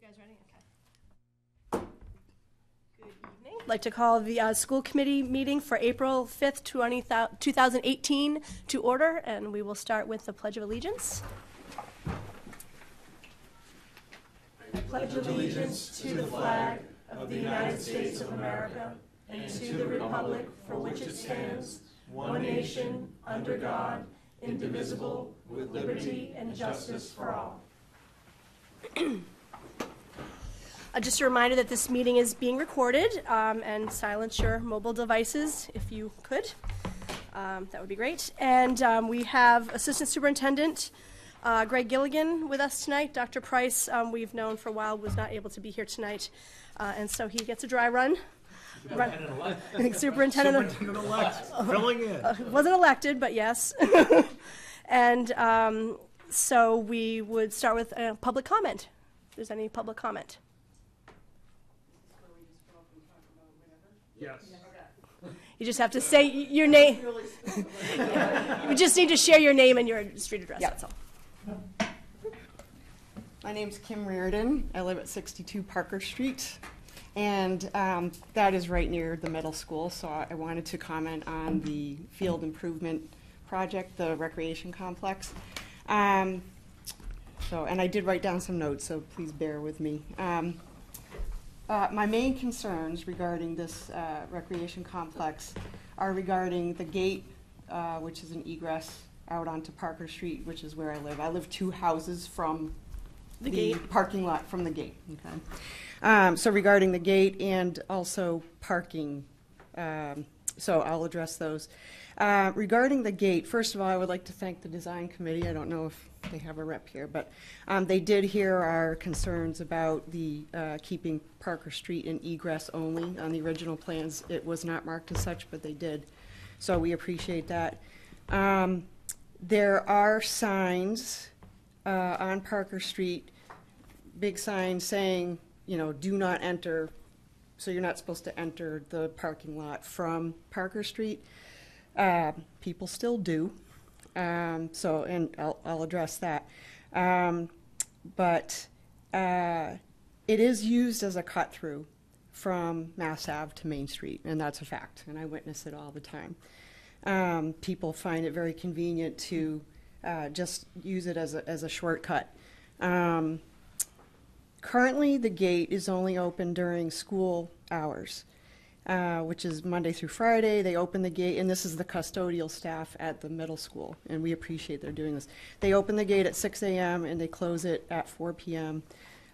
guys ready? Okay. Good evening. I'd like to call the school committee meeting for April 5th, 2018 to order, and we will start with the Pledge of Allegiance. I pledge allegiance to the flag of the United States of America and to the republic for which it stands, one nation, under God, indivisible, with liberty and justice for all. Just a reminder that this meeting is being recorded, and silence your mobile devices if you could. That would be great. And we have Assistant Superintendent Greg Gilligan with us tonight. Dr. Price, we've known for a while, was not able to be here tonight, and so he gets a dry run. Superintendent-elect. Filling in. Wasn't elected, but yes. And so we would start with public comment. If there's any public comment. Yes. You just have to say your name. You just need to share your name and your street address, that's all. My name's Kim Reardon. I live at 62 Parker Street, and that is right near the middle school, so I wanted to comment on the field improvement project, the recreation complex. And I did write down some notes, so please bear with me. My main concerns regarding this recreation complex are regarding the gate, which is an egress out onto Parker Street, which is where I live. I live 2 houses from the parking lot from the gate. Okay. So regarding the gate and also parking, so I'll address those. Regarding the gate, first of all, I would like to thank the design committee. I don't know if they have a rep here, but they did hear our concerns about the keeping Parker Street in egress only. On the original plans, it was not marked as such, but they did. So we appreciate that. There are signs on Parker Street, big signs saying, you know, do not enter. So you're not supposed to enter the parking lot from Parker Street. People still do. And I'll address that. But it is used as a cut through from Mass Ave to Main Street, and that's a fact, and I witness it all the time. People find it very convenient to just use it as a shortcut. Currently, the gate is only open during school hours, which is Monday through Friday. They open the gate, and this is the custodial staff at the middle school, and we appreciate they're doing this. They open the gate at 6 a.m. and they close it at 4 p.m.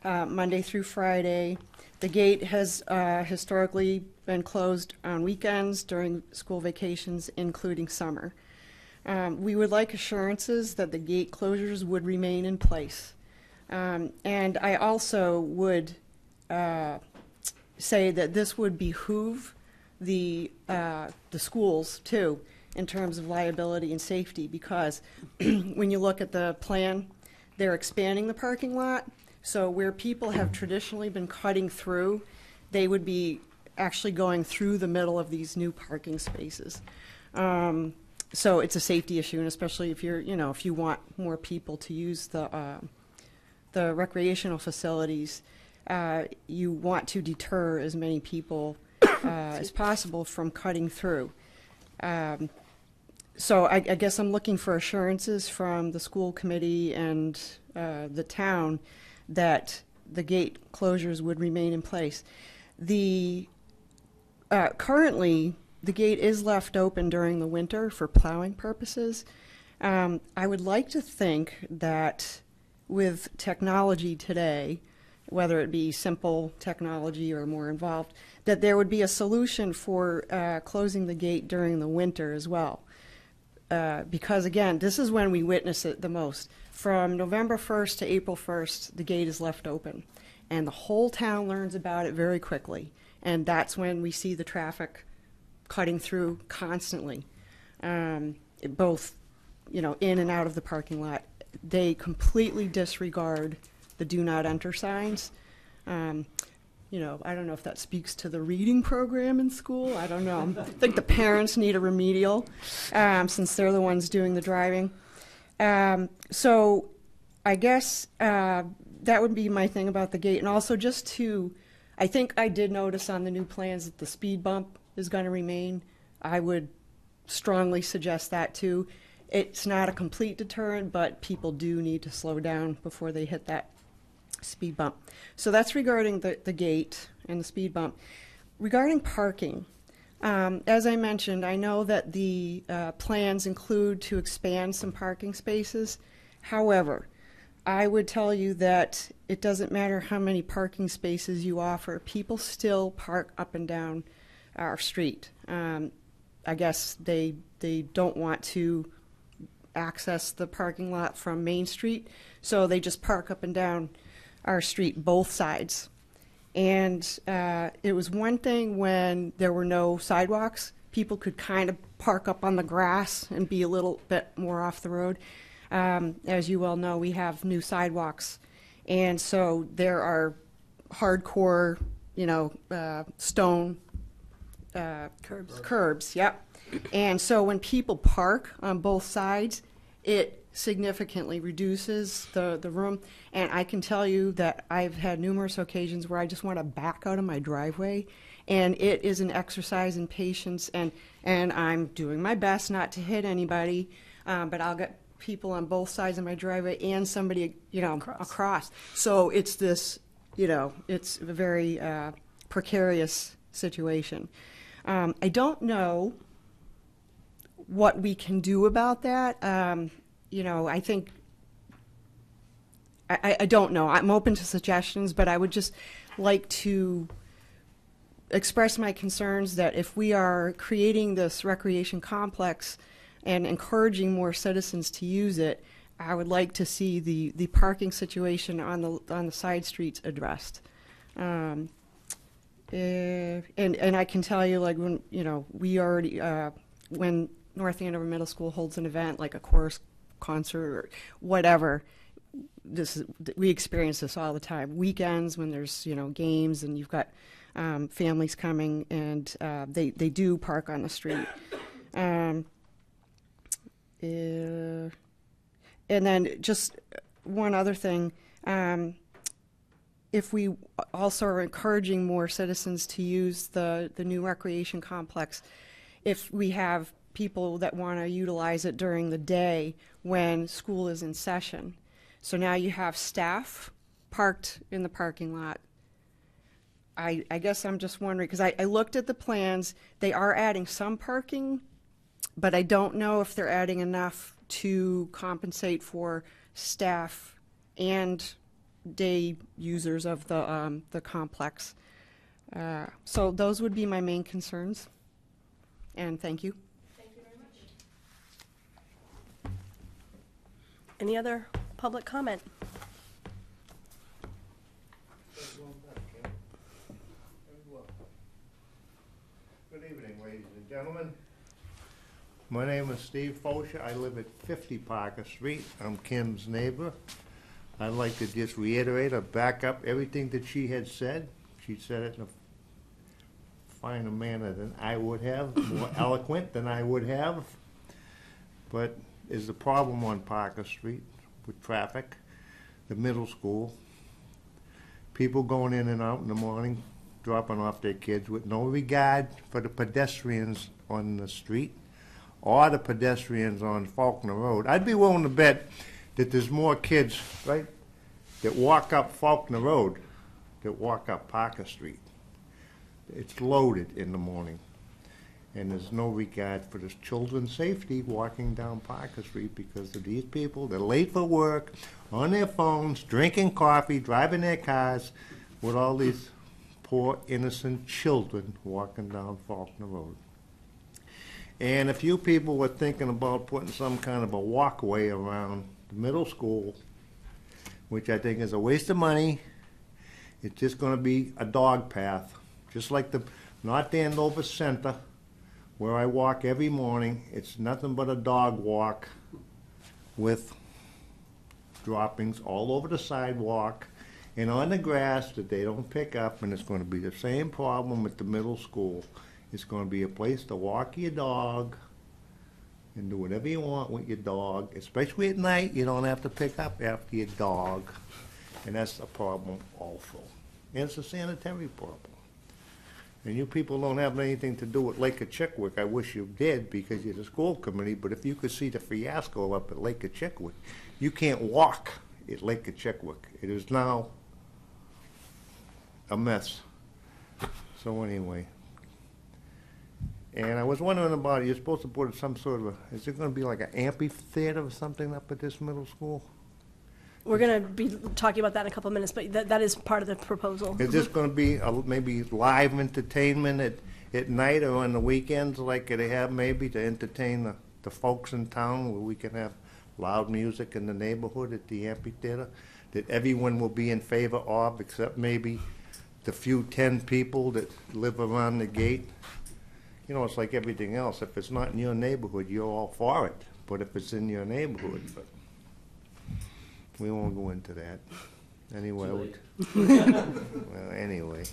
Monday through Friday. The gate has historically been closed on weekends during school vacations, including summer. We would like assurances that the gate closures would remain in place. And I also would say that this would behoove the schools too in terms of liability and safety, because when you look at the plan, they're expanding the parking lot. So where people have traditionally been cutting through, they would be actually going through the middle of these new parking spaces. So it's a safety issue, and especially if you're, if you want more people to use the recreational facilities, you want to deter as many people as possible from cutting through. So I guess I'm looking for assurances from the school committee and the town that the gate closures would remain in place. Currently, the gate is left open during the winter for plowing purposes. I would like to think that with technology today, whether it be simple technology or more involved, that there would be a solution for closing the gate during the winter as well. Because again, this is when we witness it the most. From November 1st to April 1st, the gate is left open, and the whole town learns about it very quickly. And that's when we see the traffic cutting through constantly, both, in and out of the parking lot. They completely disregard the do not enter signs. I don't know if that speaks to the reading program in school. I don't know. I think the parents need a remedial since they're the ones doing the driving. So I guess that would be my thing about the gate. And also just to, I think I did notice on the new plans that the speed bump is going to remain. I would strongly suggest that too. It's not a complete deterrent, but people do need to slow down before they hit that speed bump. So that's regarding the gate and the speed bump. Regarding parking, as I mentioned, I know that the plans include to expand some parking spaces. However, I would tell you that it doesn't matter how many parking spaces you offer, people still park up and down our street. I guess they don't want to access the parking lot from Main Street, so they just park up and down our street, both sides. And it was one thing when there were no sidewalks, people could kind of park up on the grass and be a little bit more off the road. As you well know, we have new sidewalks, and so there are hardcore, stone curbs, yep. And so when people park on both sides, it significantly reduces the room. And I can tell you that I've had numerous occasions where I just want to back out of my driveway, and it is an exercise in patience, and I'm doing my best not to hit anybody, but I'll get people on both sides of my driveway and somebody, across. So it's this, it's a very precarious situation. I don't know what we can do about that. I think, I don't know. I'm open to suggestions, but I would just like to express my concerns that if we are creating this recreation complex and encouraging more citizens to use it, I would like to see the parking situation on the side streets addressed. And I can tell you, like, when we already when North Andover Middle School holds an event like a chorus concert or whatever, we experience this all the time. Weekends when there's games and you've got families coming, and they do park on the street. And then just one other thing, if we also are encouraging more citizens to use the new recreation complex, if we have people that want to utilize it during the day when school is in session. So now you have staff parked in the parking lot. I guess I'm just wondering, because I looked at the plans, they are adding some parking, but I don't know if they're adding enough to compensate for staff and day users of the complex. So those would be my main concerns. And thank you. Thank you very much. Any other public comment? Good evening, ladies and gentlemen. My name is Steve Fosha. I live at 50 Parker Street. I'm Kim's neighbor. I'd like to just reiterate or back up everything that she had said. She said it in a finer manner than I would have, more eloquent than I would have. But is the problem on Parker Street with traffic, the middle school, people going in and out in the morning, dropping off their kids with no regard for the pedestrians on the street or the pedestrians on Faulkner Road. I'd be willing to bet that there's more kids, right, that walk up Faulkner Road that walk up Parker Street. It's loaded in the morning, and there's no regard for the children's safety walking down Parker Street because of these people. They're late for work, on their phones, drinking coffee, driving their cars, with all these poor innocent children walking down Faulkner Road. And a few people were thinking about putting some kind of a walkway around the middle school, which I think is a waste of money. It's just going to be a dog path, just like the North Andover Center, where I walk every morning. It's nothing but a dog walk with droppings all over the sidewalk and on the grass that they don't pick up, and it's going to be the same problem with the middle school. It's going to be a place to walk your dog and do whatever you want with your dog, especially at night. You don't have to pick up after your dog. And that's a problem also. And it's a sanitary problem. And you people don't have anything to do with Lake of Chickwick. I wish you did because you're the school committee, but if you could see the fiasco up at Lake of Chickwick, you can't walk at Lake of Chickwick. It is now a mess. So anyway. And I was wondering about, you're supposed to put some sort of a, is it going to be like an amphitheater or something up at this middle school? We're going to be talking about that in a couple of minutes, but that is part of the proposal. Is this going to be maybe live entertainment at night or on the weekends like they have maybe to entertain the folks in town where we can have loud music in the neighborhood at the amphitheater that everyone will be in favor of except maybe the few 10 people that live around the gate? You know, it's like everything else. If it's not in your neighborhood, you're all for it. But if it's in your neighborhood, but we won't go into that. Anyway, well, anyway,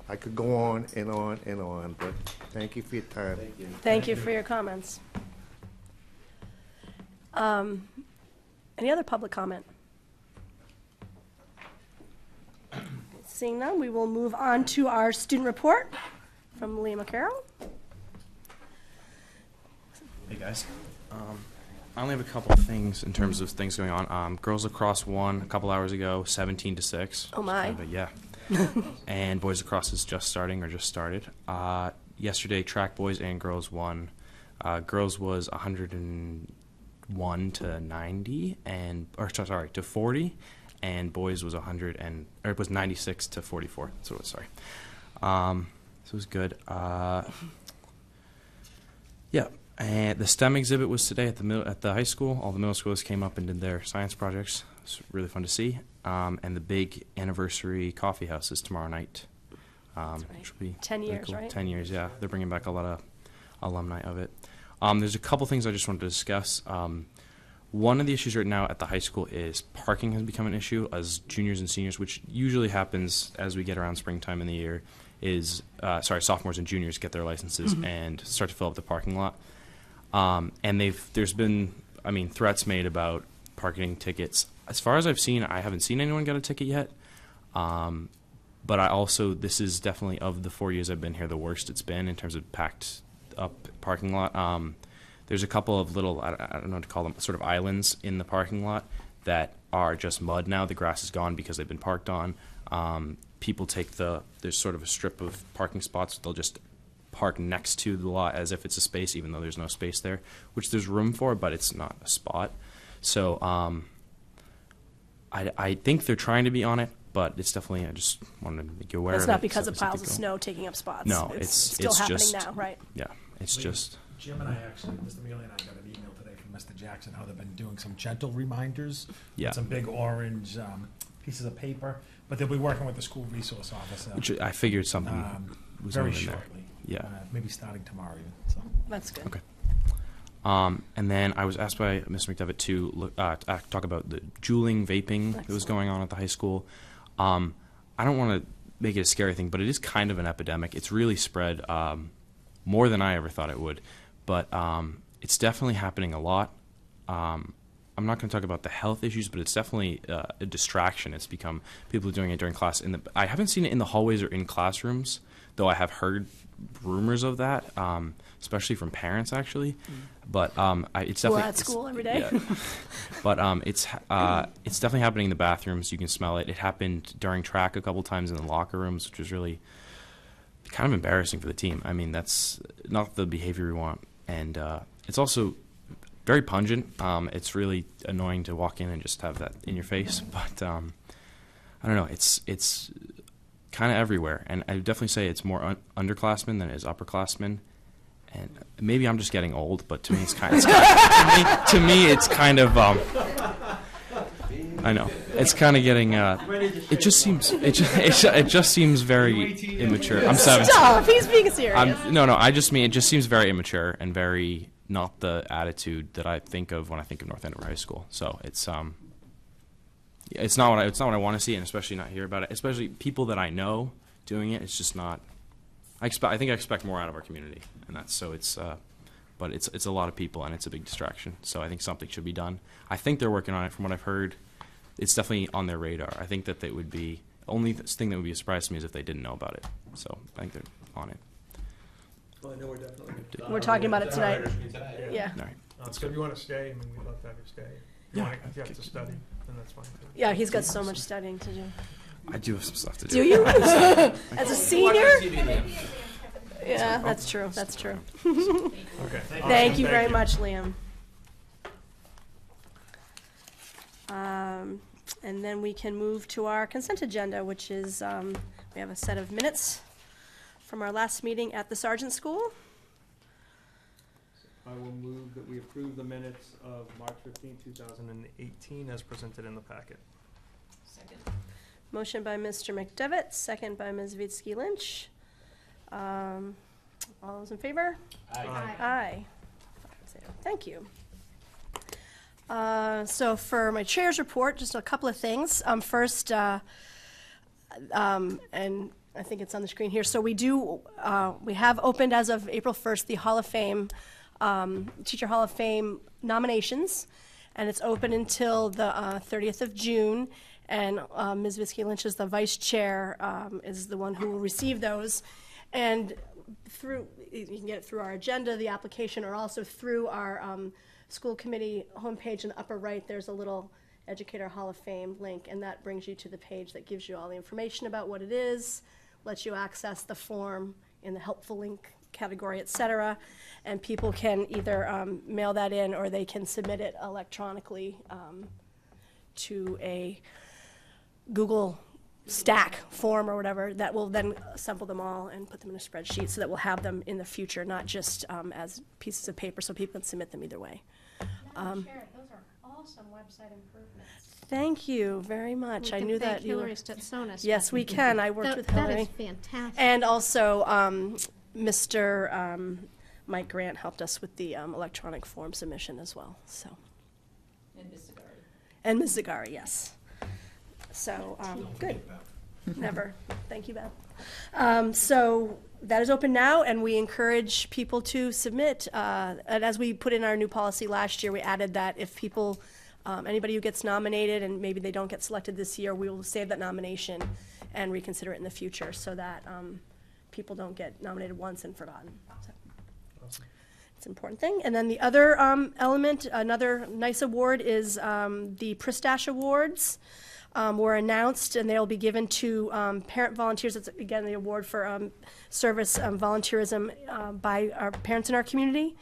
I could go on and on and on, but thank you for your time. Thank you for your comments. Any other public comment? Seeing none, we will move on to our student report from Liam O'Carroll. Hey guys. I only have a couple of things in terms of things going on. Girls lacrosse won a couple hours ago, 17-6. Oh my. Yeah. And boys lacrosse is just starting or just started. Yesterday, track boys and girls won. Girls was 101 to 90 to 40, and boys was 96 to 44. So it was, sorry. So it was good. Yeah. And the STEM exhibit was today at the high school. All the middle schoolers came up and did their science projects. It was really fun to see. And the big anniversary coffee house is tomorrow night. Which will be 10 really years, cool. right? 10 years, yeah. They're bringing back a lot of alumni of it. There's a couple things I just wanted to discuss. One of the issues right now at the high school is parking has become an issue as juniors and seniors, which usually happens as we get around springtime in the year, sophomores and juniors get their licenses and start to fill up the parking lot. And there's been, threats made about parking tickets. As far as I've seen, I haven't seen anyone get a ticket yet. But this is definitely, of the 4 years I've been here, the worst it's been in terms of packed up parking lot. There's a couple of little, I don't know what to call them, sort of islands in the parking lot that are just mud now. The grass is gone because they've been parked on. People take there's sort of a strip of parking spots. They'll just park next to the lot as if it's a space, even though there's no space there, which there's room for, but it's not a spot. So I think they're trying to be on it, but it's definitely, I just wanted to make you aware of it. It's not because of piles of snow taking up spots. No, it's it's still happening just, now, right? Yeah, it's just. Jim and I actually, Mr. Mealy and I got an email today from Mr. Jackson how they've been doing some gentle reminders. Yeah. Some big orange pieces of paper, but they'll be working with the school resource officer. Which I figured something was very going in there. shortly. Yeah. Maybe starting tomorrow even. So. That's good. Okay. And then I was asked by Mr. McDevitt to talk about the juuling, vaping that was going on at the high school. I don't want to make it a scary thing, but it is kind of an epidemic. It's really spread more than I ever thought it would. But it's definitely happening a lot. I'm not going to talk about the health issues, but it's definitely a distraction. It's become people are doing it during class. I haven't seen it in the hallways or in classrooms, though I have heard rumors of that, especially from parents actually. But it's definitely we're at school every day. Yeah. But it's definitely happening in the bathrooms. You can smell it. It happened during track a couple times in the locker rooms, which was really kind of embarrassing for the team. That's not the behavior we want, and it's also very pungent. It's really annoying to walk in and just have that in your face. But I don't know. It's kind of everywhere, and I would definitely say it's more underclassmen than it is upperclassmen. And maybe I'm just getting old, but to me, it's kind of I know it's kind of getting. It just seems very immature. I'm 17. Stop! He's being serious. I just mean it just seems very immature and very not the attitude that I think of when I think of North Andover High School. So it's not what I want to see, and especially not hear about it. Especially people that I know doing it. It's just not. I think I expect more out of our community, and that's so it's. But it's a lot of people, and it's a big distraction. So I think something should be done. I think they're working on it, from what I've heard. it's definitely on their radar. I think that they would be only thing that would be a surprise to me is if they didn't know about it. So I think they're on it. Well, I know we're definitely. We're talking about it tonight. Yeah. All right. So if you want to stay, I mean, we'd love to have you stay. If you have to study, then that's fine too. Yeah, he's got so much studying to do. I do have some stuff to do. Do you? As a senior? Yeah, that's true. That's true. Okay. Thank you very much, Liam. And then we can move to our consent agenda, which is we have a set of minutes from our last meeting at the Sargent School. I will move that we approve the minutes of March 15, 2018 as presented in the packet. Second. Motion by Mr. McDevitt, second by Ms. Vitsky Lynch. All those in favor? Aye. Aye. Thank you. So for my chair's report, just a couple of things. First, and I think it's on the screen here. So we have opened as of April 1st the Hall of Fame, Teacher Hall of Fame nominations, and it's open until the 30th of June. And Ms. Vitsky Lynch is the vice chair, is the one who will receive those. And you can get it through our agenda, the application, or also through our school committee homepage in the upper right. There's a little Educator Hall of Fame link, and that brings you to the page that gives you all the information about what it is, lets you access the form in the helpful link category, etc. And people can either mail that in or they can submit it electronically to a Google stack form or whatever that will then assemble them all and put them in a spreadsheet so that we'll have them in the future, not just as pieces of paper, so people can submit them either way. Madam Chair, those are awesome website improvements. Thank you very much. I knew that you were. Hillary Stetsonis. Yes, we can. I worked with Hillary. That is fantastic. And also, Mr. Mike Grant helped us with the electronic form submission as well. So. And Ms. Zagari. And Ms. Zagari, yes. So, good. Never. Thank you, Beth. So that is open now, and we encourage people to submit. And as we put in our new policy last year, we added that if people, anybody who gets nominated and maybe they don't get selected this year, we will save that nomination and reconsider it in the future so that people don't get nominated once and forgotten. So. Awesome. It's an important thing. And then the other element, another nice award is the Pristash Awards. Were announced, and they'll be given to parent volunteers. It's, again, the award for service volunteerism by our parents in our community.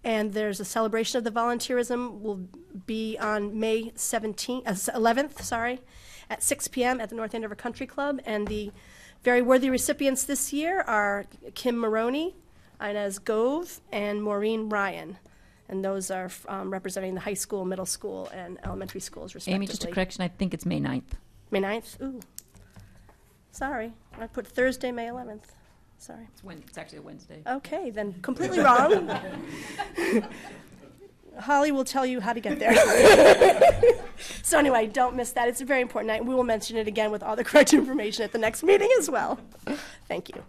And there's a celebration of the volunteerism will be on May 11th, at 6 p.m. at the North Andover Country Club. And the very worthy recipients this year are Kim Maroney, Inez Gove, and Maureen Ryan. And those are representing the high school, middle school, and elementary schools, respectively. Amy, just a correction. I think it's May 9th. May 9th? Ooh. Sorry. I put Thursday, May 11th. Sorry. It's actually a Wednesday. Okay, then completely wrong. Holly will tell you how to get there. So anyway, don't miss that. It's a very important night. We will mention it again with all the correct information at the next meeting as well. Thank you.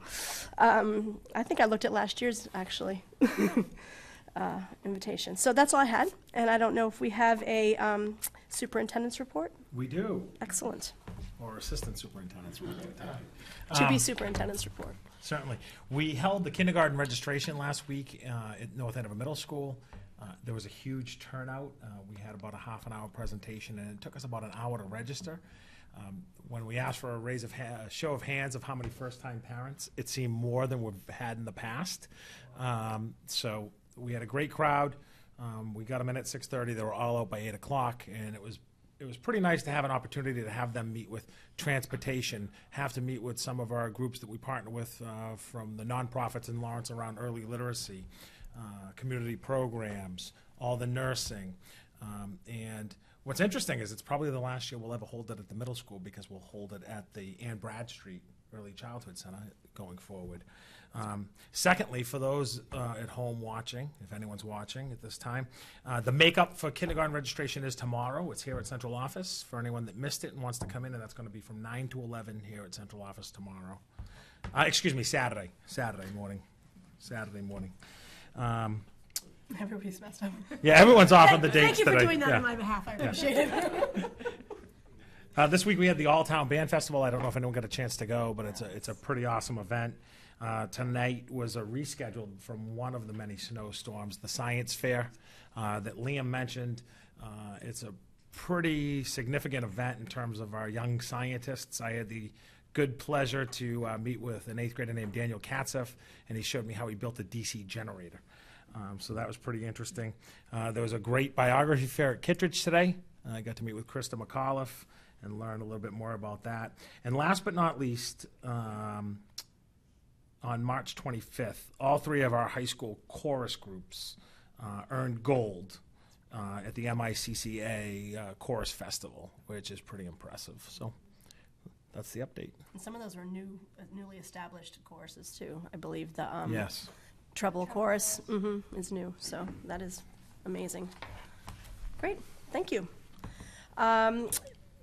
I think I looked at last year's, actually. Invitation. So that's all I had, and I don't know if we have a superintendent's report. We do, Excellent. or assistant superintendent's report. To be superintendent's report. Certainly. We held the kindergarten registration last week at North Andover Middle School. There was a huge turnout. We had about a half an hour presentation, and it took us about an hour to register. When we asked for a show of hands of how many first-time parents, it seemed more than we've had in the past. So we had a great crowd. We got them in at 6:30. They were all out by 8 o'clock, and it was pretty nice to have an opportunity to have them meet with transportation, have to meet with some of our groups that we partner with from the nonprofits in Lawrence around early literacy, community programs, all the nursing. And what's interesting is it's probably the last year we'll ever hold it at the middle school because we'll hold it at the Ann Bradstreet Early Childhood Center going forward. Secondly, for those at home watching, if anyone's watching at this time, the makeup for kindergarten registration is tomorrow. It's here at Central Office for anyone that missed it and wants to come in, and that's going to be from 9 to 11 here at Central Office tomorrow. Saturday morning. Everybody's messed up. Yeah, everyone's off on the dates Thank you for today. doing that on my behalf. I appreciate it. This week we had the All-Town Band Festival. I don't know if anyone got a chance to go, but it's a pretty awesome event. Tonight was a rescheduled from one of the many snowstorms, the Science Fair that Liam mentioned. It's a pretty significant event in terms of our young scientists. I had the good pleasure to meet with an 8th grader named Daniel Katzeff, and he showed me how he built a DC generator. So that was pretty interesting. There was a great biography fair at Kittredge today. I got to meet with Krista McAuliffe and learn a little bit more about that. And last but not least, on March 25th, all 3 of our high school chorus groups earned gold at the MICCA Chorus Festival, which is pretty impressive. So that's the update. And some of those were newly established choruses too. I believe the Yes. treble chorus is new, so that is amazing. Great, thank you.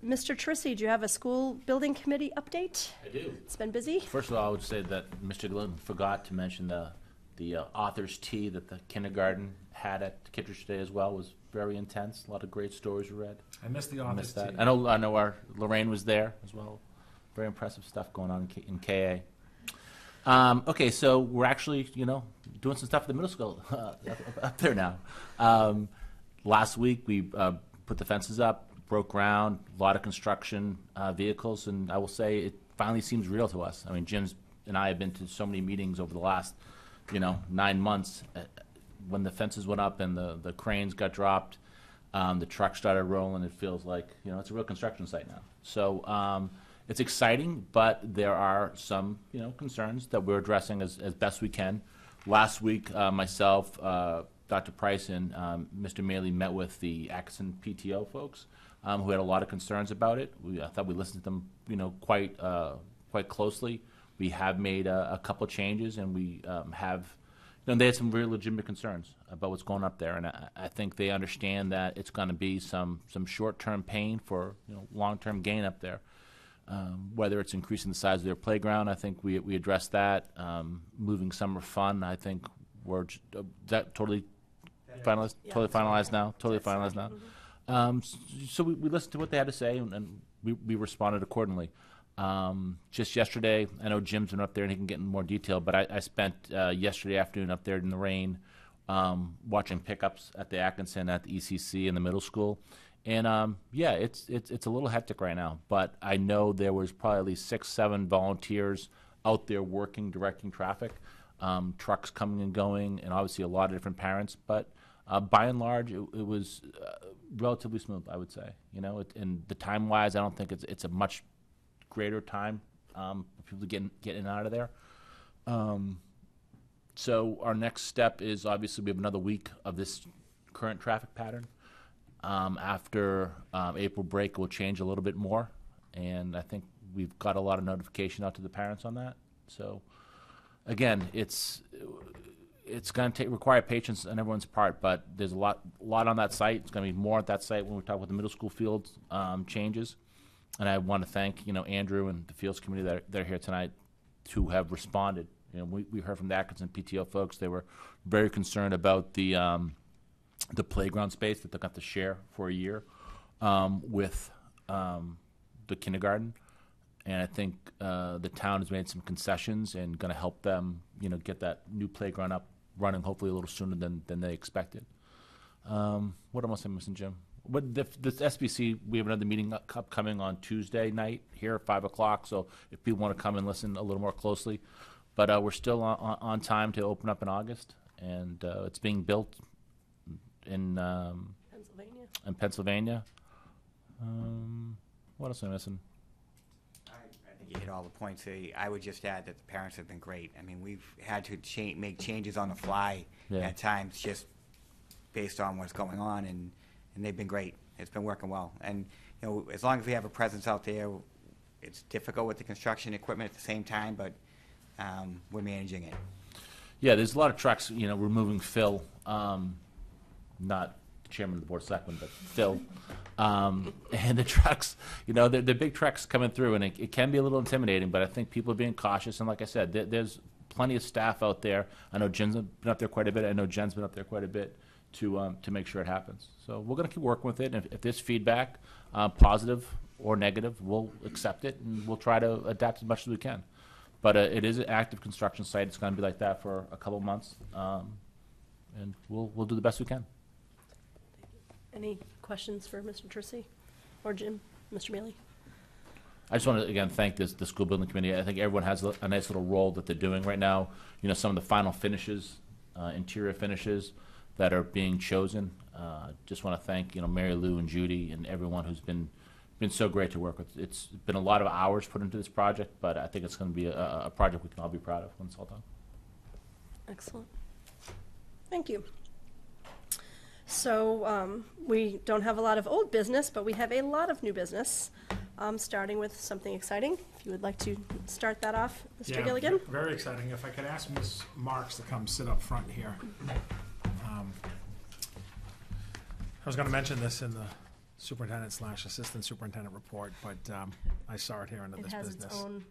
Mr. Trissy, do you have a school building committee update? I do. It's been busy. First of all, I would say that Mr. Glenn forgot to mention the author's tea that the kindergarten had at Kittredge today as well was very intense. A lot of great stories were read. I missed the I author's missed that. tea. I know our Lorraine was there as well. Very impressive stuff going on in KA. Okay, so we're actually, doing some stuff at the middle school up there now. Last week we put the fences up, broke ground, a lot of construction vehicles, and I will say it finally seems real to us. I mean, Jim and I have been to so many meetings over the last, 9 months. When the fences went up and the cranes got dropped, the truck started rolling, it feels like, it's a real construction site now. So it's exciting, but there are some, concerns that we're addressing as best we can. Last week, myself, Dr. Price, and Mr. Maley met with the Atkinson PTO folks, who had a lot of concerns about it. I thought we listened to them, quite closely. We have made a couple of changes, and we have, they had some very legitimate concerns about what's going up there, and I think they understand that it's going to be some short-term pain for long-term gain up there. Whether it's increasing the size of their playground, I think we addressed that. Moving summer fun, I think we're that totally finalized. Yeah. Totally finalized now. Totally finalized now. So we listened to what they had to say, and we responded accordingly. Just yesterday, I know Jim's been up there and he can get in more detail, but I spent yesterday afternoon up there in the rain watching pickups at the Atkinson, at the ECC, and the middle school. And it's a little hectic right now, but I know there was probably at least 6-7 volunteers out there working, directing traffic, trucks coming and going, and obviously a lot of different parents. But by and large, it was relatively smooth, I would say. And the time-wise, I don't think it's a much greater time for people to get in and out of there. So our next step is obviously we have another week of this current traffic pattern. After April break, it will change a little bit more, and I think we've got a lot of notification out to the parents on that. So, again, it's going to require patience on everyone's part, but there's a lot on that site. It's going to be more at that site when we talk about the middle school field changes. And I want to thank Andrew and the fields committee that are here tonight who have responded. We heard from the Atkinson PTO folks. They were very concerned about the playground space that they're going to have to share for a year with the kindergarten. And I think the town has made some concessions and going to help them, get that new playground up running hopefully a little sooner than they expected. What else am I missing, Jim? This SBC, we have another meeting upcoming on Tuesday night here at 5 o'clock, so if people want to come and listen a little more closely. But we're still on time to open up in August, and it's being built in Pennsylvania. What else am I missing? I think you hit all the points. I would just add that the parents have been great. I mean, we've had to make changes on the fly at times just based on what's going on, and they've been great. It's been working well. And, as long as we have a presence out there, it's difficult with the construction equipment at the same time, but we're managing it. Yeah, there's a lot of trucks, removing fill. Not the chairman of the board of selectmen, but Phil. And the trucks, they're big trucks coming through, and it can be a little intimidating, but I think people are being cautious. And like I said, there's plenty of staff out there. I know Jim's been up there quite a bit. I know Jen's been up there quite a bit to make sure it happens. So we're going to keep working with it. And if there's feedback, positive, or negative, we'll accept it and we'll try to adapt as much as we can. But it is an active construction site. It's going to be like that for a couple months, and we'll do the best we can. Any questions for Mr. Trissy or Jim, Mr. Mealy? I just want to, again, thank the school building committee. I think everyone has a nice little role that they're doing right now. You know, some of the final finishes, interior finishes that are being chosen. Just want to thank, you know, Mary Lou and Judy and everyone who's been so great to work with. It's been a lot of hours put into this project, but I think it's going to be a project we can all be proud of when it's all done. Excellent. Thank you. So we don't have a lot of old business, but we have a lot of new business, starting with something exciting. If you would like to start that off, Mr. Gilligan. Very exciting. If I could ask Ms. Marks to come sit up front here. I was going to mention this in the superintendent/assistant superintendent report, but I saw it here under this business. It has its own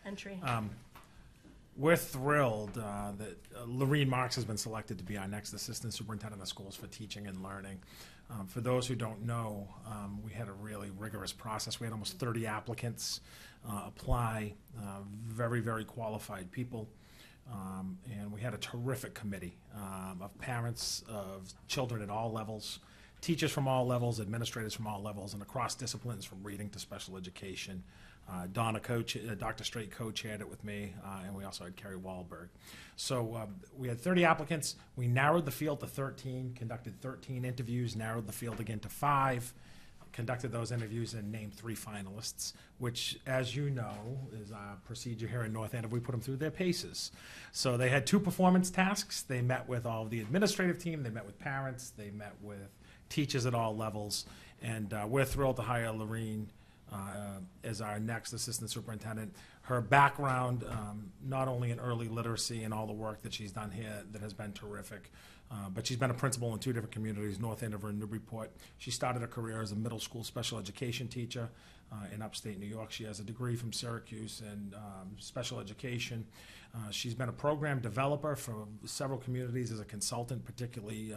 entry. We're thrilled that Lorene Marks has been selected to be our next assistant superintendent of schools for teaching and learning. For those who don't know, we had a really rigorous process. We had almost 30 applicants apply, very, very qualified people. And we had a terrific committee of parents, of children at all levels, teachers from all levels, administrators from all levels, and across disciplines from reading to special education. Donna Dr. Straight co-chaired it with me, and we also had Kerry Wahlberg. So we had 30 applicants. We narrowed the field to 13, conducted 13 interviews, narrowed the field again to 5, conducted those interviews, and named 3 finalists, which, as you know, is our procedure here in North Andover. We put them through their paces. So they had 2 performance tasks. They met with all of the administrative team. They met with parents. They met with teachers at all levels. And we're thrilled to hire Lorene as our next assistant superintendent. Her background, not only in early literacy and all the work that she's done here that has been terrific, but she's been a principal in 2 different communities, North Andover and Newburyport. She started her career as a middle school special education teacher in upstate New York. She has a degree from Syracuse in special education. She's been a program developer for several communities as a consultant, particularly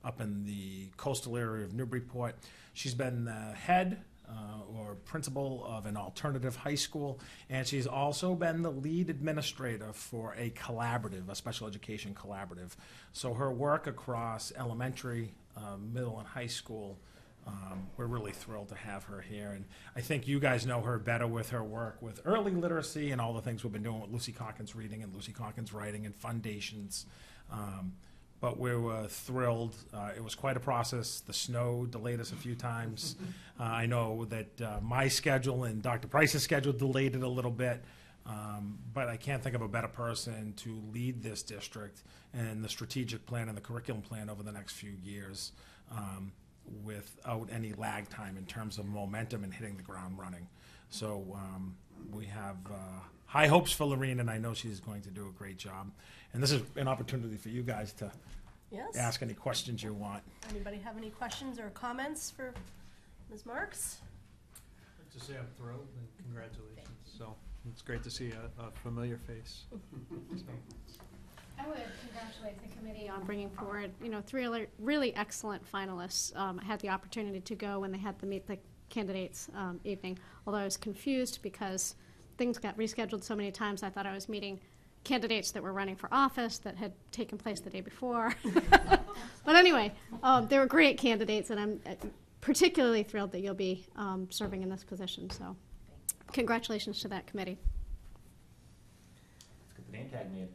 up in the coastal area of Newburyport. She's been the head or principal of an alternative high school, and she's also been the lead administrator for a collaborative, a special education collaborative. So her work across elementary, middle, and high school, we're really thrilled to have her here. And I think you guys know her better with her work with early literacy and all the things we've been doing with Lucy Calkins Reading and Lucy Calkins Writing and foundations. But we were thrilled. It was quite a process. The snow delayed us a few times. I know that my schedule and Dr. Price's schedule delayed it a little bit. But I can't think of a better person to lead this district and the strategic plan and the curriculum plan over the next few years without any lag time in terms of momentum and hitting the ground running. So we have high hopes for Lorene, and I know she's going to do a great job. And this is an opportunity for you guys to ask any questions you want. Anybody have any questions or comments for Ms. Marks? I'd just say I'm thrilled and congratulations. So it's great to see a familiar face. So. I would congratulate the committee on bringing forward, 3 really excellent finalists. I had the opportunity to go when they had the Meet the Candidates evening, although I was confused because things got rescheduled so many times. I thought I was meeting candidates that were running for office that had taken place the day before. But anyway, they were great candidates, and I'm particularly thrilled that you'll be serving in this position. So congratulations to that committee. Let's get the name tag made.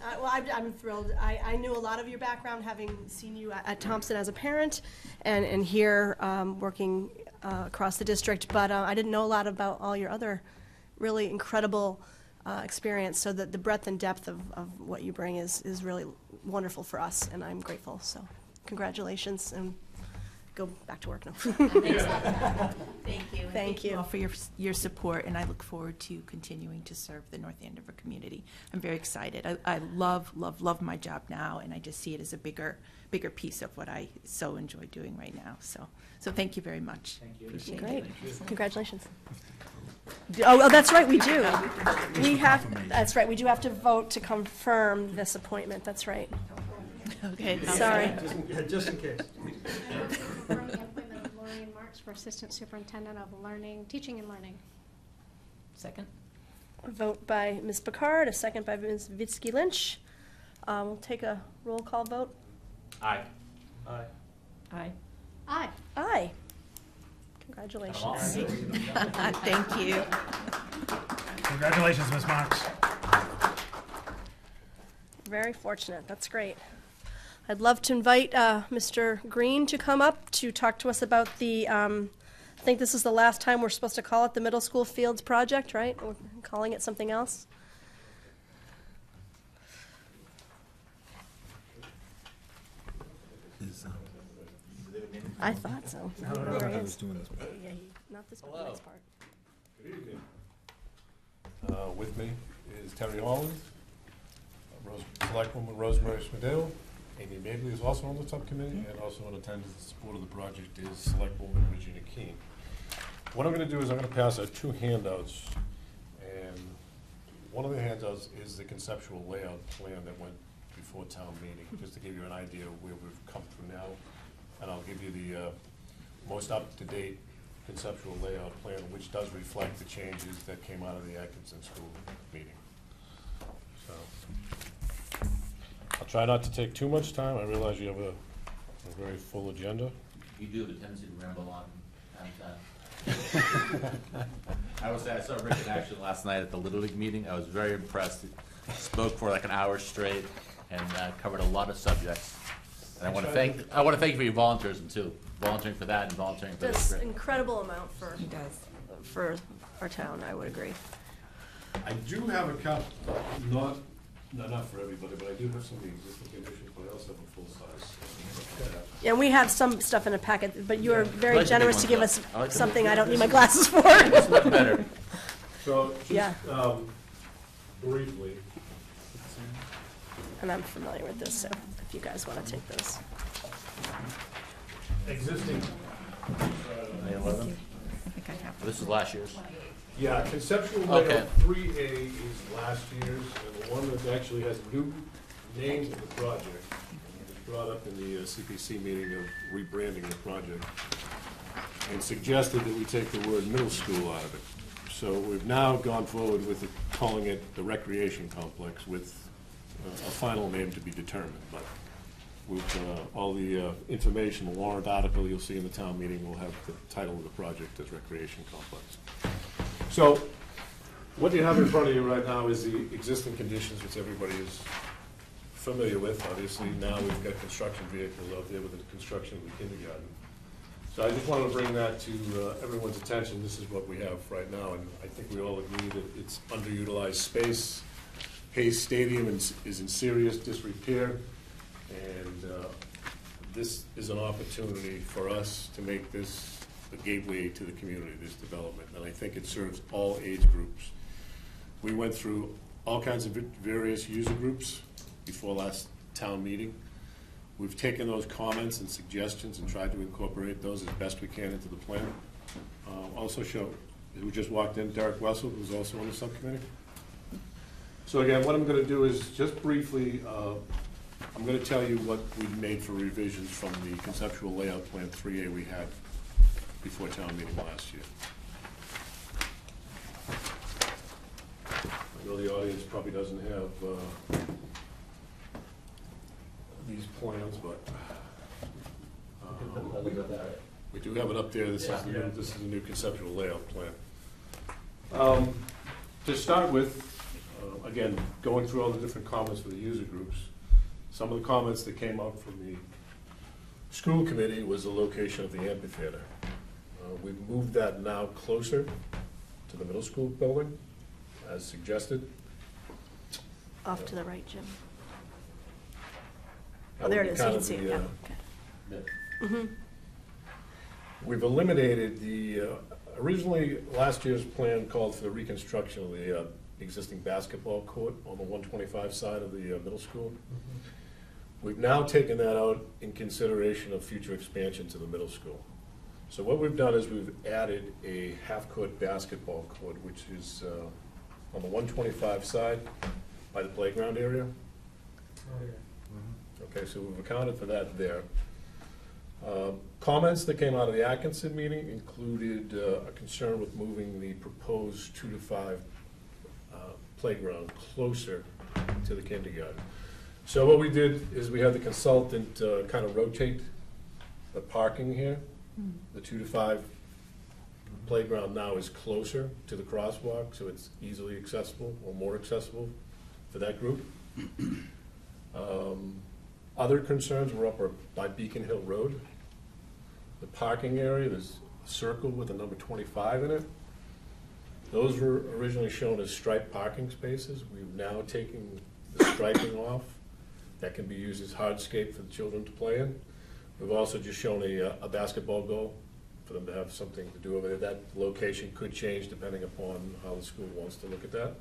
Well, I'm thrilled. I knew a lot of your background, having seen you at Thompson as a parent and here working across the district, but I didn't know a lot about all your other really incredible experience, so that the breadth and depth of what you bring is really wonderful for us, and I'm grateful. So congratulations, and go back to work now. Thank you. Thank you all for your support, and I look forward to continuing to serve the North Andover community. I'm very excited. I love my job now, and I just see it as a bigger piece of what I so enjoy doing right now. So thank you very much. Thank you. Appreciate Great. it. Congratulations. Oh, that's right, we do. That's right, we do have to vote to confirm this appointment, that's right. Okay. Sorry. Just in case. Confirm the appointment of Lorraine Marks for Assistant Superintendent of Learning, Teaching and Learning. Second? A vote by Ms. Picard, a second by Ms. Vitsky Lynch. We'll take a roll call vote. Aye. Aye. Aye. Aye. Aye. Congratulations. Thank you. Congratulations, Ms. Marks. Very fortunate. That's great. I'd love to invite Mr. Green to come up to talk to us about the, I think this is the last time we're supposed to call it the Middle School Fields Project, right? We're calling it something else. I thought so. Whatever it is. Yeah, not this part, the next part. Good evening. With me is Terry Holland, Selectwoman Rosemary Spadil, Amy Mabley is also on the subcommittee, and also in attendance in support of the project is Selectwoman Regina Keene. What I'm going to do is I'm going to pass out two handouts, and one of the handouts is the conceptual layout plan that went before town meeting, just to give you an idea of where we've come through now. And I'll give you the most up-to-date conceptual layout plan, which does reflect the changes that came out of the Atkinson School meeting. So I'll try not to take too much time. I realize you have a very full agenda. You do have a tendency to ramble on. I will say I saw Rick in action last night at the Little League meeting. I was very impressed. He spoke for like an hour straight and covered a lot of subjects. And I want to thank you for your volunteerism too. Volunteering for that and volunteering for Just this. incredible amount for He does. for our town. I would agree. I do have a copy, not for everybody, but I do have some of the existing conditions, but I also have a full size. Yeah, and we have some stuff in a packet, but you are I very like the big generous ones, to give though. us I like the something big I don't need ones. my glasses for. It's much better. So, Yeah. just briefly, And I'm familiar with this, so if you guys want to take those. existing, May 11th? I think I have. This is last year's. yeah, conceptual Okay. layout 3A is last year's, and the one that actually has new names of the project. It was brought up in the CPC meeting of rebranding the project, and suggested that we take the word middle school out of it. So we've now gone forward with calling it the recreation complex with a final name to be determined. But with all the information, the warrant article you'll see in the town meeting will have the title of the project as recreation complex. So what you have in front of you right now is the existing conditions, which everybody is familiar with. Obviously, now we've got construction vehicles out there with the construction of the kindergarten. So I just wanted to bring that to everyone's attention. This is what we have right now, and I think we all agree that it's underutilized space. Hayes Stadium is in serious disrepair, and this is an opportunity for us to make this the gateway to the community, this development, and I think it serves all age groups. We went through all kinds of various user groups before last town meeting. We've taken those comments and suggestions and tried to incorporate those as best we can into the plan. Also show, who just walked in, Derek Wessel, who's also on the subcommittee. So again, what I'm going to do is just briefly, I'm going to tell you what we made for revisions from the conceptual layout plan 3A we had before town meeting last year. I know the audience probably doesn't have these plans, but we do have it up there. This is the new conceptual layout plan. To start with, again, going through all the different comments for the user groups, some of the comments that came out from the school committee was the location of the amphitheater. We've moved that now closer to the middle school building, as suggested. Off to the right, Jim. That Oh, there would it be is. You kind can of see it. the, Yeah. Okay. Mm-hmm. We've eliminated the, originally, last year's plan called for the reconstruction of the existing basketball court on the 125 side of the middle school. We've now taken that out in consideration of future expansion to the middle school. So what we've done is we've added a half-court basketball court, which is on the 125 side by the playground area. Okay, so we've accounted for that there. Comments that came out of the Atkinson meeting included a concern with moving the proposed 2 to 5 playground closer to the kindergarten. So what we did is we had the consultant kind of rotate the parking here. The 2 to 5 playground now is closer to the crosswalk, so it's easily accessible or more accessible for that group. Other concerns were up by Beacon Hill Road. The parking area, there's a circle with the number 25 in it. Those were originally shown as striped parking spaces. We've now taken the striping off. That can be used as hardscape for the children to play in. We've also just shown a basketball goal for them to have something to do over there. That location could change depending upon how the school wants to look at that.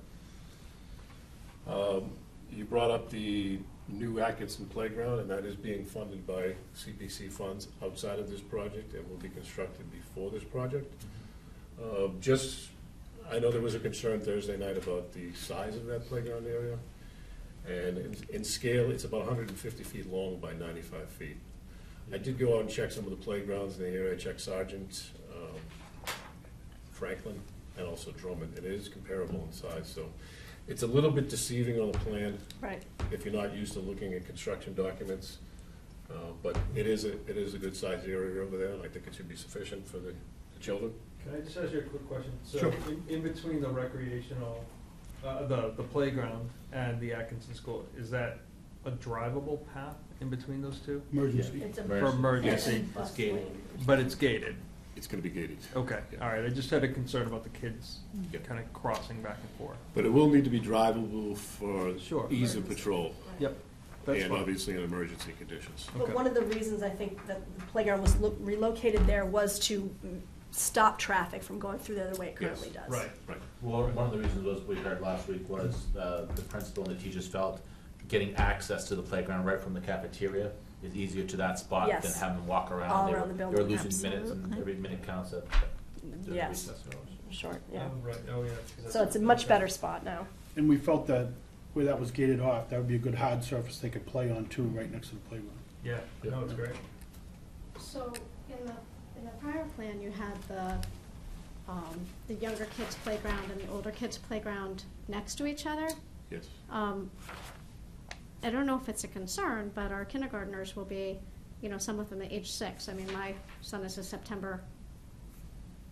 You brought up the new Atkinson playground, and that is being funded by CPC funds outside of this project and will be constructed before this project. I know there was a concern Thursday night about the size of that playground area. And in scale, it's about 150 feet long by 95 feet. I did go out and check some of the playgrounds in the area. I checked Sargent, Franklin, and also Drummond. It is comparable in size, so it's a little bit deceiving on the plan. Right. If you're not used to looking at construction documents, but it is a good sized area over there, and I think it should be sufficient for the children. Can I just ask you a quick question? So Sure. in between the recreational, the playground and the Atkinson School, is that a drivable path in between those two? Emergency. It's a For emergency, bus It's gated. lane. but it's gated. It's going to be gated. Okay, Yeah. all right. I just had a concern about the kids Yeah. kind of crossing back and forth. But it will need to be drivable for Sure. ease of patrol Yep, that's and fine. obviously in emergency conditions. But Okay. one of the reasons I think that the playground was relocated there was to stop traffic from going through there the way it currently does. Right. Well, one of the reasons was, we heard last week, was the principal and the teachers felt getting access to the playground right from the cafeteria is easier to that spot than Yes. having them walk around. All They around the were building, losing minutes, and absolutely. every minute counts at the Yes. recess hours. Short, yeah. Oh, right, oh, yeah. 'cause that's- So it's a much better spot now. And we felt that where that was gated off, that would be a good hard surface they could play on too, right next to the playground. Yeah, no, it's great. So in the prior plan, you had the younger kids' playground and the older kids' playground next to each other. Yes. I don't know if it's a concern, but our kindergartners will be, some of them at age 6. I mean, my son is a September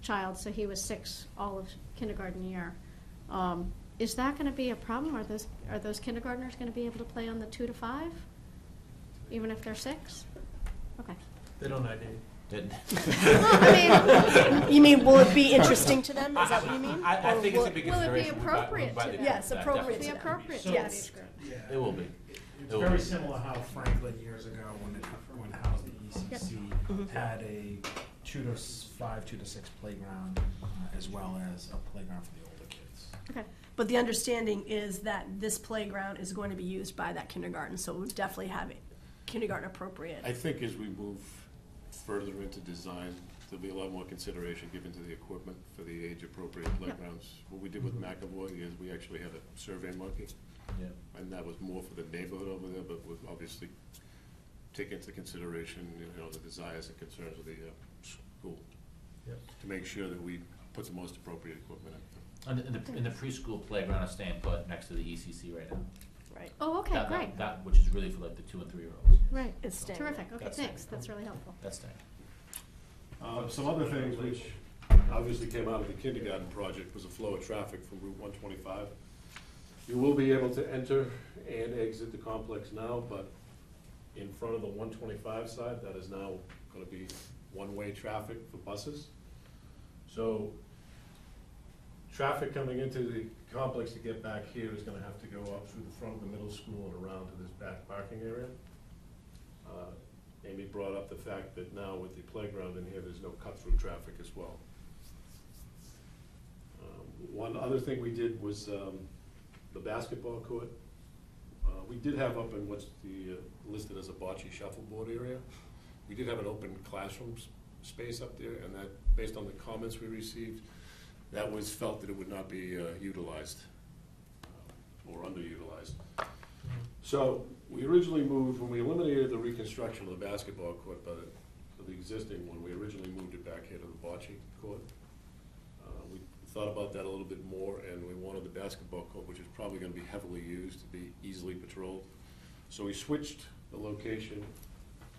child, so he was 6 all of kindergarten year. Is that going to be a problem? Are those kindergartners going to be able to play on the 2 to 5, even if they're 6? Okay. They don't ID. Didn't. I mean, you mean, will it be interesting to them? Is that what you mean? I Or think will it's a big will it be consideration. appropriate by to the- them? Yes, that- appropriate Be to them. appropriate to So- that Yes. age group. It will be. It's very similar how Franklin years ago, when housed the ECC, had a 2 to 5, 2 to 6 playground, as well as a playground for the older kids. Okay. But the understanding is that this playground is going to be used by that kindergarten, so it would definitely have it kindergarten appropriate. I think as we move further into design, there'll be a lot more consideration given to the equipment for the age-appropriate playgrounds. What we did with McAvoy is we actually had a survey monkey, Yeah. and that was more for the neighborhood over there, but we'll obviously take into consideration, the desires and concerns of the school Yep. to make sure that we put the most appropriate equipment in. And the preschool playground is staying put next to the ECC right now. Right. Oh, okay, That- great. That, which is really for like the 2 and 3-year-olds. Right. It's staying. Terrific. Okay, That's thanks. it. That's really helpful. That's staying. Some other things which obviously came out of the kindergarten project was a flow of traffic from Route 125. You will be able to enter and exit the complex now, but in front of the 125 side, that is now going to be one-way traffic for buses. So traffic coming into the complex to get back here is going to have to go up through the front of the middle school and around to this back parking area. Amy brought up the fact that now with the playground in here, there's no cut-through traffic as well. One other thing we did was the basketball court. We did have up in what's listed as a bocce shuffleboard area. We did have an open classroom space up there, and that, based on the comments we received, that was felt that it would not be utilized or underutilized. So we originally moved, when we eliminated the reconstruction of the basketball court by of the existing one. We originally moved it back here to the bocce court. We thought about that a little bit more, and we wanted the basketball court, which is probably going to be heavily used, to be easily patrolled. So we switched the location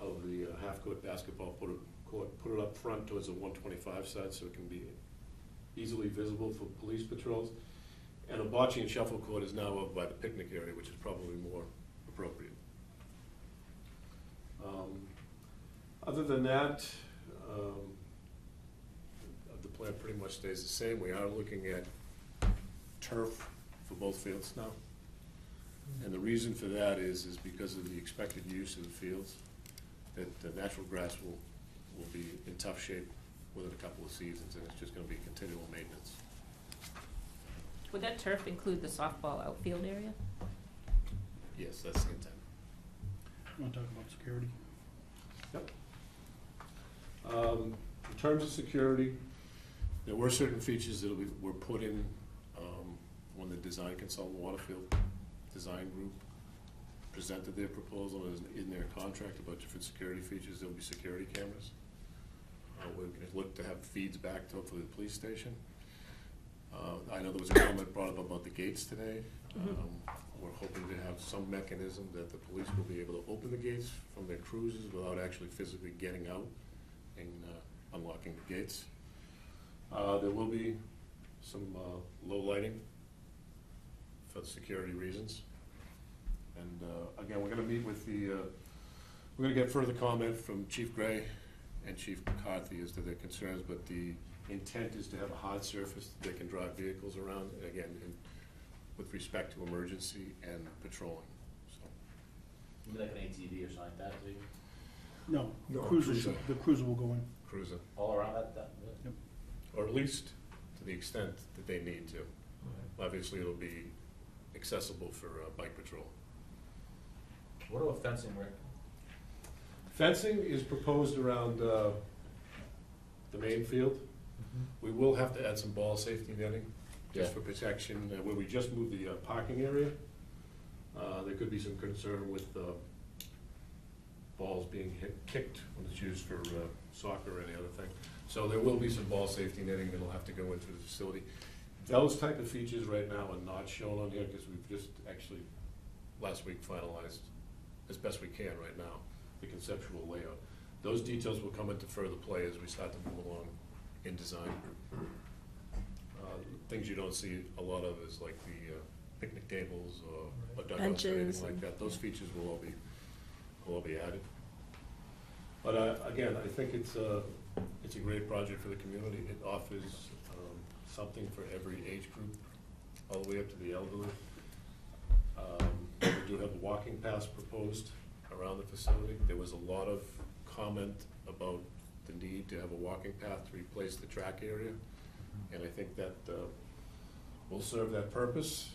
of the half-court basketball put it up front towards the 125 side so it can be easily visible for police patrols. And a bocce and shuffle court is now up by the picnic area, which is probably more appropriate. Other than that, the plan pretty much stays the same. We are looking at turf for both fields now. And the reason for that is because of the expected use of the fields, that the natural grass will be in tough shape within a couple of seasons, and it's just going to be continual maintenance. Would that turf include the softball outfield area? Yes, that's the intent. You want to talk about security? Yep. In terms of security, there were certain features that were put in when the design consultant, Waterfield Design Group, presented their proposal as in their contract about different security features. There will be security cameras. We're going to look to have feeds back to hopefully the police station. I know there was a comment brought up about the gates today. We're hoping to have some mechanism that the police will be able to open the gates from their cruisers without actually physically getting out and unlocking the gates. There will be some low lighting for security reasons. And again, we're going to meet with we're going to get further comment from Chief Gray and Chief McCarthy as to their concerns, but the intent is to have a hard surface that they can drive vehicles around, and again, with respect to emergency and patrolling. So. Maybe like an ATV or something like that, too? No, No, cruiser. The cruiser will go in. Cruiser. All around that? Yep. Or at least to the extent that they need to. Obviously, it'll be accessible for bike patrol. What about fencing, Rick? Fencing is proposed around the main field. We will have to add some ball safety netting just for protection. Where we just moved the parking area, there could be some concern with balls being kicked when it's used for soccer or any other thing. So there will be some ball safety netting that will have to go into the facility. Those type of features right now are not shown on here because we've just actually last week finalized as best we can right now the conceptual layout. Those details will come into further play as we start to move along in design. Things you don't see a lot of is like the picnic tables or dugouts or anything like that. Those features will all be added. But again, I think it's a great project for the community. It offers something for every age group, all the way up to the elderly. We do have a walking paths proposed around the facility. There was a lot of comment about the need to have a walking path to replace the track area, and I think that will serve that purpose.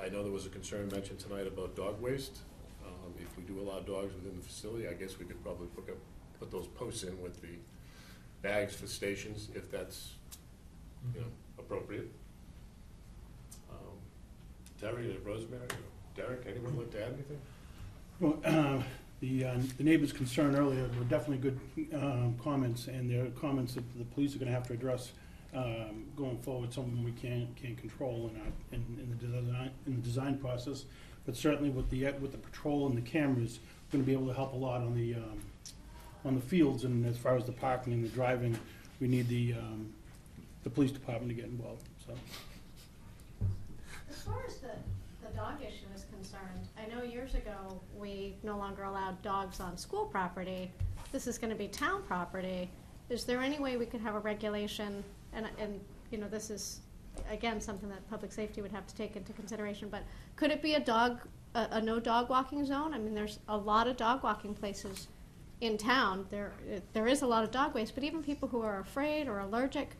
I know there was a concern mentioned tonight about dog waste. If we do allow dogs within the facility, I guess we could probably put those posts in with the bags for stations if that's appropriate. Terry, Rosemary, Derek, anyone like to add anything? Well, the neighbors' concern earlier were definitely good comments, and they're comments that the police are going to have to address going forward. Some of them we can't control in the design process, but certainly with the patrol and the cameras, we're going to be able to help a lot on the fields. And as far as the parking and the driving, we need the police department to get involved. So. As far as the dog issue is concerned, I know years ago we no longer allowed dogs on school property. This is going to be town property. Is there any way we could have a regulation, and this is, again, something that public safety would have to take into consideration, but could it be a no dog walking zone? I mean, there's a lot of dog walking places in town. There is a lot of dog waste, but even people who are afraid or allergic,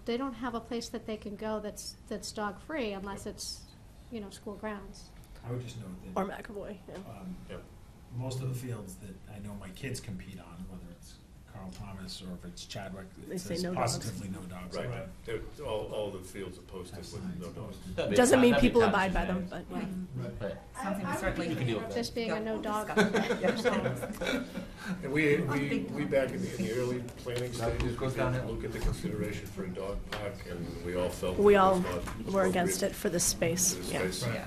they don't have a place that they can go that's dog free unless it's school grounds. I would just note that. Or McAvoy, Most of the fields that I know my kids compete on, whether it's Carl Thomas, or if it's Chadwick, They it say says no dogs. positively no dogs. Right, all the fields are posted with no dogs. Doesn't mean people abide by them, but yeah. Right. Something we certainly You can deal with that. This being a no dog. And we back in the early planning stages, we goes down did hill. look at the consideration for a dog park, and we all felt. We it was all not were against appropriate it for this space, for this yeah.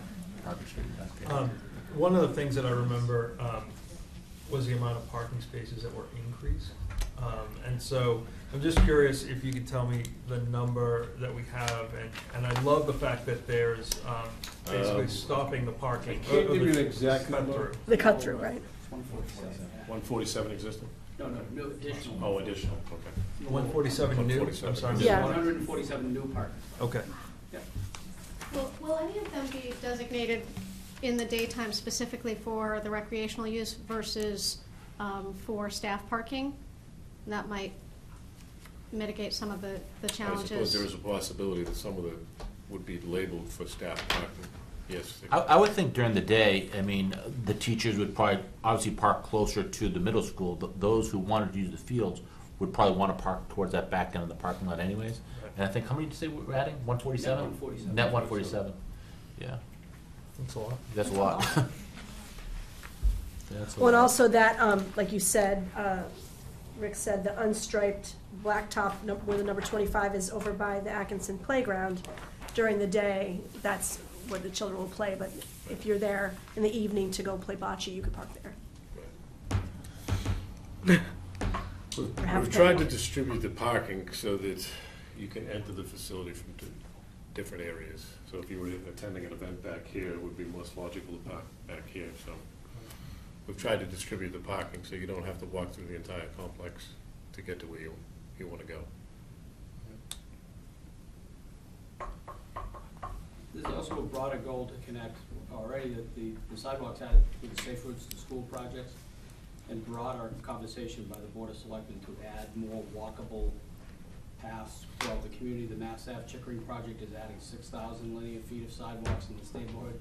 space. One of the things that I remember was the amount of parking spaces that were increased. And so I'm just curious if you could tell me the number that we have, and I love the fact that there's basically stopping the parking. I can't or give you the an exact cut number. through. The cut through, right? 147 existing? No, additional. Oh, additional, okay. 147 new? I'm 147. sorry. Yeah. 147 new parking. Okay. Will any of them be designated in the daytime specifically for the recreational use versus for staff parking? That might mitigate some of the I challenges. suppose there is a possibility that some of the would be labeled for staff parking, yes. I would think during the day, I mean, the teachers would probably obviously park closer to the middle school. Those who wanted to use the fields would probably want to park towards that back end of the parking lot anyways. And I think, how many did you say we're adding? 147? Net 147. Net 147. Yeah, That's a lot. that's a lot. That's a Well, and lot. also that, like you said, Rick said, the unstriped blacktop where the number 25 is over by the Atkinson playground. During the day, that's where the children will play, but if you're there in the evening to go play bocce, you could park there. We've tried to distribute the parking so that you can enter the facility from different areas. So if you were attending an event back here, it would be most logical to park back here, so. We've tried to distribute the parking so you don't have to walk through the entire complex to get to where you want to go. There's also a broader goal to connect already that the sidewalks had with the Safe Routes to School projects, and broader conversation by the Board of Selectmen to add more walkable paths throughout the community. The Mass Ave Chickering project is adding 6,000 linear feet of sidewalks in this neighborhood.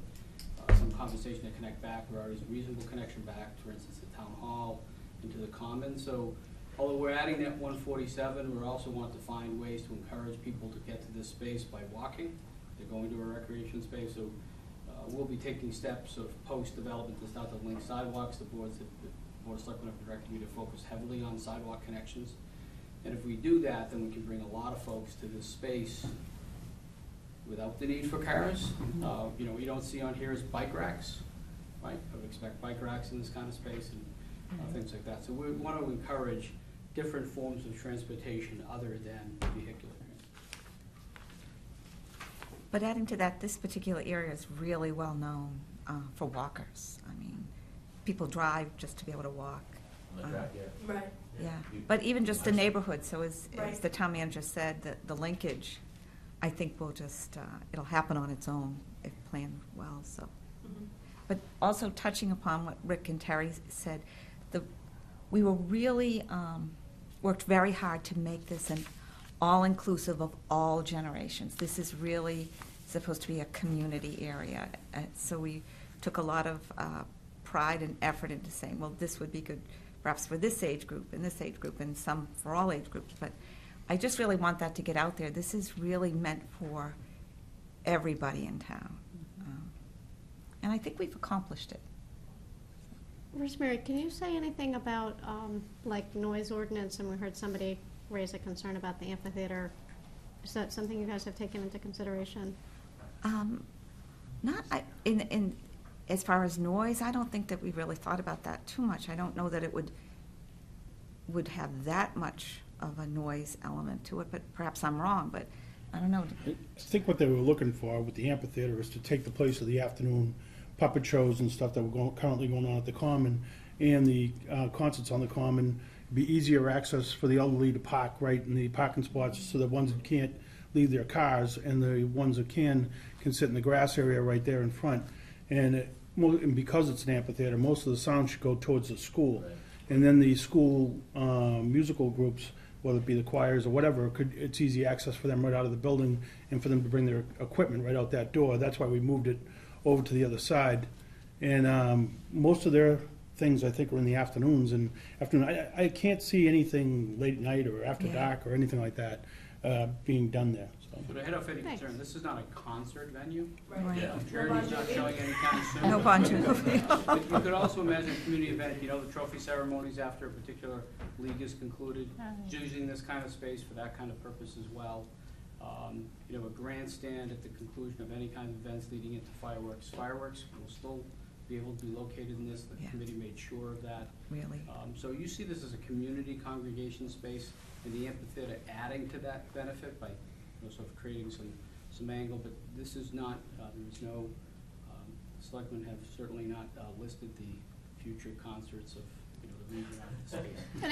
Some conversation to connect back, there already is a reasonable connection back, for instance, the town hall into the common. So although we're adding that 147, we also want to find ways to encourage people to get to this space by walking. They're going to a recreation space, so we'll be taking steps of post-development to start to link sidewalks. The Board of Selectmen have directed me to focus heavily on sidewalk connections. And if we do that, then we can bring a lot of folks to this space without the need for cars. You know, what you don't see on here is bike racks, right? I would expect bike racks in this kind of space and things like that. So we want to encourage different forms of transportation other than vehicular. But adding to that, this particular area is really well known for walkers. I mean, people drive just to be able to walk. Right. Yeah, but even just the neighborhood, so as the town manager said, the linkage, I think will just, it'll happen on its own if planned well, so. But also touching upon what Rick and Terry said, we were really, worked very hard to make this an all-inclusive of all generations. This is really supposed to be a community area, so we took a lot of pride and effort into saying, well, this would be good perhaps for this age group and this age group and some for all age groups, but I just really want that to get out there. This is really meant for everybody in town. And I think we've accomplished it. Rosemary, can you say anything about like noise ordinance? And we heard somebody raise a concern about the amphitheater. Is that something you guys have taken into consideration? Not in as far as noise, I don't think that we really thought about that too much. I don't know that it would have that much of a noise element to it, but perhaps I'm wrong, but I don't know. I think what they were looking for with the amphitheater is to take the place of the afternoon puppet shows and stuff that were currently going on at the Common, and the concerts on the Common. Be easier access for the elderly to park right in the parking spots, so the ones that can't leave their cars and the ones that can sit in the grass area right there in front. And because it's an amphitheater, most of the sound should go towards the school. Right. And then the school musical groups, whether it be the choirs or whatever, it's easy access for them right out of the building and for them to bring their equipment right out that door. That's why we moved it over to the other side. And most of their things, I think, are in the afternoons and afternoon. I can't see anything late night or after dark or anything like that being done there. So to head off any concern, this is not a concert venue. Right. Yeah. Journey's not showing anytime soon. No Bon Jovi. But you could also imagine a community event, the trophy ceremonies after a particular league is concluded, using this kind of space for that kind of purpose as well. A grandstand at the conclusion of any kind of events leading into fireworks. Fireworks will still be able to be located in this. The committee made sure of that. Really? So you see this as a community congregation space, and the amphitheater adding to that benefit by sort of creating some angle, but this is not, there is no, selectmen have certainly not listed the future concerts of, the region out of the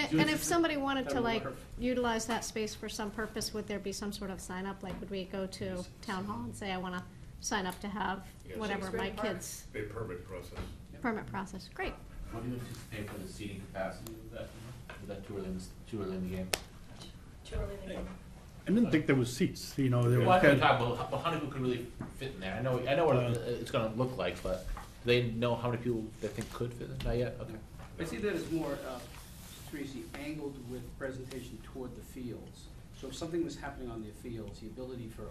space. And if somebody wanted to utilize that space for some purpose, would there be some sort of sign up? Like, would we go to town hall and say, I want to sign up to have whatever my kids? A permit process. Permit process, great. What do you anticipate for the seating capacity of that? Was that too early in the game? Too early in the game. I didn't think there was seats, They were Well, I can talk about how many people could really fit in there. I know what it's going to look like, but do they know how many people they think could fit in? Not yet? Okay. I see that as more, Tracy, angled with presentation toward the fields. So if something was happening on the fields, the ability for,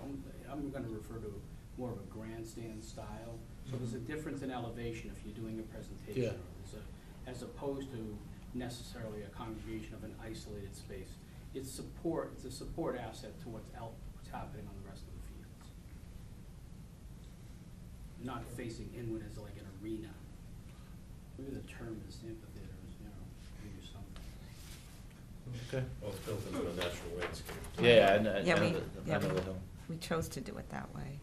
I'm going to refer to more of a grandstand style. So there's a difference in elevation if you're doing a presentation. Yeah. As opposed to necessarily a congregation of an isolated space. It's a support asset to what's happening on the rest of the fields. Not facing inward as like an arena. Maybe the term is amphitheater is, maybe something. Okay. Well, it's built into a natural landscape. We chose to do it that way.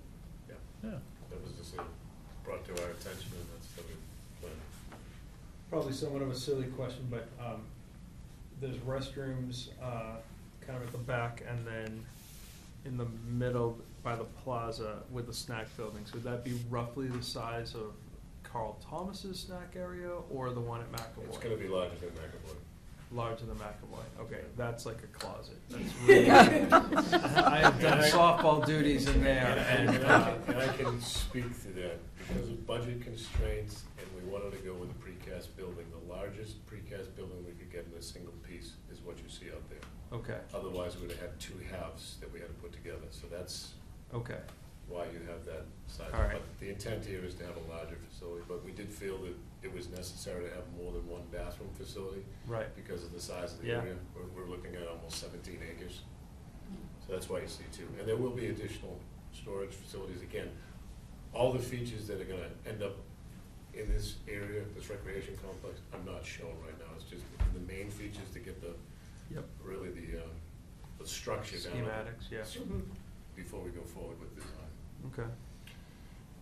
Yeah. That was just brought to our attention, and that's what we planned. Probably somewhat of a silly question, but there's restrooms kind of at the back and then in the middle by the plaza with the snack buildings. Would that be roughly the size of Carl Thomas's snack area or the one at McAvoy? It's going to be larger than McAvoy. Larger than McAvoy. Okay, that's like a closet. That's really I have done softball duties in there. And I can speak to that because of budget constraints, and we wanted to go with a precast building. The largest precast building we could get in a single piece is what you see out there. Okay. Otherwise, we would have had two halves that we had to put together. So that's why you have that size. All right. But the intent here is to have a larger facility, but we did feel that it was necessary to have more than one bathroom facility. Right. Because of the size of the area. We're looking at almost 17 acres. So that's why you see two. And there will be additional storage facilities. Again, all the features that are going to end up in this area, this recreation complex, I'm not showing right now. It's just the main features to get the really the structure down. Schematics, before we go forward with design. Okay.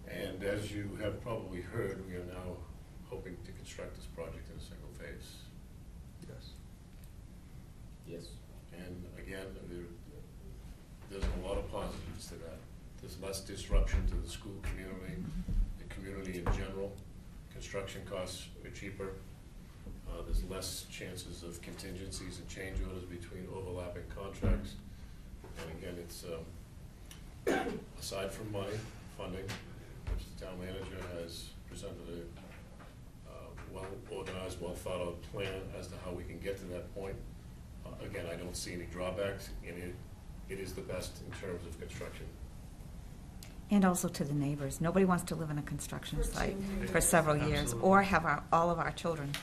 And as you have probably heard, we are now hoping to construct this project in a single phase. Yes. And again, there's a lot of positives to that. There's less disruption to the school community, the community in general. Construction costs are cheaper. There's less chances of contingencies and change orders between overlapping contracts. And again, it's aside from money, funding, which the town manager has presented a well-organized, well-thought-out plan as to how we can get to that point. Again, I don't see any drawbacks, and it is the best in terms of construction. And also to the neighbors. Nobody wants to live in a construction site for several years or have all of our children.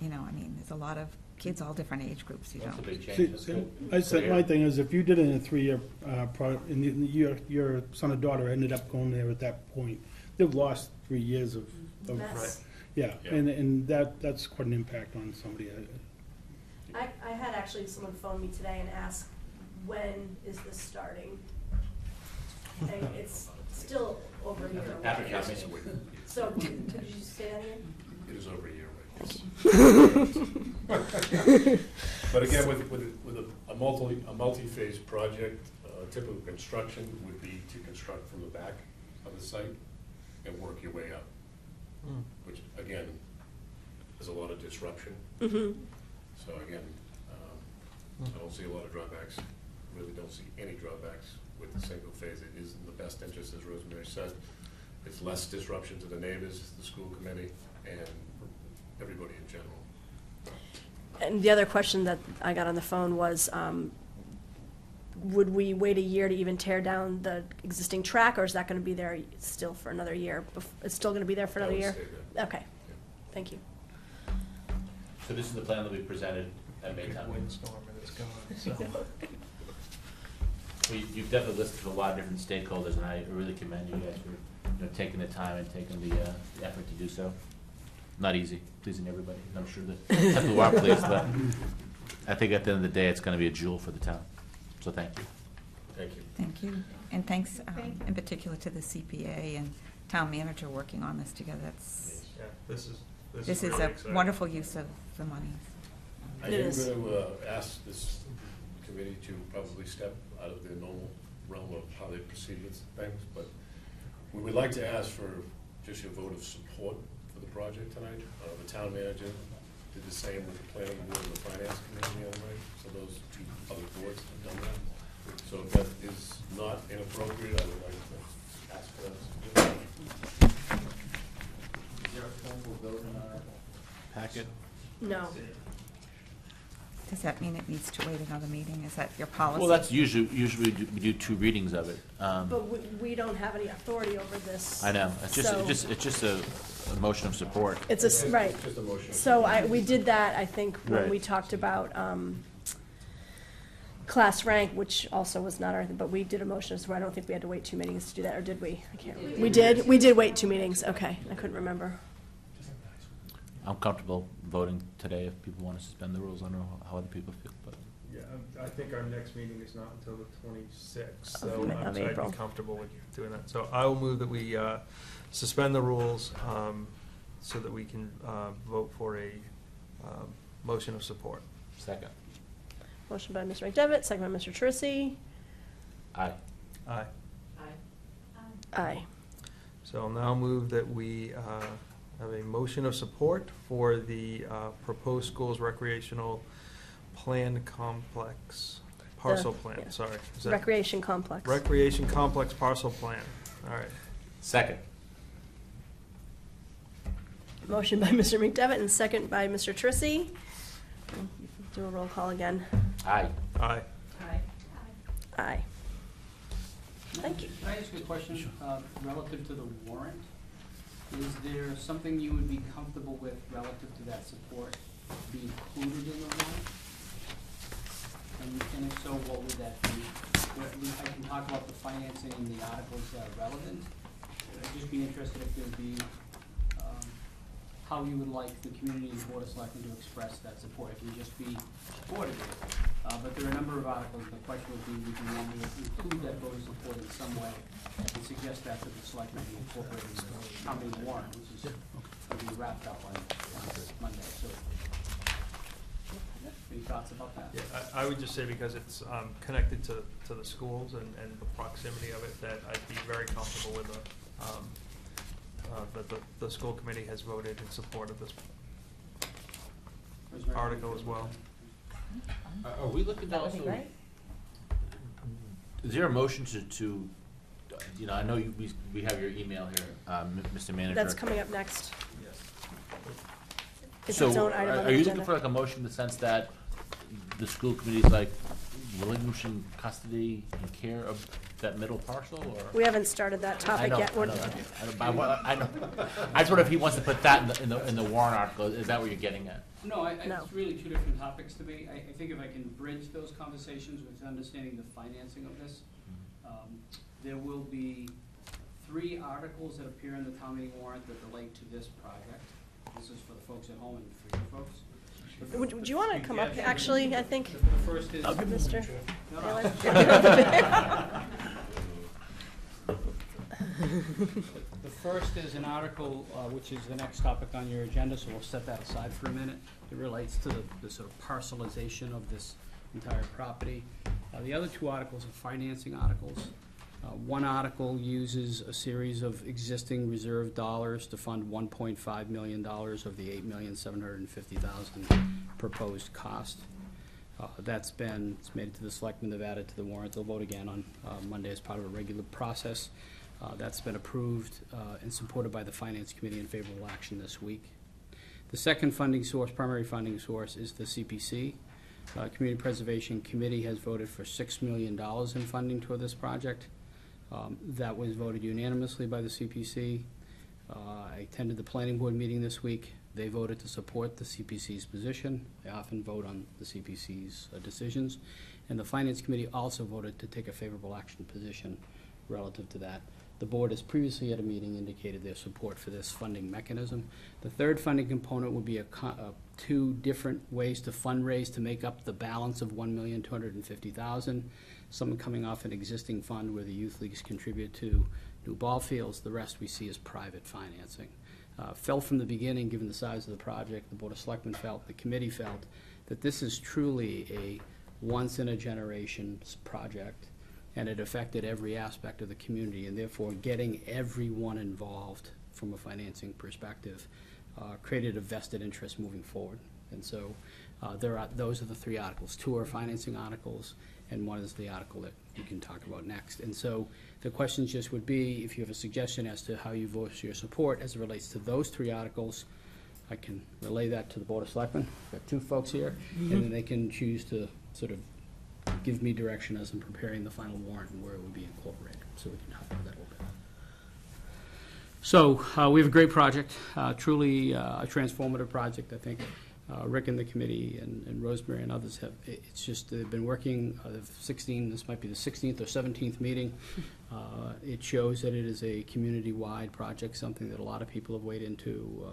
There's a lot of kids, all different age groups. That's a big change. That's good. I said my thing is if you did it in a 3-year project, and your son or daughter ended up going there at that point, they've lost 3 years of and that's quite an impact on somebody. I had actually someone phone me today and ask, when is this starting? And it's still over a year away. So, did you say that again? It is over a year away. But again, with a multi-phase project, typical construction would be to construct from the back of the site and work your way up, which again is a lot of disruption. So again, I don't see a lot of drawbacks. Really don't see any drawbacks with the single phase. It is in the best interest, as Rosemary said. It's less disruption to the neighbors, the school committee, and everybody in general. And the other question that I got on the phone was, would we wait a year to even tear down the existing track, or is that going to be there still for another year? It's still going to be there for another year? Okay, thank you. So this is the plan that we presented at Maytown. Windstorm and it's gone, so. Well, you've definitely listened to a lot of different stakeholders, and I really commend you guys for taking the time and taking the effort to do so. Not easy, pleasing everybody. I'm sure that people are pleased, but I think at the end of the day, it's going to be a jewel for the town. So thank you. Thank you. Thank you. And thanks in particular to the CPA and town manager working on this together. That's, Yeah, this this is really a exciting. wonderful use of the money. I am going to ask this committee to probably step out of their normal realm of how they proceed with things, but we would like to ask for just your vote of support for the project tonight. The town manager did the same with the planning board and the finance committee the other night, so those two other boards have done that. So if that is not inappropriate, I would like to ask for that. Is there a formal vote in our packet? No. Does that mean it needs to wait another meeting? Is that your policy? Well, that's usually we do 2 readings of it. But we don't have any authority over this. I know. It's just a motion of support. It's a, right. It's just a motion. So we did that, I think, when Right. we talked about class rank, which also was not our thing, but we did a motion, so I don't think we had to wait 2 meetings to do that, or did we? I can't remember. We did? We did wait 2 meetings, okay. I couldn't remember. I'm comfortable voting today if people want to suspend the rules. I don't know how other people feel, but. Yeah, I think our next meeting is not until the 26th, Of so I'd April. be comfortable with doing that. So I will move that we suspend the rules so that we can vote for a motion of support. Second. Motion by Mr. McDevitt, second by Mr. Trissy. Aye. Aye. Aye. So I'll now move that we have a motion of support for the proposed schools recreational plan complex, parcel plan, yeah. sorry. Is that- Recreation complex. Recreation complex parcel plan, all right. Second. Motion by Mr. McDevitt and second by Mr. Trissy. Do a roll call again. Aye. Aye. Aye. Thank you. Can I ask you a question relative to the warrant? Is there something you would be comfortable with relative to that support to be included in the warrant? And if so, what would that be? I can talk about the financing and the articles that are relevant. I'd just be interested if there'd be, how you would like the community and Board of Selectmen to express that support. It can just be supportive of it. But there are a number of articles. The question would be, would you want me to include that vote of support in some way and suggest that to the Selectmen be incorporated in the town meeting warrant, which is going to be wrapped up on Monday. So, any thoughts about that? Yeah, I would just say because it's connected to the schools and the proximity of it, that I'd be very comfortable with that the school committee has voted in support of this article as well. Are we looking to That would be also? great. Is there a motion to you know, I know we have your email here, Mr. Manager. That's coming up next. Yes. It's So its own item on are the you agenda. looking for like a motion in the sense that the school committee's like relinquishing custody and care of that middle parcel, or? We haven't started that topic yet. I know. I just wonder if he wants to put that in the warrant article. Is that what you're getting at? No, No. it's really 2 different topics to me. I think if I can bridge those conversations with understanding the financing of this, there will be 3 articles that appear in the town meeting warrant that relate to this project. This is for the folks at home and for you folks. Would you want to come up, actually, I think, The first is. Mr. No. The first is an article, which is the next topic on your agenda, so we'll set that aside for a minute. It relates to the sort of parcelization of this entire property. The other 2 articles are financing articles. One article uses a series of existing reserve dollars to fund $1.5 million of the $8,750,000 proposed cost. It's made it to the selectmen, they've added to the warrant, they'll vote again on Monday as part of a regular process. That's been approved and supported by the Finance Committee in favorable action this week. The second funding source, primary funding source, is the CPC. Community Preservation Committee has voted for $6 million in funding toward this project. That was voted unanimously by the CPC. I attended the planning board meeting this week. They voted to support the CPC's position. They often vote on the CPC's decisions. And the Finance Committee also voted to take a favorable action position relative to that. The board has previously at a meeting indicated their support for this funding mechanism. The third funding component would be two different ways to fundraise to make up the balance of $1,250,000. Some coming off an existing fund where the youth leagues contribute to new ball fields. The rest we see as private financing. Felt from the beginning, given the size of the project, the Board of Selectmen felt, the committee felt, that this is truly a once-in-a-generation project, and it affected every aspect of the community, and therefore getting everyone involved from a financing perspective created a vested interest moving forward. And so those are the three articles. Two are financing articles, and one is the article that we can talk about next. And so the questions just would be, if you have a suggestion as to how you voice your support as it relates to those three articles, I can relay that to the Board of Selectmen. We've got two folks here, and then they can choose to sort of give me direction as I'm preparing the final warrant and where it would be incorporated, so we can talk about that a little bit. So we have a great project, truly a transformative project, I think. Rick and the committee and Rosemary and others have, it's just, they've been working, this might be the 16th or 17th meeting. It shows that it is a community-wide project, something that a lot of people have weighed into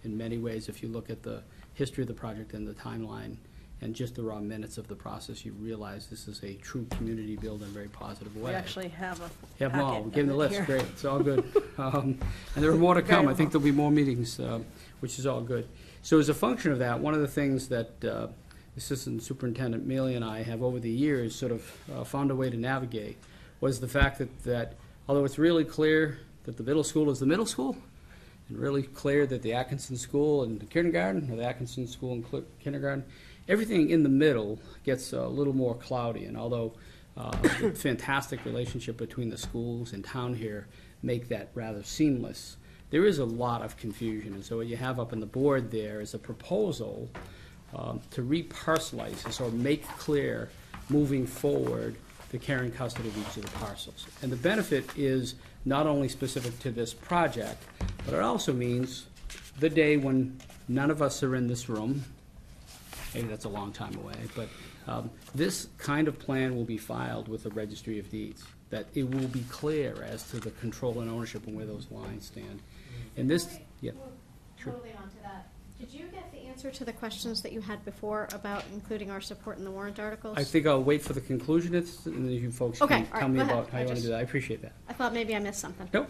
in many ways. If you look at the history of the project and the timeline and just the raw minutes of the process, you realize this is a true community build in a very positive way. We actually have a Have them all. packet We gave them the of it list. here. Great. It's all good. And there are more to come. I think there'll be more meetings, which is all good. So as a function of that, one of the things that Assistant Superintendent Mealy and I have over the years sort of found a way to navigate was the fact that although it's really clear that the middle school is the middle school, and really clear that the Atkinson School and the kindergarten, or the Atkinson School and kindergarten, everything in the middle gets a little more cloudy. And although the fantastic relationship between the schools in town here make that rather seamless, there is a lot of confusion. And so what you have up on the board there is a proposal to reparcelize this, or make clear moving forward the care and custody of each of the parcels. And the benefit is not only specific to this project, but it also means the day when none of us are in this room, maybe that's a long time away, but this kind of plan will be filed with the Registry of Deeds, that it will be clear as to the control and ownership and where those lines stand. And this, yeah, sure. Totally onto that. Did you get the answer to the questions that you had before about including our support in the warrant articles? I think I'll wait for the conclusion, and then you folks Okay, can all right, tell me go ahead. about how you want to do that. I appreciate that. I thought maybe I missed something. Nope.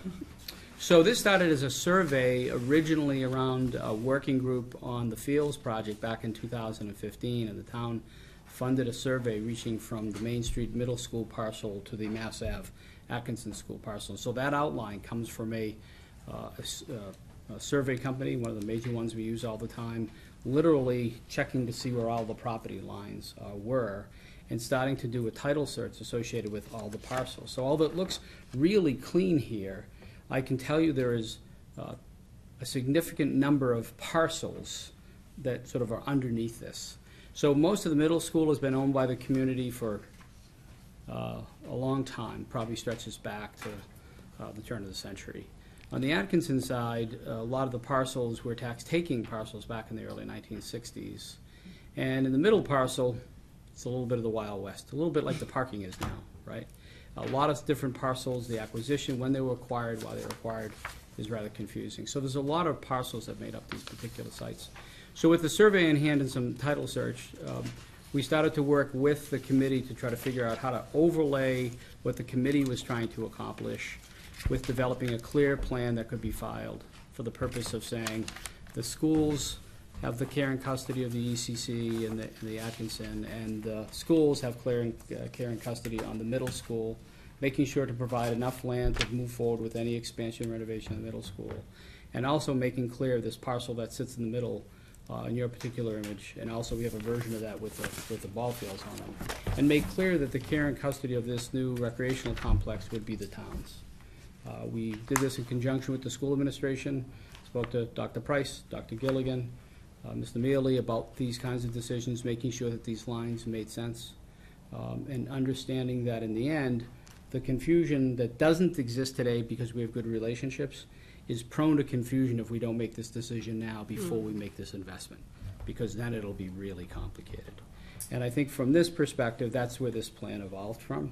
So this started as a survey originally around a working group on the Fields project back in 2015, and the town funded a survey reaching from the Main Street Middle School parcel to the Mass Ave Atkinson School parcel. So that outline comes from a survey company, one of the major ones we use all the time, literally checking to see where all the property lines were, and starting to do a title search associated with all the parcels. So although it looks really clean here, I can tell you there is a significant number of parcels that sort of are underneath this. So most of the middle school has been owned by the community for a long time, probably stretches back to the turn of the century. On the Atkinson side, a lot of the parcels were tax-taking parcels back in the early 1960s. And in the middle parcel, it's a little bit of the Wild West, a little bit like the parking is now, right? A lot of different parcels, the acquisition, when they were acquired, why they were acquired, is rather confusing. So there's a lot of parcels that made up these particular sites. So with the survey in hand and some title search, we started to work with the committee to try to figure out how to overlay what the committee was trying to accomplish with developing a clear plan that could be filed for the purpose of saying the schools have the care and custody of the ECC and the Atkinson, and the schools have care and custody on the middle school, making sure to provide enough land to move forward with any expansion and renovation of the middle school, and also making clear this parcel that sits in the middle in your particular image, and also we have a version of that with the ball fields on them, and make clear that the care and custody of this new recreational complex would be the town's. We did this in conjunction with the school administration, spoke to Dr. Price, Dr. Gilligan, Mr. Mealy about these kinds of decisions, making sure that these lines made sense, and understanding that in the end, the confusion that doesn't exist today because we have good relationships is prone to confusion if we don't make this decision now before we make this investment, because then it'll be really complicated. And I think from this perspective, that's where this plan evolved from.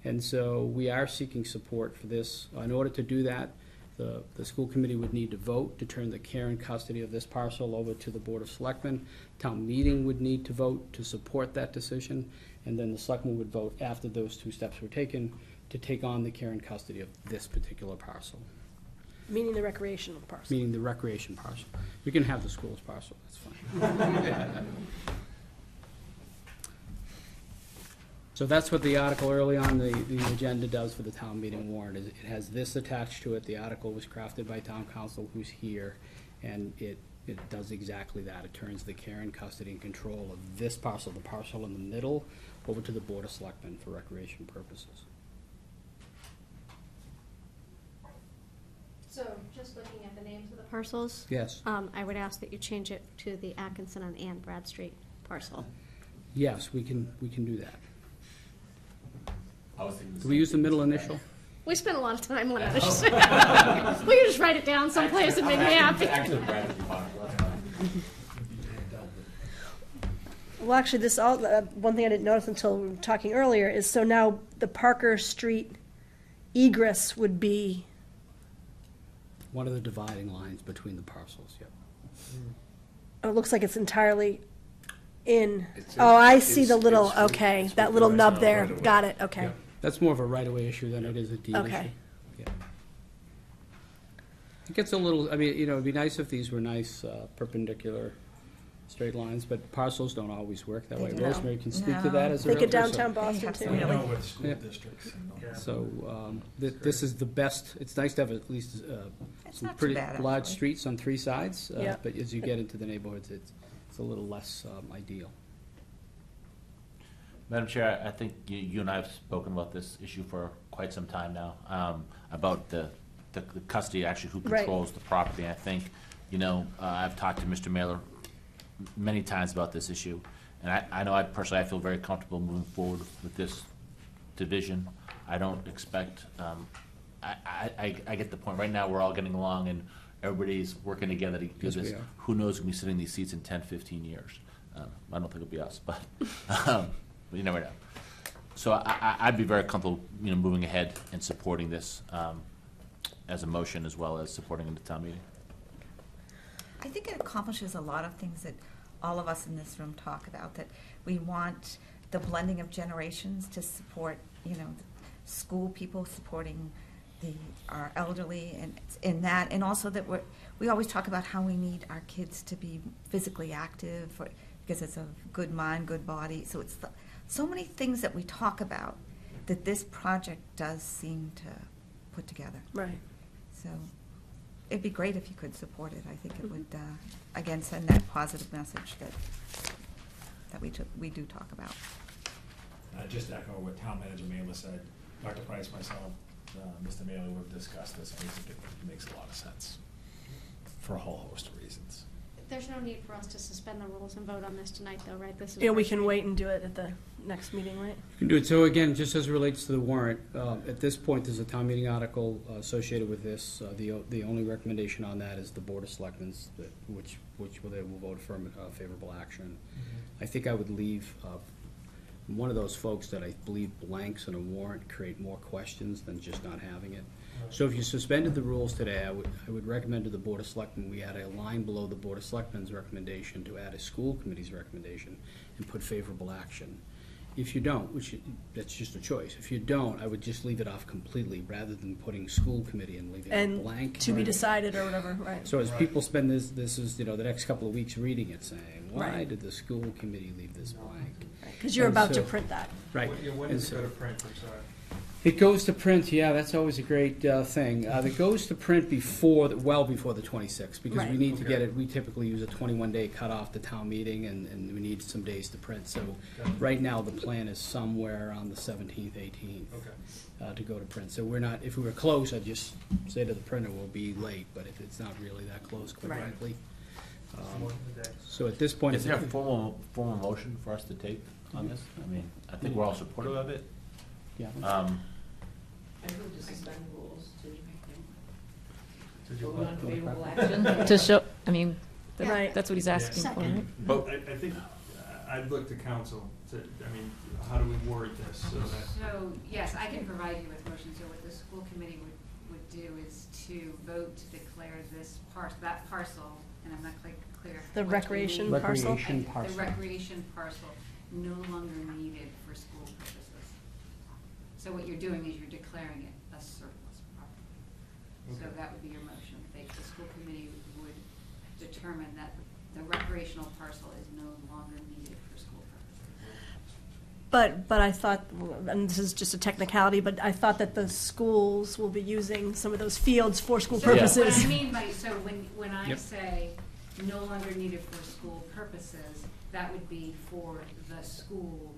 And so we are seeking support for this. In order to do that, the school committee would need to vote to turn the care and custody of this parcel over to the Board of Selectmen. Town meeting would need to vote to support that decision, and then the selectmen would vote after those two steps were taken to take on the care and custody of this particular parcel. Meaning the recreational parcel. Meaning the recreation parcel. You can have the school's parcel, that's fine. So that's what the article early on the agenda does for the town meeting warrant. Is it has this attached to it. The article was crafted by town council who's here, and it does exactly that. It turns the care and custody and control of this parcel, the parcel in the middle, over to the Board of Selectmen for recreation purposes. So, just looking at the names of the parcels? Yes. I would ask that you change it to the Atkinson and Ann Bradstreet parcel. Yes, we can do that. I was thinking Do we use the middle initial? We spent a lot of time on it. We can just write it down someplace and make me happy. Well, actually, this all one thing I didn't notice until we were talking earlier is so now the Parker Street egress would be One of the dividing lines between the parcels, yep. Oh, it looks like it's entirely in. Oh, I see the little, okay, that little nub there. Got it, okay. That's more of a right-of-way issue than it is a deed issue. Okay. Yeah. It gets a little, I mean, you know, it'd be nice if these were nice perpendicular straight lines, but parcels don't always work that way. don't. Rosemary can speak to No. that as a Think of realtor, so- downtown Boston, too. We know with school Yeah. districts. So this is the best, it's nice to have at least It's some not too pretty bad, large actually. streets on three sides, Yeah. but as you get into the neighborhoods, it's a little less ideal. Madam Chair, I think you and I have spoken about this issue for quite some time now, about the custody, actually, who Right. controls the property. I think, you know, I've talked to Mr. Mailer many times about this issue, and I know I personally, I feel very comfortable moving forward with this division. I don't expect, I get the point. Right now, we're all getting along, and everybody's working together to do Yes, we this. are. Who knows who's going to be sitting in these seats in 10, 15 years? I don't think it'll be us, but you never know. So I'd be very comfortable, you know, moving ahead and supporting this as a motion as well as supporting it at town meeting. I think it accomplishes a lot of things that all of us in this room talk about, that we want the blending of generations to support, you know, school people supporting our elderly and in that, and also that we always talk about how we need our kids to be physically active because it's a good mind, good body. So it's so many things that we talk about that this project does seem to put together. Right. So it'd be great if you could support it. I think it would, again, send that positive message that we do talk about. Just to echo what Town Manager Mailer said, Dr. Price, myself, Mr. Mailer, we've discussed this, and we think it makes a lot of sense for a whole host of reasons. There's no need for us to suspend the rules and vote on this tonight, though, right? This is Yeah, we first can reading. wait and do it at the next meeting, right? You can do it. So again, just as it relates to the warrant, at this point, there's a town meeting article associated with this. The only recommendation on that is the Board of Selectmen's, which they will vote favorable action. I think I would leave one of those folks that I believe blanks in a warrant create more questions than just not having it. So if you suspended the rules today, I would recommend to the Board of Selectmen, we add a line below the Board of Selectmen's recommendation to add a school committee's recommendation and put favorable action. If you don't, that's just a choice. If you don't, I would just leave it off completely rather than putting school committee and leaving it blank. And to be decided or whatever, right. So as people spend this is, you know, the next couple of weeks reading it, saying, why Right. did the school committee leave this blank? Because you're And about to so- print that. Right. When And does it so- go to print, I'm sorry? It goes to print, yeah, that's always a great thing. It goes to print well before the 26th, because we Right. need to get it, we typically use a 21-day cutoff to town meeting, and we need some days to print. So right now, the plan is somewhere around the 17th, 18th to go to print. So we're not, if we were close, I'd just say to the printer, we'll be late, but if it's not really that close, quite Right. frankly. More than a day. So at this point, Is there a formal motion for us to take on this? I mean, I think we're all supportive of it. yeah. I move to suspend rules to vote on favorable action. To show, I mean, Right. that's what he's asking for, right? But I think I'd look to council to, I mean, how do we word this so that? So, yes, I can provide you with motions. So what the school committee would do is to vote to declare that parcel, and I'm not quite clear. The what recreation you mean. parcel? Recreation parcel. The recreation parcel no longer needed for school purposes. So what you're doing is you're declaring it a surplus property. So Okay. that would be your motion. The school committee would determine that the recreational parcel is no longer needed for school purposes. But I thought, and this is just a technicality, but I thought that the schools will be using some of those fields for school So purposes. what I mean by, so when I Yep. say no longer needed for school purposes, that would be for the school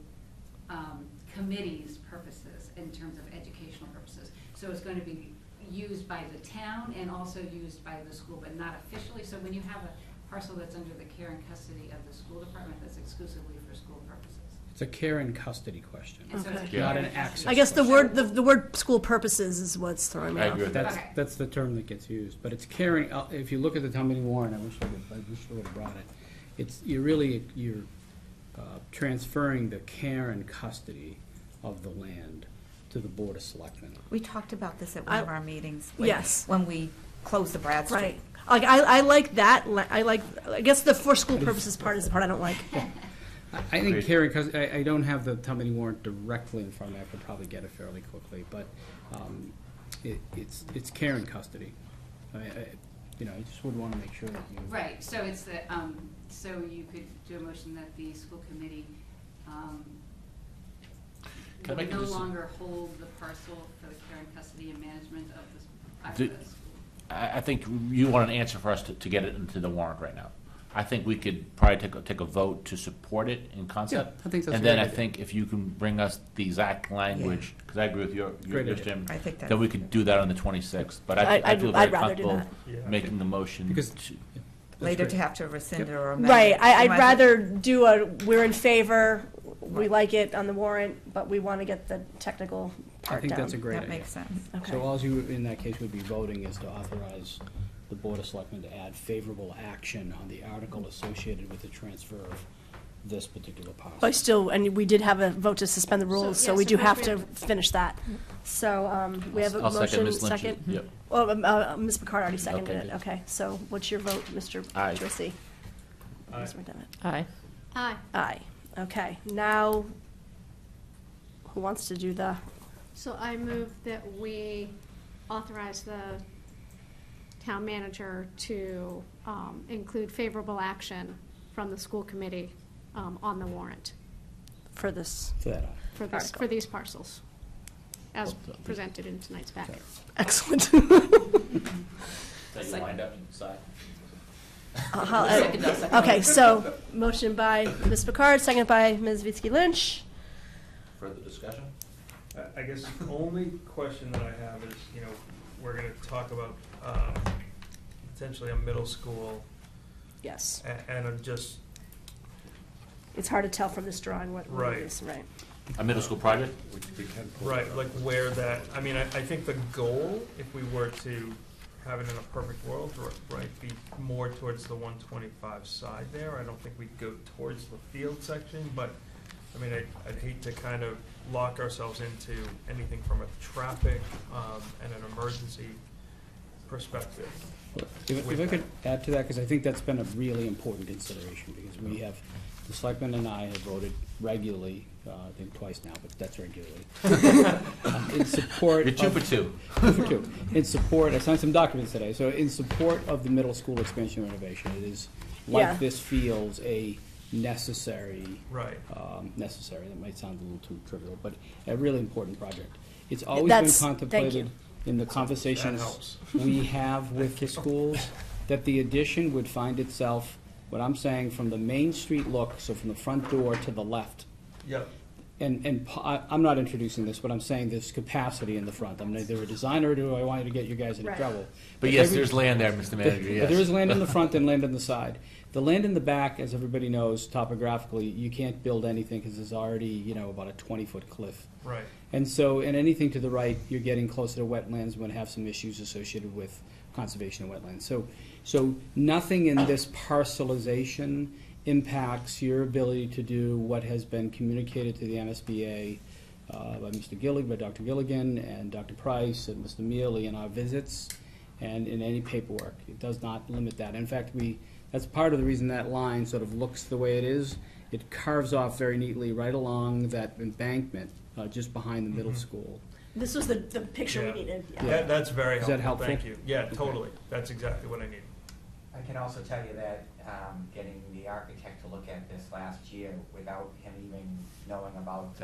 committee's purposes in terms of educational purposes. So it's going to be used by the town and also used by the school, but not officially. So when you have a parcel that's under the care and custody of the school department, that's exclusively for school purposes. It's a care and custody question, And so it's a Okay. care not and an custody. access. I guess the question. word school purposes is what's throwing me I off. agree with that. That's the term that gets used, but it's caring, if you look at the town meeting warrant, I wish I would have brought it. You're transferring the care and custody of the land to the Board of Selectmen. We talked about this at one of our meetings. Yes. When we closed the Brad Street. Right. Like, I like that. I guess the for school purposes part is the part I don't like. I think Agreed. care and custody, I don't have the town meeting warrant directly in front of me, I could probably get it fairly quickly, but it's care and custody. I just would want to make sure that you. Right, so it's the, so you could do a motion that the school committee Can I will make a no deci- longer hold the parcel for the care and custody and management of Do- the school. I think you want an answer for us to get it into the warrant right now. I think we could probably take a vote to support it in concept. Yeah, I think that's And a then great I idea. think if you can bring us the exact language, because I agree with Great yours, idea. Jim, I think then we could do that on the 26th. But I I'd feel very rather do comfortable that. Yeah. making the motion. Because- to- Later great. to have to rescind it or amend. Right. it. I'd You might- rather do we're in favor, we like it on the warrant, but we want to get the technical part I think down. that's a great idea. That makes sense. Okay. So all you, in that case, would be voting is to authorize the Board of Selectmen to add favorable action on the article associated with the transfer of this particular parcel. But still, and we did have a vote to suspend the rules, so yes, we do if have to appropriate. finish that. So we have a I'll second motion, Ms. Lynch's- second? Yep. Oh, Ms. Picard already seconded Okay, it. good. Okay, so what's your vote, Mr. Aye. Tracy? Aye. Ms. McDevitt? Aye. Aye. Aye. Okay, now, who wants to do the, So I move that we authorize the town manager to include favorable action from the school committee on the warrant for this? For that, Article. these parcels, as presented in tonight's packet. Excellent. That you lined up inside. Second, I'll second. Okay, so motion by Ms. Picard, second by Ms. Vitsky Lynch. Further discussion? I guess the only question that I have is, we're gonna talk about potentially a middle school, Yes. and I'm just, It's hard to tell from this drawing what Right. it is, right? A middle school project? right, like where that, I mean, I think the goal, if we were to have it in a perfect world, right, be more towards the 125 side there. I don't think we'd go towards the field section, but, I mean, I'd hate to kind of lock ourselves into anything from a traffic and an emergency perspective. If I could add to that, because I think that's been a really important consideration, because we have, the selectmen and I have voted regularly, I think twice now, but that's regularly, in support You're 2 of- for 2. 2 for 2. In support, I signed some documents today, so in support of the middle school expansion renovation, it is, Yeah. like this feels a necessary, Right. necessary, that might sound a little too trivial, but a really important project. It's always been That's- thank contemplated you. in the conversations helps. we have with the schools, that the addition would find itself, what I'm saying, from the Main Street look, so from the front door to the left, Yep. I'm not introducing this, but I'm saying there's capacity in the front. I'm neither a designer, do I want you to get you guys into Right. trouble. But yes, there's land there, Mr. Manager, But yes. there is land in the front and land in the side. The land in the back, as everybody knows, topographically, you can't build anything because there's already, about a 20-foot cliff. Right. And so, and anything to the right, you're getting closer to wetlands, we're gonna have some issues associated with conservation of wetlands. So nothing in this parcelization impacts your ability to do what has been communicated to the MSBA by Mr. Gilligan, by Dr. Gilligan and Dr. Price and Mr. Mealy in our visits and in any paperwork. It does not limit that. In fact, that's part of the reason that line sort of looks the way it is. It carves off very neatly right along that embankment just behind the middle school. This was the picture we needed. Yeah. That's very Is helpful. that helpful? Thank you. Yeah, totally. That's exactly what I need. I can also tell you that getting the architect to look at this last year without him even knowing about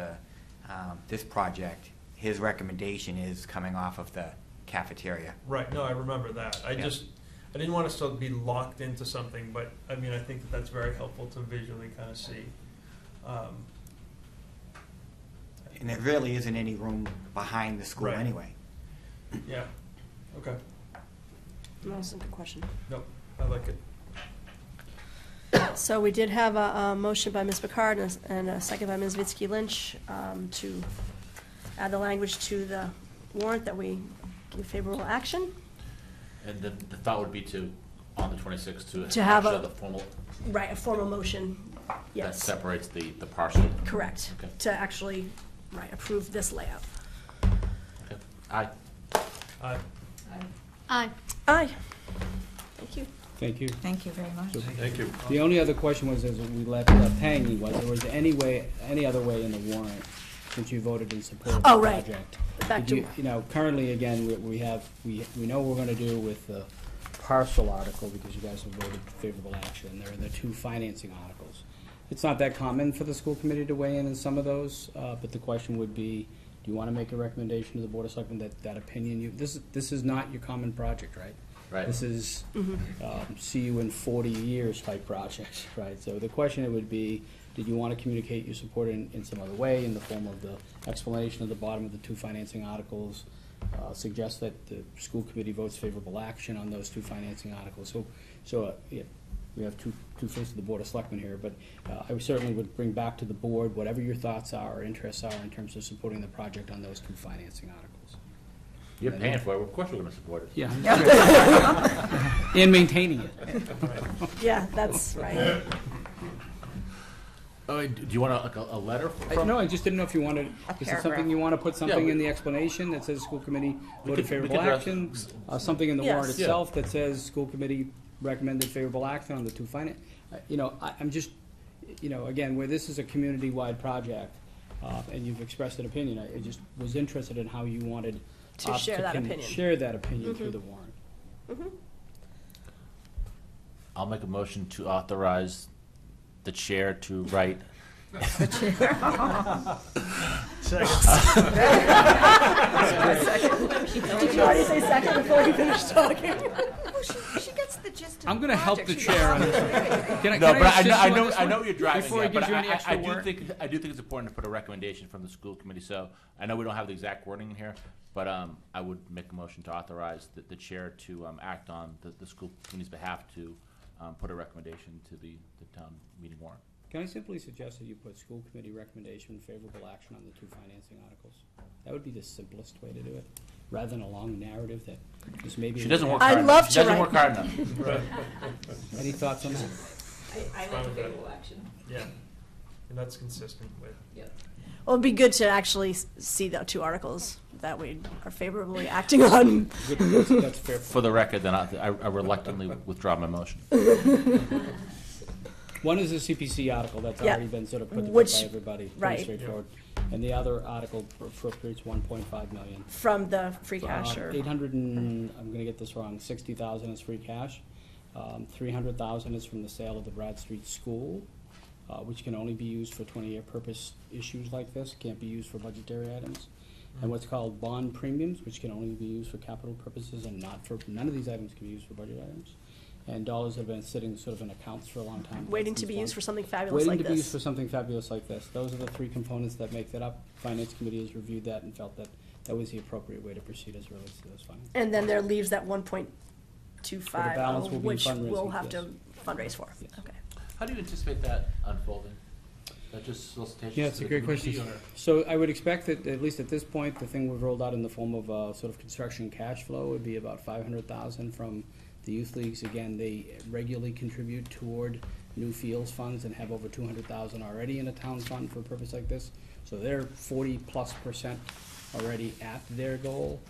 this project, his recommendation is coming off of the cafeteria. Right. No, I remember that. I didn't want us to be locked into something, but I mean, I think that's very helpful to visually kind of see. And there really isn't any room behind the school Right. anyway. Yeah. Okay. That was a good question. Nope. I like it. So we did have a motion by Ms. Picard and a second by Ms. Vitsky Lynch to add the language to the warrant that we give favorable action. And then the thought would be on the 26th, To have actually the formal, Right, a formal motion, that yes. separates the parcel. Correct. Okay. To actually, approve this layout. Okay. Aye. Aye. Aye. Aye. Thank you. Thank you. Thank you very much. Thank you. The only other question was, as we left hanging, was there any other way in the warrant, since you voted in support of the Oh, right. project? Back Did to, you, currently, again, we know what we're gonna do with the parcel article, because you guys have voted favorable action. There are the two financing articles. It's not that common for the school committee to weigh in some of those, but the question would be, do you wanna make a recommendation to the Board of Selectmen that opinion, this is not your common project, right? Right. This is, see you in 40 years type project, right? So the question it would be, did you want to communicate your support in some other way, in the form of the explanation at the bottom of the two financing articles, suggest that the school committee votes favorable action on those two financing articles? So yeah, we have two faces of the Board of Selectmen here, but I certainly would bring back to the board whatever your thoughts are or interests are in terms of supporting the project on those two financing articles. You're paying for it, of course we're gonna support it. Yeah. And maintaining it. yeah, that's right. Do you want a letter from? No, I just didn't know if you wanted, is it something you want to put something Yeah, in the explanation that says school committee voted we favorable could action? Something in the warrant Yes. itself that says school committee recommended favorable action on the two finance. I'm just, again, where this is a community-wide project, and you've expressed an opinion, I just was interested in how you wanted To us share that to opinion. share that opinion through the warrant. I'll make a motion to authorize the chair to write. Did you already say second before you finished talking? She gets the gist of the I'm going to help the project. chair on this one. No, but assist you on this I one know what you're driving before at, he but gives you any I extra do work? think it's important to put a recommendation from the school committee. So I know we don't have the exact wording in here, but I would make a motion to authorize the chair to act on the school committee's behalf to put a recommendation to the town meeting warrant. Can I simply suggest that you put school committee recommendation favorable action on the two financing articles? That would be the simplest way to do it, rather than a long narrative that just maybe. She doesn't work I'd hard love enough. She to doesn't write- work hard enough. Any thoughts on that? I like the favorable action. Yeah. And that's consistent with. Yep. Well, it'd be good to actually see the two articles that we are favorably acting on. Good, that's fair. For the record, then I reluctantly withdraw my motion. One is a CPC article that's Yeah. already been sort of put to bed Which- by everybody, right. pretty straightforward. And the other article appropriates 1.5 million. From the free cash or? 800 and, I'm gonna get this wrong, 60,000 is free cash. 300,000 is from the sale of the Brad Street School, which can only be used for 20-year purpose issues like this, can't be used for budgetary items. And what's called bond premiums, which can only be used for capital purposes and none of these items can be used for budget items. and dollars have been sitting sort of in accounts for a long time. Waiting to be used for something fabulous like Waiting to be used this. for something fabulous like this. Those are the three components that make that up. Finance Committee has reviewed that and felt that that was the appropriate way to proceed as it relates to those funds. And then there leaves that 1.25, Well, the balance will be which fundraising, we'll have yes. to fundraise for. Yes. Okay. How do you anticipate that unfolding? That just solicitations Yeah, to it's a the great question. community, or- So I would expect that, at least at this point, the thing we've rolled out in the form of sort of construction cash flow would be about 500,000 from the youth leagues. Again, they regularly contribute toward new fields funds and have over 200,000 already in a town fund for a purpose like this. So they're 40+% already at their goal.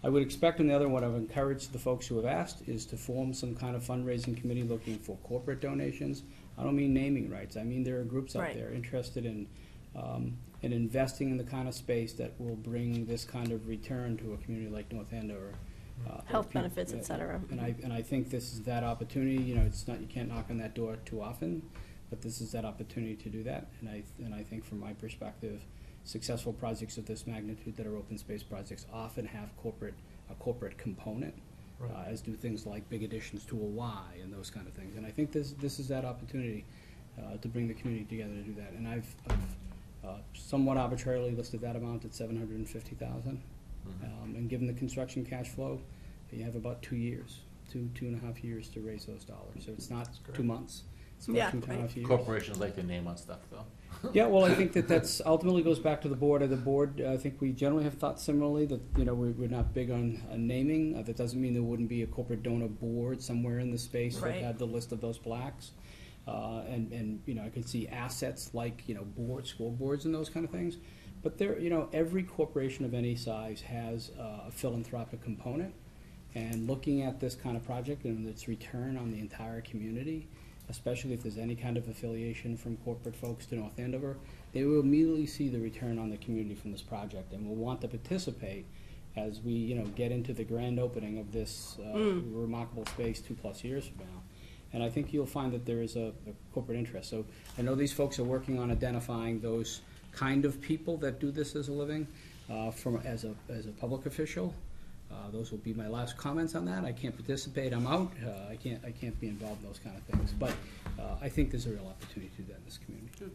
I would expect, and the other one I've encouraged the folks who have asked is to form some kind of fundraising committee looking for corporate donations. I don't mean naming rights. I mean there are groups out Right. there interested in investing in the kind of space that will bring this kind of return to a community like North Andover. Health benefits, et cetera. And I think this is that opportunity. You know, it's not, you can't knock on that door too often, but this is that opportunity to do that. And I think from my perspective, successful projects of this magnitude that are open space projects often have a corporate component, as do things like big additions to a Y and those kind of things. And I think this is that opportunity to bring the community together to do that. And I've somewhat arbitrarily listed that amount at 750,000. And given the construction cash flow, you have about 2 years, two and a half years to raise those dollars. So it's not 2 months. It's about Yeah, 2.5 years. Corporations like to name on stuff, though. Yeah, well, I think that's ultimately goes back to the board. The board, I think we generally have thought similarly that, you know, we're not big on naming. That doesn't mean there wouldn't be a corporate donor board somewhere in the space that Right. had the list of those plaques. And you know, I could see assets like, you know, boards, school boards and those kind of things. But there, you know, every corporation of any size has a philanthropic component. And looking at this kind of project and its return on the entire community, especially if there's any kind of affiliation from corporate folks to North Andover, they will immediately see the return on the community from this project and will want to participate as we, you know, get into the grand opening of this remarkable space 2+ years from now. And I think you'll find that there is a corporate interest. So I know these folks are working on identifying those kind of people that do this as a living as a public official. Those will be my last comments on that. I can't participate. I'm out. I can't be involved in those kind of things. But I think there's a real opportunity to do that in this community.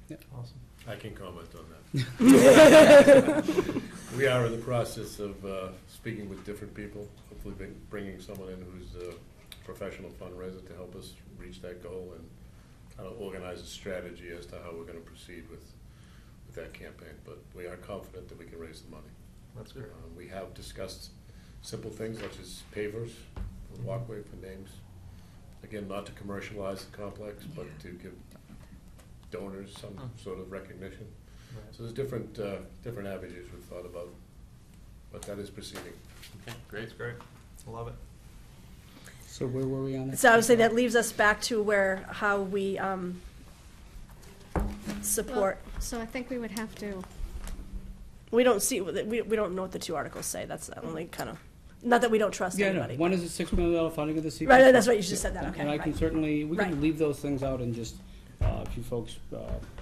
Yep. Awesome. I can comment on that. We are in the process of speaking with different people, hopefully bringing someone in who's a professional fundraiser to help us reach that goal and kind of organize a strategy as to how we're going to proceed with that campaign. But we are confident that we can raise the money. That's great. We have discussed simple things such as pavers, a walkway for names. Again, not to commercialize the complex, but to give donors some sort of recognition. Right. So there's different avenues we've thought about, but that is proceeding. Okay, great. That's great. I love it. So where were we on that? So I would say that leaves us back to how we support. Well, so I think we would have to, We don't see, we don't know what the two articles say. That's the only kind of, not that we don't trust anybody. One is a $6 million funding of the CPC. Right, that's right, you just said that, okay, And I can right. certainly, we can Right. leave those things out and just, if you folks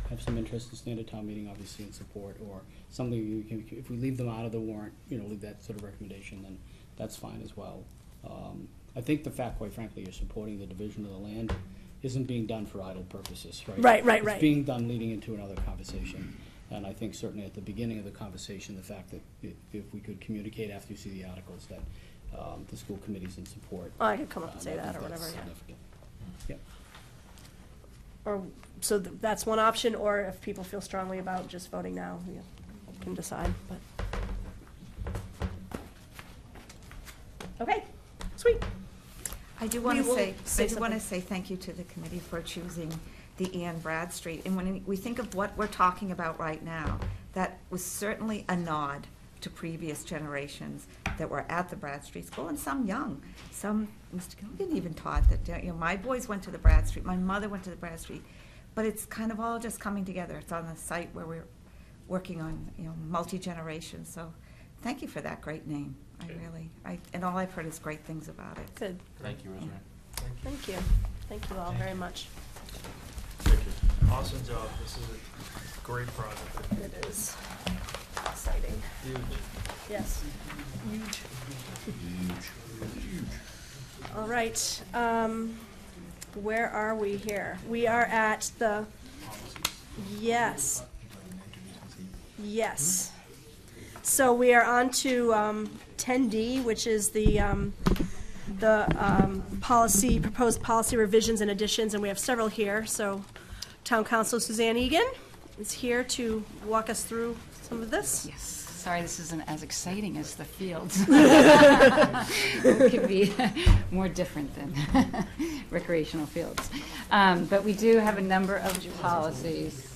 have some interest in standard town meeting, obviously, in support, or something you can, if we leave them out of the warrant, you know, leave that sort of recommendation, then that's fine as well. I think the fact, quite frankly, you're supporting the division of the land isn't being done for idle purposes, right? Right. It's being done leading into another conversation. And I think certainly at the beginning of the conversation, the fact that if we could communicate after you see the articles that the school committee's in support. Oh, I could come up and say I that think or that's whatever, yeah. significant. Yep. Or, so that's one option, or if people feel strongly about just voting now, we can decide, but. Okay, sweet. I do want We to will say, say I do want to something. say thank you to the committee for choosing the Ann Bradstreet. And when we think of what we're talking about right now, that was certainly a nod to previous generations that were at the Bradstreet School, and some young. Some, Mr. Gilligan even taught that, you know, my boys went to the Bradstreet, my mother went to the Bradstreet, but it's kind of all just coming together. It's on the site where we're working on, you know, multi-generations. So thank you for that great name. And all I've heard is great things about it. Good. Thank you, Rosemary. Thank you. Thank you all very much. Thank you. Awesome job. This is a great project. It is exciting. Huge. Yes. Huge. All right. Where are we here? We are at the, yes. Yes. So we are on to 10D, which is the policy, proposed policy revisions and additions, and we have several here. So Town Council Suzanne Egan is here to walk us through some of this. Yes. Sorry, this isn't as exciting as the fields. It could be more different than recreational fields. But we do have a number of policies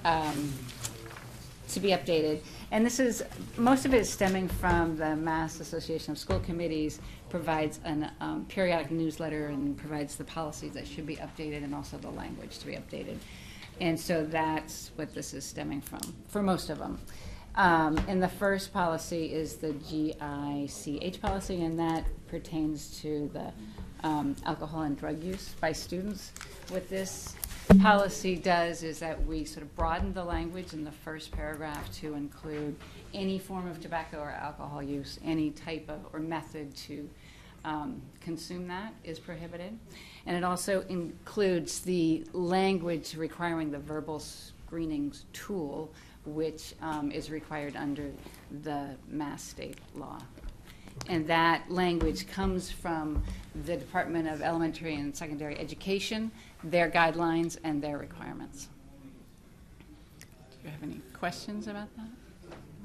to be updated. And this is, most of it is stemming from the Mass Association of School Committees provides a periodic newsletter and provides the policies that should be updated and also the language to be updated. And so that's what this is stemming from, for most of them. And the first policy is the GICH policy, and that pertains to the alcohol and drug use by students. What this policy does is that we sort of broaden the language in the first paragraph to include any form of tobacco or alcohol use, any type of or method to consume that is prohibited. And it also includes the language requiring the verbal screenings tool, which is required under the Mass state law. And that language comes from the Department of Elementary and Secondary Education, their guidelines and their requirements. Do you have any questions about that?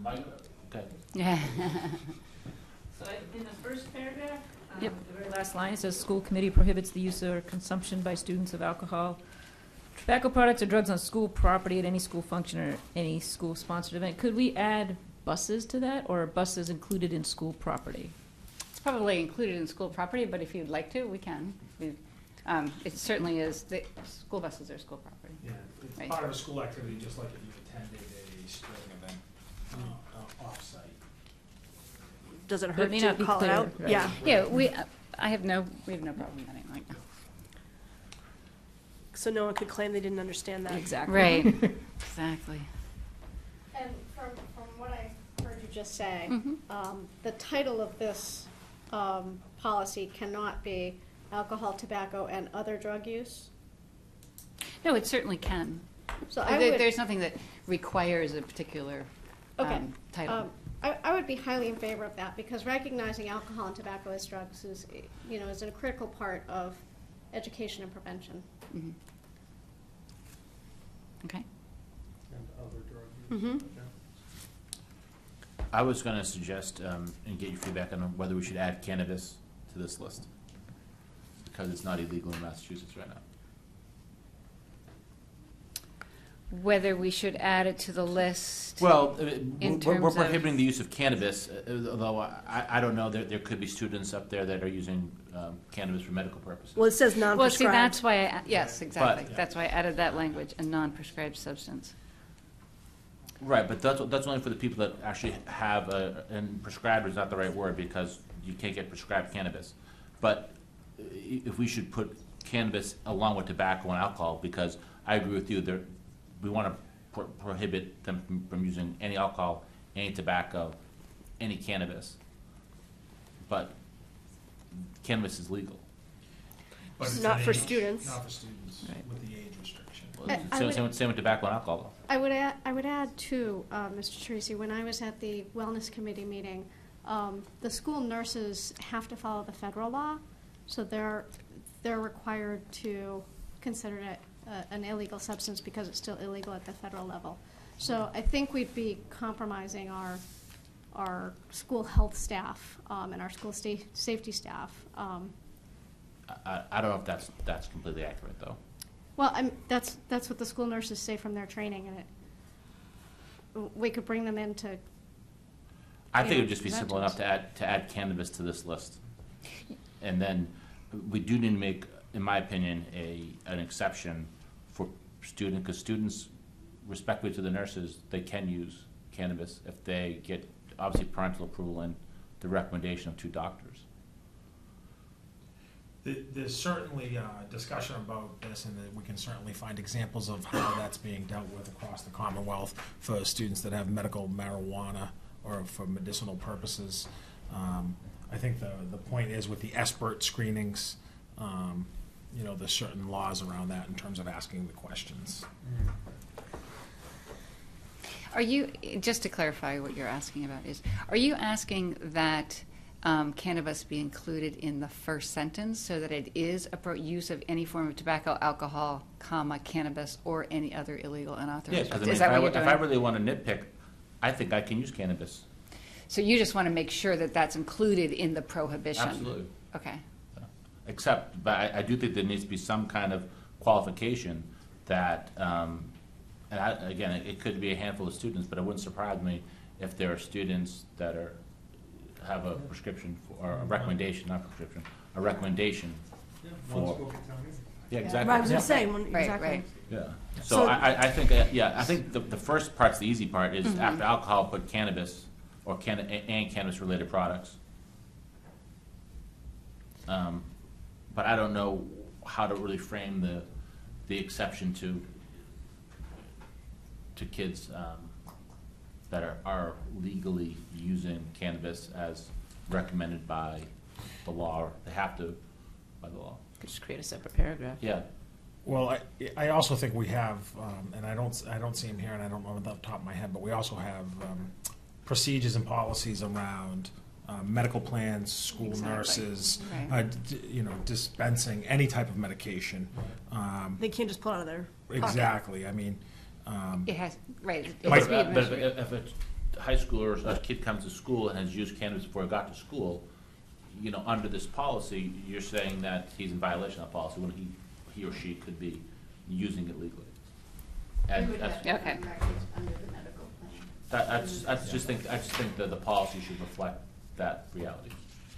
Mike? Okay. Yeah. So in the first paragraph, Yep. the very last line, it says, "School committee prohibits the use or consumption by students of alcohol, tobacco products, or drugs on school property at any school function or any school-sponsored event." Could we add buses to that, or are buses included in school property? It's probably included in school property, but if you'd like to, we can. It certainly is. The school buses are school property. Yeah, it's Right. part of a school activity, just like if you attended a sporting event off-site. Doesn't But hurt it may to not be call it clear, out. right. Yeah. Yeah, we have no problem adding like that. So no one could claim they didn't understand that. Exactly. Right. Exactly. And from what I heard you just say, Mhm. The title of this policy cannot be alcohol, tobacco, and other drug use. No, it certainly can. So I would, There's nothing that requires a particular okay. title. I would be highly in favor of that because recognizing alcohol and tobacco as drugs is, is a critical part of education and prevention. Mhm. Okay. And other drug Mm-hmm. use. I was going to suggest and get your feedback on whether we should add cannabis to this list because it's not illegal in Massachusetts right now. Whether we should add it to the list. Well, in we're terms of- prohibiting the use of cannabis, although I don't know. There could be students up there that are using cannabis for medical purposes. Well, it says Well, see, non-prescribed. that's why, yes, exactly. But- That's why I added that language, a non-prescribed substance. Right, but that's only for the people that actually have and prescribed is not the right word because you can't get prescribed cannabis. But if we should put cannabis along with tobacco and alcohol, because I agree with you, we want to prohibit them from using any alcohol, any tobacco, any cannabis. But cannabis is legal. But it's Not an for age- students. Not for students Right. with the age restriction. Same with tobacco and alcohol, though. I would add too, Mr. Tracy, when I was at the Wellness Committee meeting, the school nurses have to follow the federal law, so they're required to consider it an illegal substance because it's still illegal at the federal level. So I think we'd be compromising our school health staff and our school safety staff. I don't know if that's completely accurate, though. Well, that's what the school nurses say from their training, and we could bring them into. I think it would just be simple enough to add cannabis to this list, and then we do need to make, in my opinion, an exception for students, because students, respectfully to the nurses, they can use cannabis if they get obviously parental approval and the recommendation of 2 doctors. There's certainly discussion about this, and that we can certainly find examples of how that's being dealt with across the Commonwealth for students that have medical marijuana or for medicinal purposes. I think the point is with the expert screenings, you know, there's certain laws around that in terms of asking the questions. Are you, just to clarify what you're asking about is, are you asking that cannabis be included in the first sentence so that it is use of any form of tobacco, alcohol, comma, cannabis, or any other illegal unauthorized? Yeah, because Is that what you're doing? if I really want to nitpick, I think I can use cannabis. So you just want to make sure that that's included in the prohibition? Absolutely. Okay. Except, but I do think there needs to be some kind of qualification that, again, it could be a handful of students, but it wouldn't surprise me if there are students that have a prescription or a recommendation, not prescription, a recommendation for. Yeah, exactly. I was going to say, Right, exactly. right. Yeah. So I think, I think the first part's the easy part is after alcohol, put cannabis or and cannabis-related products. But I don't know how to really frame the exception to kids that are legally using cannabis as recommended by the law, or they have to by the law. Could just create a separate paragraph. Yeah. Well, I also think we have, and I don't see them here, and I don't know off the top of my head, but we also have procedures and policies around medical plans, school nurses, Right. you know, dispensing any type of medication. They can't just pull it out of their pocket. Exactly. I mean, It has, right. It But- has to be But administered. if a high schooler or a kid comes to school and has used cannabis before he got to school, you know, under this policy, you're saying that he's in violation of that policy when he or she could be using it legally. And Okay. Under the medical plan. I just think that the policy should reflect that reality.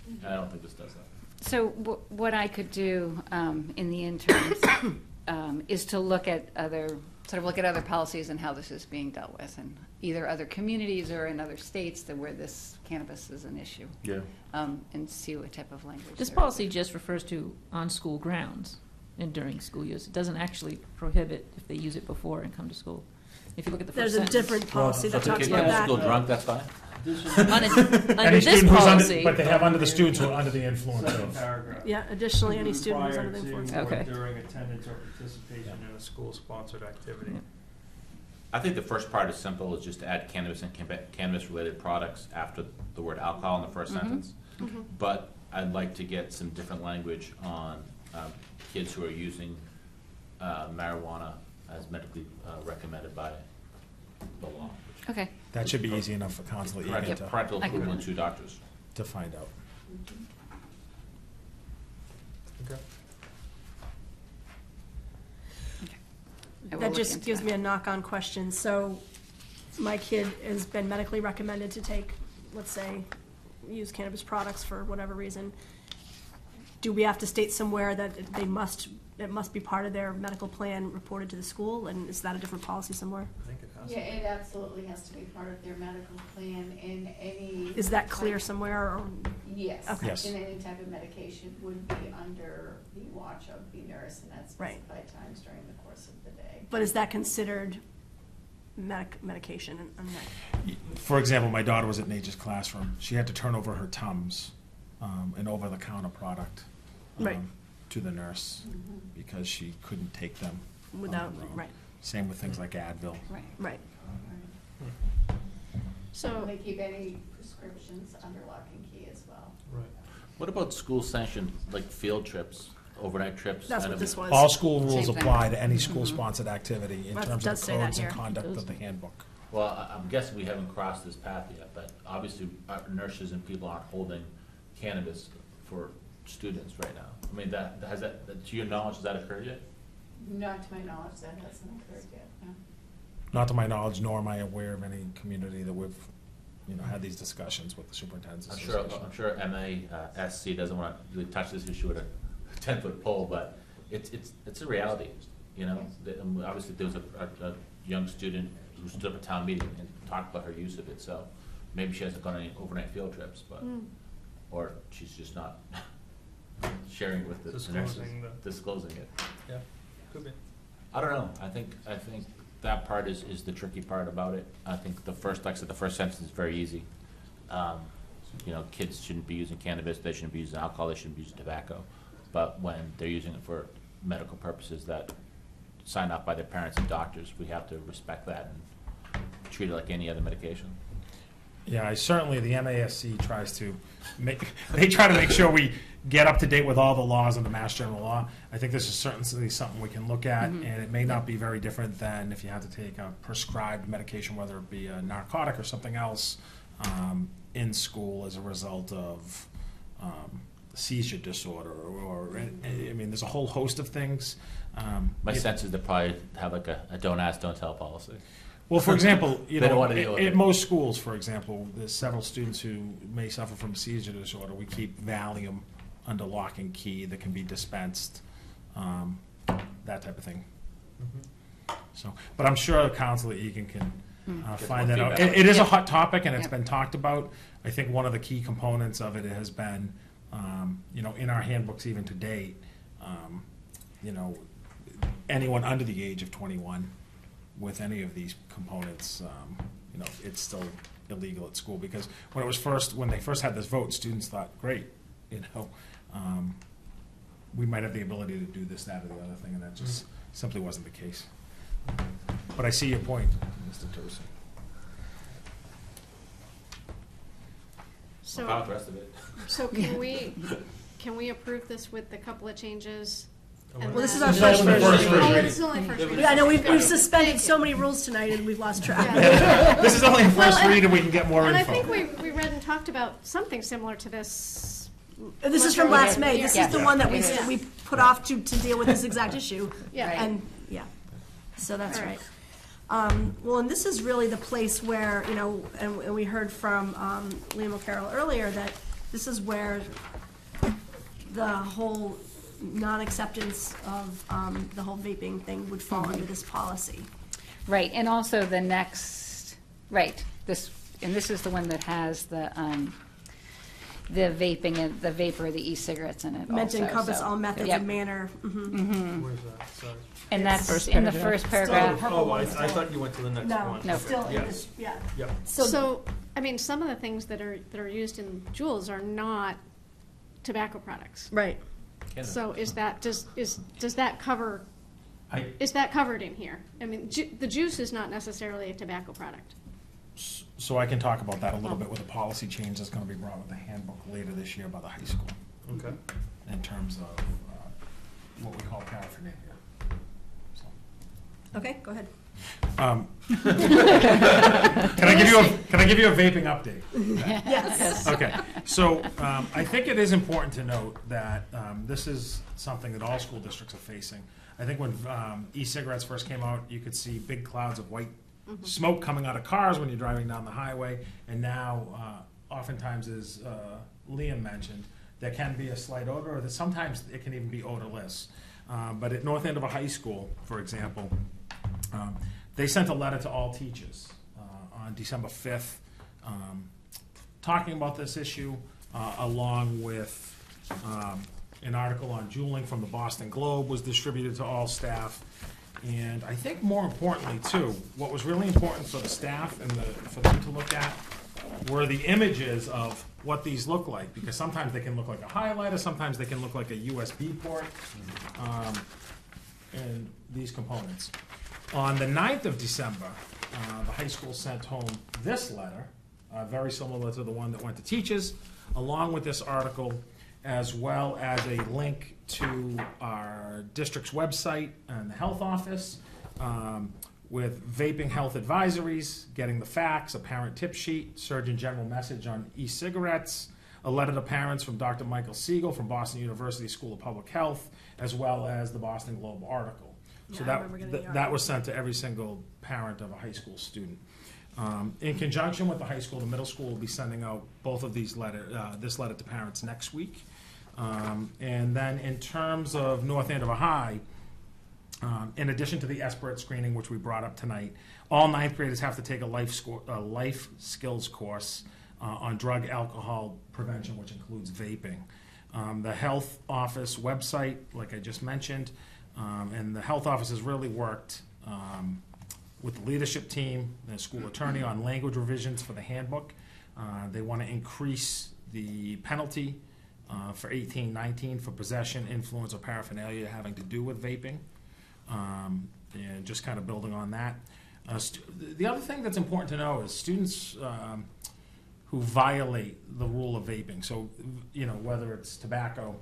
And I don't think this does that. So what I could do in the interim is to look at other policies and how this is being dealt with in either other communities or in other states where this cannabis is an issue. Yeah. And see what type of language. This there policy just refers to on school grounds and during school use. It doesn't actually prohibit if they use it before and come to school. If you look at the There's first a sentence. different policy that So if talks a kid about comes to that. school drunk, that's fine? Under any this student who's policy. under, but they have under the students who are under the influence Second of. paragraph. Yeah, additionally, any student who's under the Prior influence. to or Okay. during attendance or participation in a school-sponsored activity. I think the first part is simple, is just to add cannabis and cannabis-related products after the word alcohol in the first sentence. But I'd like to get some different language on kids who are using marijuana as medically recommended by the law. Okay. That should be easy enough for Council Egan Parental I can approval do and that. 2 doctors. to find out. Okay. I will That look just into gives that. me a knock-on question. So my kid has been medically recommended to take, let's say, use cannabis products for whatever reason. Do we have to state somewhere that it must be part of their medical plan reported to the school? And is that a different policy somewhere? I think it has. Yeah, it absolutely has to be part of their medical plan in any. Is that clear somewhere? Or? Yes. Okay. Yes. And any type of medication would be under the watch of the nurse, and that's Right. specified times during the course of the day. But is that considered medication? For example, my daughter was at Nature's Classroom. She had to turn over her Tums, an over-the-counter product, Right. to the nurse because she couldn't take them Without, on her own. right, Same with things like Advil. Right. right. So they keep any prescriptions under lock and key as well. Right. What about school-sanctioned, like field trips, overnight trips? That's kind what of- this was. All school rules Same thing. apply to any school-sponsored activity in That terms does of say the that codes and here. conduct It does. of the handbook. Well, I'm guessing we haven't crossed this path yet, but obviously our nurses and people aren't holding cannabis for students right now. I mean, to your knowledge, has that occurred yet? Not to my knowledge, that hasn't occurred yet, no. Not to my knowledge, nor am I aware of any community that we've, had these discussions with the superintendent's I'm association. sure MASC doesn't want to really touch this issue at a 10-foot pole, but it's a reality, Obviously, there was a young student who stood up at town meeting and talked about her use of it, so maybe she hasn't gone on any overnight field trips, but, or she's just not sharing with the nurses, disclosing it. Yeah, could be. I don't know. I think that part is the tricky part about it. I think the first sentence is very easy. you know, kids shouldn't be using cannabis, they shouldn't be using alcohol, they shouldn't be using tobacco. But when they're using it for medical purposes that sign off by their parents and doctors, we have to respect that and treat it like any other medication. Yeah, certainly the MASC tries to they try to make sure we get up to date with all the laws of the Mass General Law. I think this is certainly something we can look at, and it may not be very different than if you had to take a prescribed medication, whether it be a narcotic or something else, in school as a result of seizure disorder, or I mean, there's a whole host of things. My sense is they probably have like a don't ask, don't tell policy. Well, for example, They don't want to deal with at it. most schools, for example, there's several students who may suffer from seizure disorder. We keep Valium under lock and key that can be dispensed, that type of thing. So, but I'm sure Councilor Egan can find that out. It is a hot topic, and it's been talked about. I think one of the key components of it has been, you know, in our handbooks even to date, you know, anyone under the age of 21 with any of these components, you know, it's still illegal at school, because when they first had this vote, students thought, great, you know, we might have the ability to do this, that, or the other thing, and that just simply wasn't the case. But I see your point, Mr. Tersi. So, About the rest of it. so can we approve this with a couple of changes? And Well, this is then- our first version. Oh, this is only first reading. Yeah, I know, we've suspended so many rules tonight, and we've lost track. This is only a first Well, read, and we can get more And I info. think we read and talked about something similar to this. This is much from last earlier. May. This Yeah. is the one that Yeah. we put off to deal with this exact issue. Yeah. Right. And, yeah, so that's All right. right. Well, and this is really the place where, you know, and we heard from Liam O'Carroll earlier, that this is where the whole non-acceptance of the whole vaping thing would fall under this policy. Right, and also the next, right, this is the one that has the vaping and the vapor, the e-cigarettes in it Meant also, to encompass so- all methods Yep. and manner. Where's that? Sorry. And that's First in the paragraph. first paragraph. Oh, I thought you went to the next No, one. it's still in Yes. this, yeah. Yep. So, I mean, some of the things that are used in Juuls are not tobacco products. Right. So is that, does that cover, is that covered in here? I mean, the juice is not necessarily a tobacco product. So I can talk about that a little bit with a policy change that's going to be brought with the handbook later this year by the high school. Okay. In terms of what we call paraphernalia. So. Okay, go ahead. Can I give you a vaping update? Yes. Okay. So I think it is important to note that this is something that all school districts are facing. I think when e-cigarettes first came out, you could see big clouds of white smoke coming out of cars when you're driving down the highway, and now oftentimes, as Liam mentioned, there can be a slight odor, or that sometimes it can even be odorless. But at North Andover High School, for example, they sent a letter to all teachers on December 5th talking about this issue, along with an article on juuling from the Boston Globe was distributed to all staff. And I think more importantly, too, what was really important for the staff and for them to look at were the images of what these look like, because sometimes they can look like a highlighter, sometimes they can look like a USB port, and these components. On the 9th of December, the high school sent home this letter, very similar to the one that went to teachers, along with this article, as well as a link to our district's website and the health office, with vaping health advisories, getting the facts, a parent tip sheet, Surgeon General message on e-cigarettes, a letter to parents from Dr. Michael Siegel from Boston University School of Public Health, as well as the Boston Globe article. So that was sent to every single parent of a high school student. In conjunction with the high school, the middle school will be sending out both of these this letter to parents next week. And then in terms of North Andover High, in addition to the SBIRT screening, which we brought up tonight, all ninth graders have to take a life skills course on drug alcohol prevention, which includes vaping. The health office website, like I just mentioned, and the health office has really worked with the leadership team, the school attorney, on language revisions for the handbook. They want to increase the penalty for 18-19 for possession, influence, or paraphernalia having to do with vaping, and just kind of building on that. The other thing that's important to know is students who violate the rule of vaping. So, whether it's tobacco,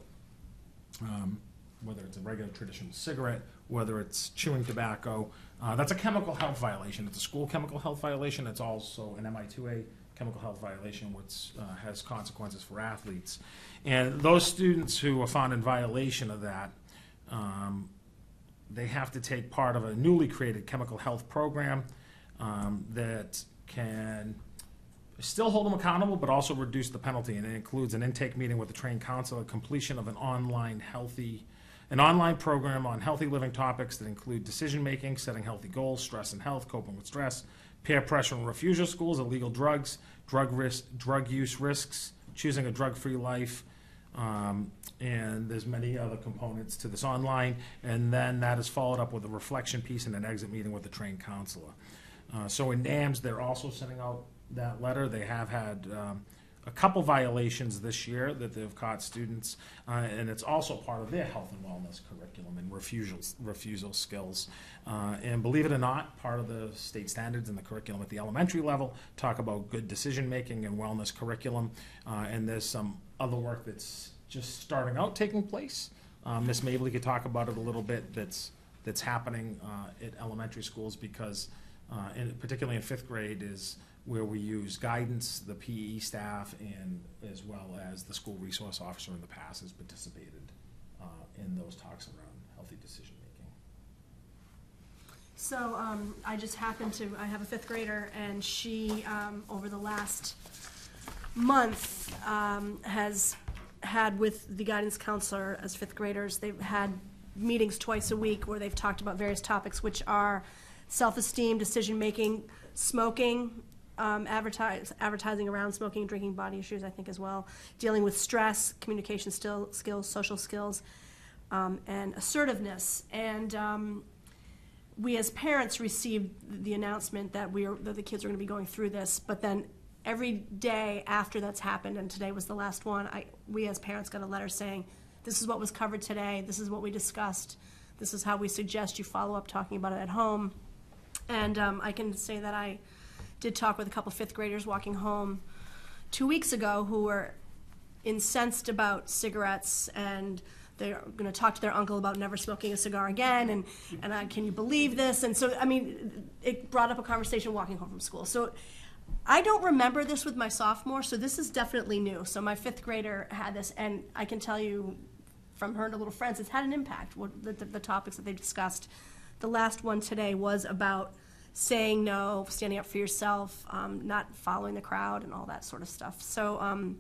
whether it's a regular traditional cigarette, whether it's chewing tobacco, that's a chemical health violation. It's a school chemical health violation. It's also an MI2A chemical health violation, which has consequences for athletes. And those students who are found in violation of that, they have to take part of a newly created chemical health program that can still hold them accountable, but also reduce the penalty. And it includes an intake meeting with a trained counselor, completion of an online program on healthy living topics that include decision-making, setting healthy goals, stress and health, coping with stress, peer pressure and refusal schools, illegal drugs, drug use risks, choosing a drug-free life, and there's many other components to this online. And then that is followed up with a reflection piece and an exit meeting with a trained counselor. So in NAMS, they're also sending out that letter. They have had a couple violations this year that they've caught students, and it's also part of their health and wellness curriculum and refusal skills. And believe it or not, part of the state standards in the curriculum at the elementary level talk about good decision making and wellness curriculum. And there's some other work that's just starting out taking place. Ms. Mably could talk about it a little bit. That's happening at elementary schools because, particularly in 5th grade, is where we use guidance, the PE staff, and as well as the school resource officer in the past has participated in those talks around healthy decision making. So I just happened to, I have a 5th grader, and she, over the last month, has had with the guidance counselor as 5th graders, they've had meetings twice a week where they've talked about various topics, which are self-esteem, decision-making, smoking, advertising around smoking, drinking, body issues, I think, as well, dealing with stress, communication skills, social skills, and assertiveness. And we as parents received the announcement that that the kids are going to be going through this, but then every day after that's happened, and today was the last one, we as parents got a letter saying, this is what was covered today, this is what we discussed, this is how we suggest you follow up talking about it at home. And I can say that I did talk with a couple 5th graders walking home 2 weeks ago who were incensed about cigarettes, and they're going to talk to their uncle about never smoking a cigar again, and can you believe this? And so, I mean, it brought up a conversation walking home from school. So I don't remember this with my sophomore, so this is definitely new. So my 5th grader had this, and I can tell you from her and her little friends, it's had an impact, the topics that they discussed. The last one today was about saying no, standing up for yourself, not following the crowd, and all that sort of stuff. So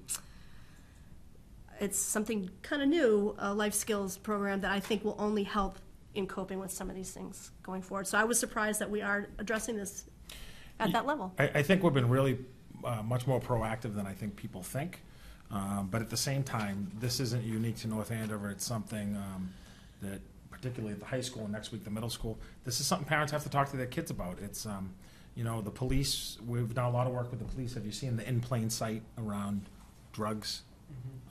it's something kind of new, a life skills program that I think will only help in coping with some of these things going forward. So I was surprised that we are addressing this at that level. I think we've been really much more proactive than I think people think. But at the same time, this isn't unique to North Andover. It's something that, particularly at the high school and next week the middle school, this is something parents have to talk to their kids about. It's, the police, we've done a lot of work with the police. Have you seen the in plain sight around drugs?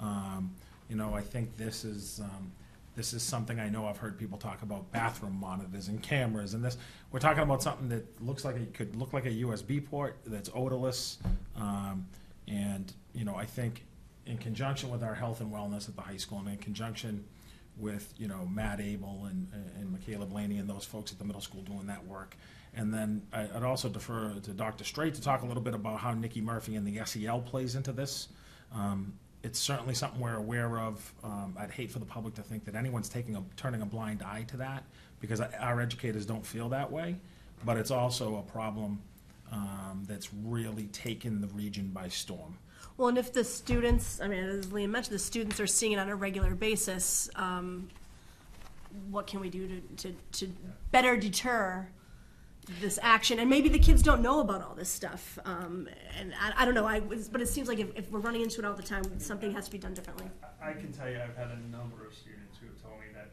Mm-hmm. I think this is something I know I've heard people talk about, bathroom monitors and cameras, and this. We're talking about something that looks like it could look like a USB port that's odorless, and I think in conjunction with our health and wellness at the high school, and in conjunction with Matt Abel and Michaela Blaney and those folks at the middle school doing that work. And then I'd also defer to Dr. Strait to talk a little bit about how Nikki Murphy and the SEL plays into this. It's certainly something we're aware of. I'd hate for the public to think that anyone's turning a blind eye to that, because our educators don't feel that way. But it's also a problem that's really taken the region by storm. Well, and if the students, as Liam mentioned, the students are seeing it on a regular basis, what can we do to better deter this action? And maybe the kids don't know about all this stuff. And I don't know, but it seems like if we're running into it all the time, something has to be done differently. I can tell you I've had a number of students who have told me that,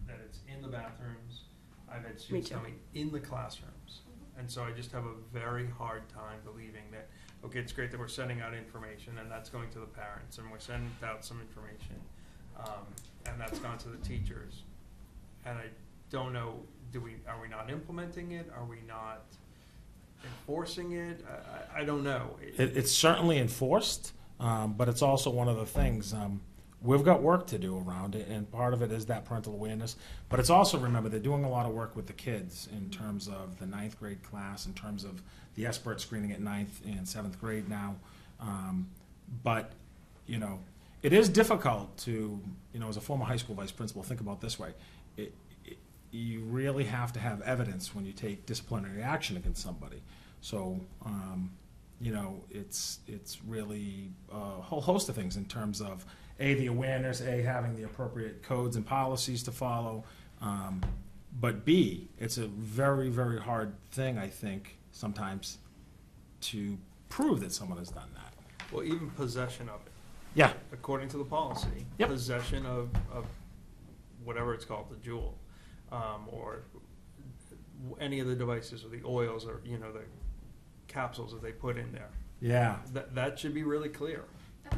that it's in the bathrooms. I've had students tell me in the classrooms. And so I just have a very hard time believing that, okay, it's great that we're sending out information, and that's going to the parents, and we're sending out some information, and that's gone to the teachers. And I don't know, are we not implementing it? Are we not enforcing it? I don't know. It's certainly enforced, but it's also one of the things, we've got work to do around it, and part of it is that parental awareness. But it's also, remember, they're doing a lot of work with the kids in terms of the 9th grade class, in terms of the expert screening at 9th and 7th grade now. But, you know, it is difficult to, you know, as a former high school vice principal, think about it this way. You really have to have evidence when you take disciplinary action against somebody. So, you know, it's really a whole host of things in terms of A, the awareness, A, having the appropriate codes and policies to follow, but B, it's a very, very hard thing, I think, sometimes to prove that someone has done that. Well, even possession of it. Yeah. According to the policy, Yep. possession of whatever it's called, the jewel, or any of the devices, or the oils, or, you know, the capsules that they put in there. Yeah. That should be really clear.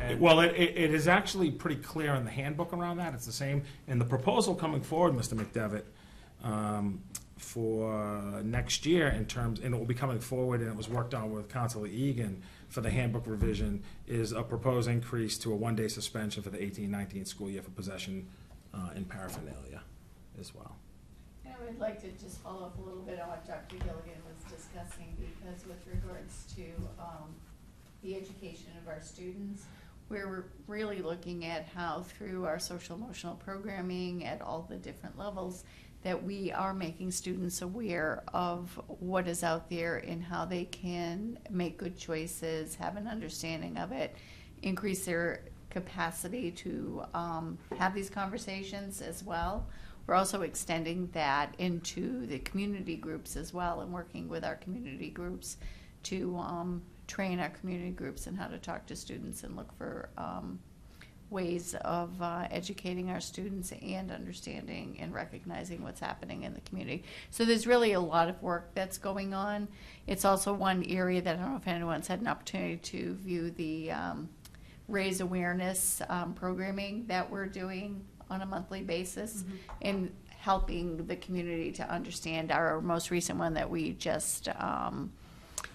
And Well, it is actually pretty clear in the handbook around that. It's the same in the proposal coming forward, Mr. McDevitt, for next year in terms, and it will be coming forward, and it was worked on with Councilor Egan for the handbook revision, is a proposed increase to a 1-day suspension for the 18-19 school year for possession in paraphernalia as well. And I would like to just follow up a little bit on what Dr. Gilligan was discussing, because with regards to the education of our students, we're really looking at how through our social emotional programming at all the different levels that we are making students aware of what is out there and how they can make good choices, have an understanding of it, increase their capacity to have these conversations as well. We're also extending that into the community groups as well, and working with our community groups to train our community groups in how to talk to students and look for ways of educating our students and understanding and recognizing what's happening in the community. So there's really a lot of work that's going on. It's also one area that I don't know if anyone's had an opportunity to view the raise awareness programming that we're doing on a monthly basis, and helping the community to understand. Our most recent one that we just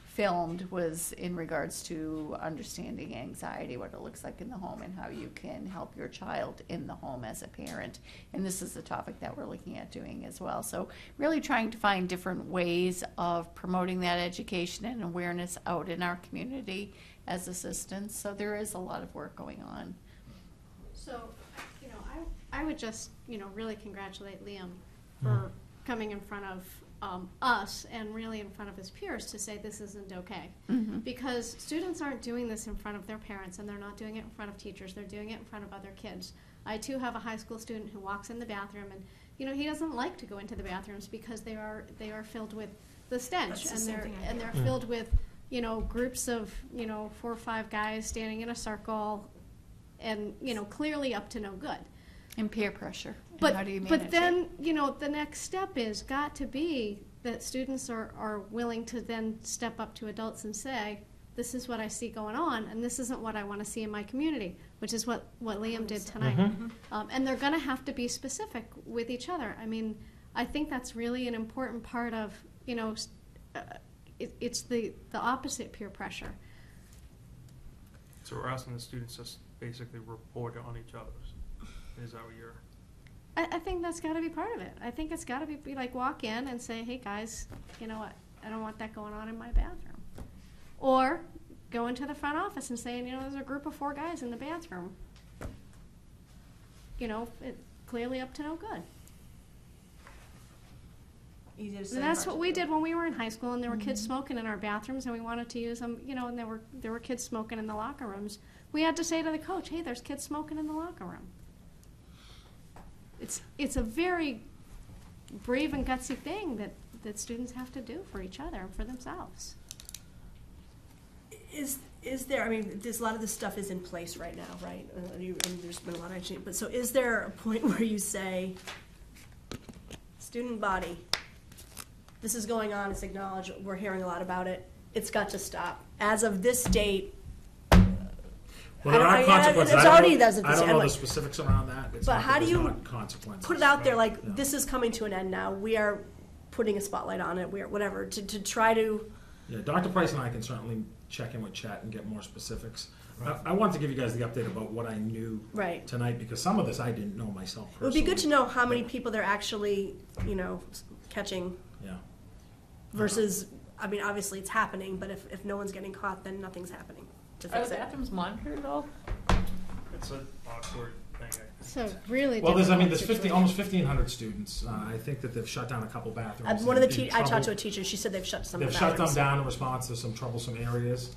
filmed was in regards to understanding anxiety, what it looks like in the home, and how you can help your child in the home as a parent. And this is the topic that we're looking at doing as well. So really trying to find different ways of promoting that education and awareness out in our community as assistants. So there is a lot of work going on. So, you know, I would just, you know, really congratulate Liam for coming in front of us and really in front of his peers to say this isn't okay. Because students aren't doing this in front of their parents, and they're not doing it in front of teachers. They're doing it in front of other kids. I too have a high school student who walks in the bathroom, and you know, he doesn't like to go into the bathrooms because they are filled with the stench, and they're filled with, you know, groups of, you know, 4 or 5 guys standing in a circle, and you know, clearly up to no good. And peer pressure. But, how do you manage but then, you know, the next step is got to be that students are willing to then step up to adults and say, this is what I see going on, and this isn't what I want to see in my community, which is what Liam did tonight. And they're going to have to be specific with each other. I mean, I think that's really an important part of, you know, it's the opposite peer pressure. So we're asking the students to basically report on each other's. Is that what you're? I think that's got to be part of it. I think it's got to be like walk in and say, hey guys, you know what? I don't want that going on in my bathroom. Or go into the front office and say, you know, there's a group of 4 guys in the bathroom. You know, clearly up to no good. Easy to say. And that's what we did when we were in high school, and there were kids smoking in our bathrooms, and we wanted to use them, you know, and there were kids smoking in the locker rooms. We had to say to the coach, hey, there's kids smoking in the locker room. It's a very brave and gutsy thing that students have to do for each other and for themselves. Is there, I mean, there's a lot of this stuff is in place right now, right? And there's been a lot of action, but so is there a point where you say, student body, this is going on, it's acknowledged, we're hearing a lot about it, it's got to stop. As of this date, Well, there are consequences. It's already as of I this don't date. know I'm the like, specifics around that. It's but not how that do there's you not consequences. put it out there like, Yeah. this is coming to an end now, we are putting a spotlight on it, we are, whatever, to try to, Yeah, Dr. Price and I can certainly check in with Chet and get more specifics. I wanted to give you guys the update about what I knew Right. tonight, because some of this I didn't know myself it would personally. be good to know how many people they're actually, catching Yeah. versus, I mean, obviously it's happening, but if no one's getting caught, then nothing's happening to Are fix the it. bathrooms monitored at all? It's an awkward thing. So really Well, there's difficult 50, situation. almost 1,500 students. I think that they've shut down a couple bathrooms. One of in the I talked to a trouble- teacher, she said they've shut some They've of the shut them bathrooms. down in response to some troublesome areas.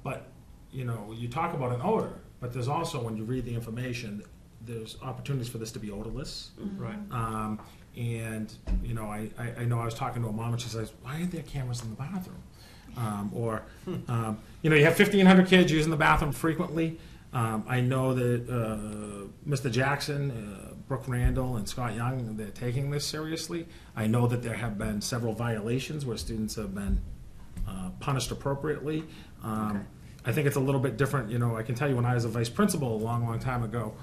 But, you talk about an odor, but there's also, when you read the information, there's opportunities for this to be odorless. Right. And, I know I was talking to a mom and she says, why aren't there cameras in the bathroom? You have 1,500 kids using the bathroom frequently. I know that Mr. Jackson, Brooke Randall, and Scott Young, they're taking this seriously. I know that there have been several violations where students have been punished appropriately. I think it's a little bit different. I can tell you when I was a vice principal a long, long time ago,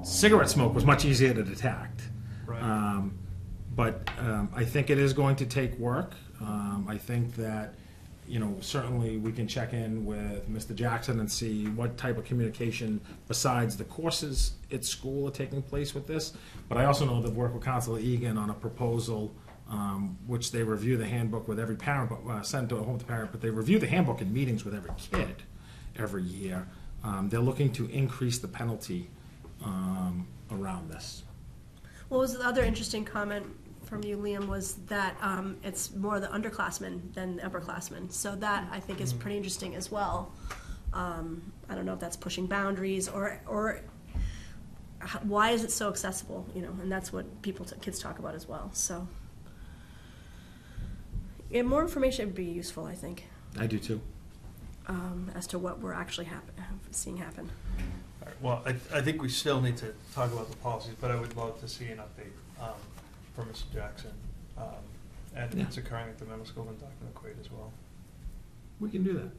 cigarette smoke was much easier to detect. Right. But I think it is going to take work. I think that, certainly we can check in with Mr. Jackson and see what type of communication besides the courses at school are taking place with this. But I also know they've worked with Counselor Egan on a proposal, which they review the handbook with every parent, send to a home to parent, but they review the handbook in meetings with every kid every year. They're looking to increase the penalty around this. What was the other interesting comment from you, Liam, was that it's more the underclassmen than the upperclassmen. So that, I think, is pretty interesting as well. I don't know if that's pushing boundaries or why is it so accessible, and that's what kids talk about as well. So more information would be useful, I think. I do too. As to what we're actually seeing happen. All right, well, I think we still need to talk about the policies, but I would love to see an update from Mr. Jackson. And Yeah. it's occurring at the middle school and Dr. McQuaid as well. We can do that.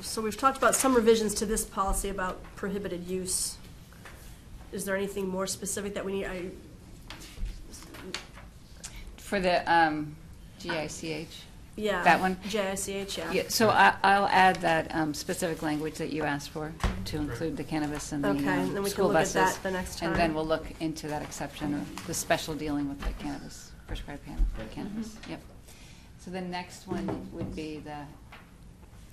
So we've talked about some revisions to this policy about prohibited use. Is there anything more specific that we need? For the GICH? Yeah. That one? GICH, yeah. Yeah, so I'll add that specific language that you asked for to include the cannabis and the Okay, and then we can school look at buses. that the next And time. then we'll look into that exception or the special dealing with the cannabis, prescribed cannabis. Yep. So the next one would be the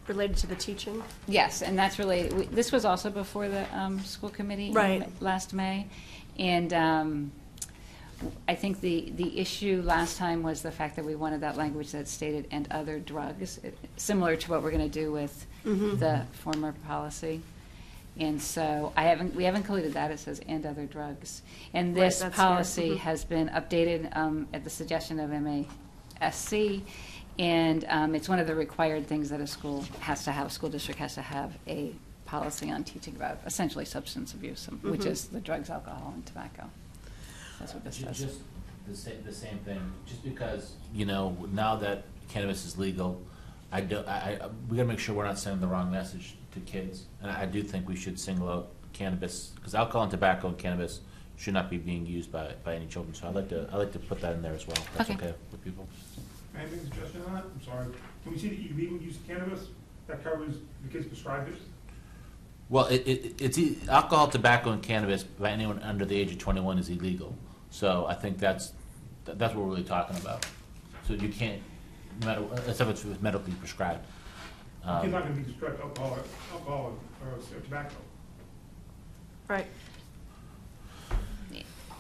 Related to the teaching? Yes, and that's related. This was also before the school committee Right. last May. And I think the issue last time was the fact that we wanted that language that stated "and other drugs," similar to what we're going to do with the former policy. And so we haven't included that. It says "and other drugs." And Right, this that's policy here. has been updated at the suggestion of MASC. And it's one of the required things that a school has to have, school district has to have a policy on teaching about essentially substance abuse, which is the drugs, alcohol, and tobacco. That's what this says. Just the same thing, just because, now that cannabis is legal, we gotta make sure we're not sending the wrong message to kids. And I do think we should single out cannabis, because alcohol and tobacco and cannabis should not be being used by any children. So I'd like to put that in there as well, if that's Okay. okay with people. Can I make a suggestion on that? I'm sorry. Can we see that you legal use of cannabis that covers the kids prescribed it? Well, it's alcohol, tobacco, and cannabis by anyone under the age of 21 is illegal. So I think that's what we're really talking about. So you can't, no matter, except if it's medically prescribed. Kids not going to be prescribed alcohol or tobacco. Right.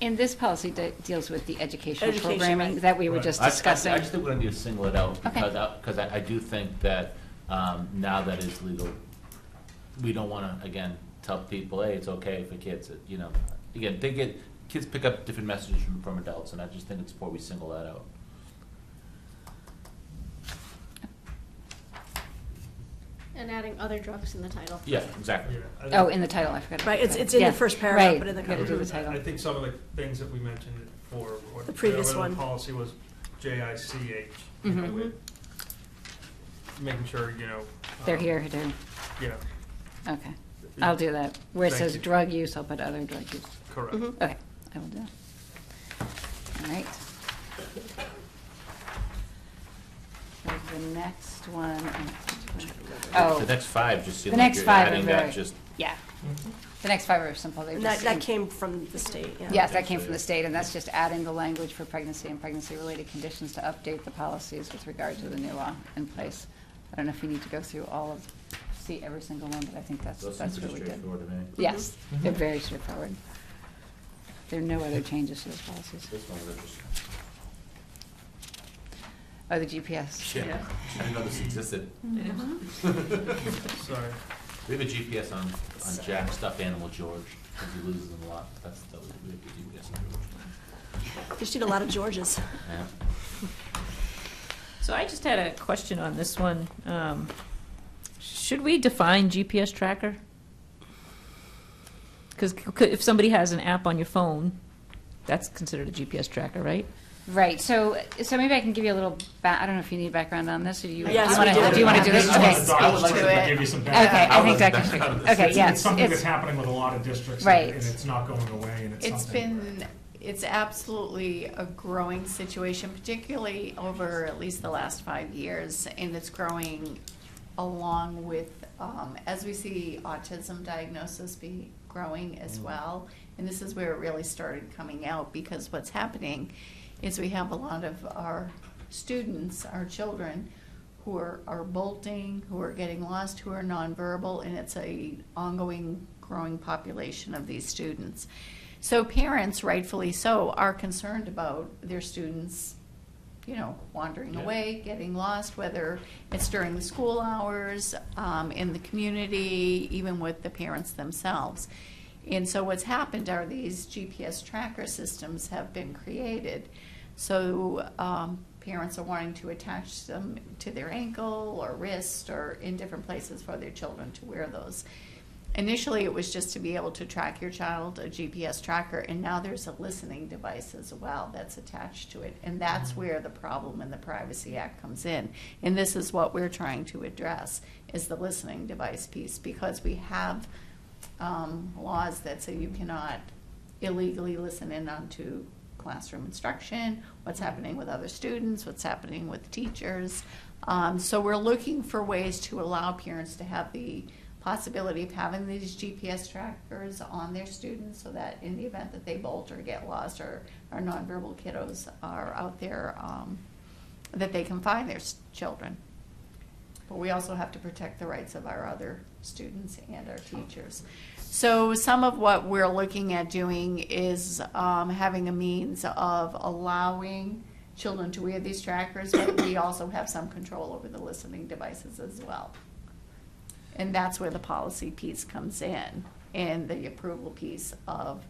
And this policy deals with the educational Education, programming right. that we were just discussing. I just think we're going to single it out Okay. because I do think that now that it's legal, we don't want to, again, tell people, hey, it's okay for kids. Again, kids pick up different messages from adults, and I just think it's important we single that out. And adding other drugs in the title. Yeah, exactly. Oh, in the title, I forgot. Right, it's in the first paragraph, Right, but in the gotta do the title. title. I think some of the things that we mentioned for what The previous whatever one. the policy was JICH, Mhm. with making sure, They're here to, Yeah, okay. I'll do that. Where it Thank says you. drug use, I'll put other drug use. correct. Okay, I will do that. All right. So the next one. Oh. The next five just seem The like next you're five are adding very, that just. yeah. The next five are simple. They And just that came from the state, yeah. Yes, that came from the state, and that's just adding the language for pregnancy and pregnancy-related conditions to update the policies with regard to the new law in place. I don't know if you need to go through see every single one, but I think that's Those seem pretty really good. straightforward to me. Yes, they're very straightforward. There are no other changes to those policies. This one's interesting. Oh, the GPS. Yeah. I didn't know this existed. Sorry. We have a GPS on Jack's stuffed animal George, because he loses them a lot. We have a GPS on George. Just need a lot of Georges. Yeah. So I just had a question on this one. Should we define GPS tracker? Because if somebody has an app on your phone, that's considered a GPS tracker, right? Right, so maybe I can give you a little, I don't know if you need background on this, or do you want Yes, to we do. do you want to do this? I Okay. want the Dr. Strickland to give you some Okay, background. I think Dr. Strickland, okay, yeah. It's something that's happening with a lot of districts, Right. and it's not going away, and it's something. It's absolutely a growing situation, particularly over at least the last 5 years, and it's growing along with, as we see autism diagnosis be growing as well. And this is where it really started coming out, because what's happening is we have a lot of our students, our children, who are bolting, who are getting lost, who are nonverbal, and it's a ongoing growing population of these students. So parents, rightfully so, are concerned about their students, wandering away, getting lost, whether it's during the school hours, in the community, even with the parents themselves. And so what's happened are these GPS tracker systems have been created. So parents are wanting to attach them to their ankle or wrist or in different places for their children to wear those. Initially, it was just to be able to track your child, a GPS tracker, and now there's a listening device as well that's attached to it. And that's where the problem in the Privacy Act comes in. And this is what we're trying to address, is the listening device piece, because we have laws that say you cannot illegally listen in onto classroom instruction, what's happening with other students, what's happening with teachers. So we're looking for ways to allow parents to have the possibility of having these GPS trackers on their students, so that in the event that they bolt or get lost, or our nonverbal kiddos are out there, that they can find their children. But we also have to protect the rights of our other students and our teachers. So some of what we're looking at doing is having a means of allowing children to wear these trackers, but we also have some control over the listening devices as well. And that's where the policy piece comes in, and the approval piece of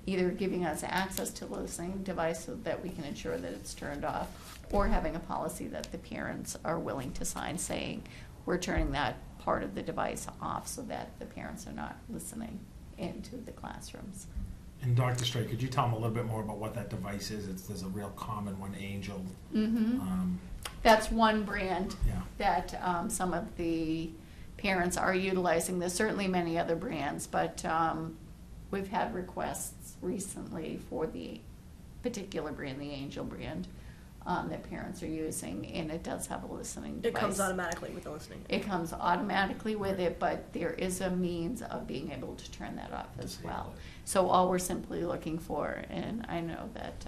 either giving us access to the listening device so that we can ensure that it's turned off, or having a policy that the parents are willing to sign saying, we're turning that part of the device off so that the parents are not listening into the classrooms. And Dr. Strait, could you tell them a little bit more about what that device is? There's a real common one, Angel. That's one brand Yeah. that some of the parents are utilizing. There's certainly many other brands, but we've had requests recently for the particular brand, the Angel brand, that parents are using, and it does have a listening device. It comes automatically with the listening. It comes automatically with it, but there is a means of being able to turn that off as well. So all we're simply looking for, and I know that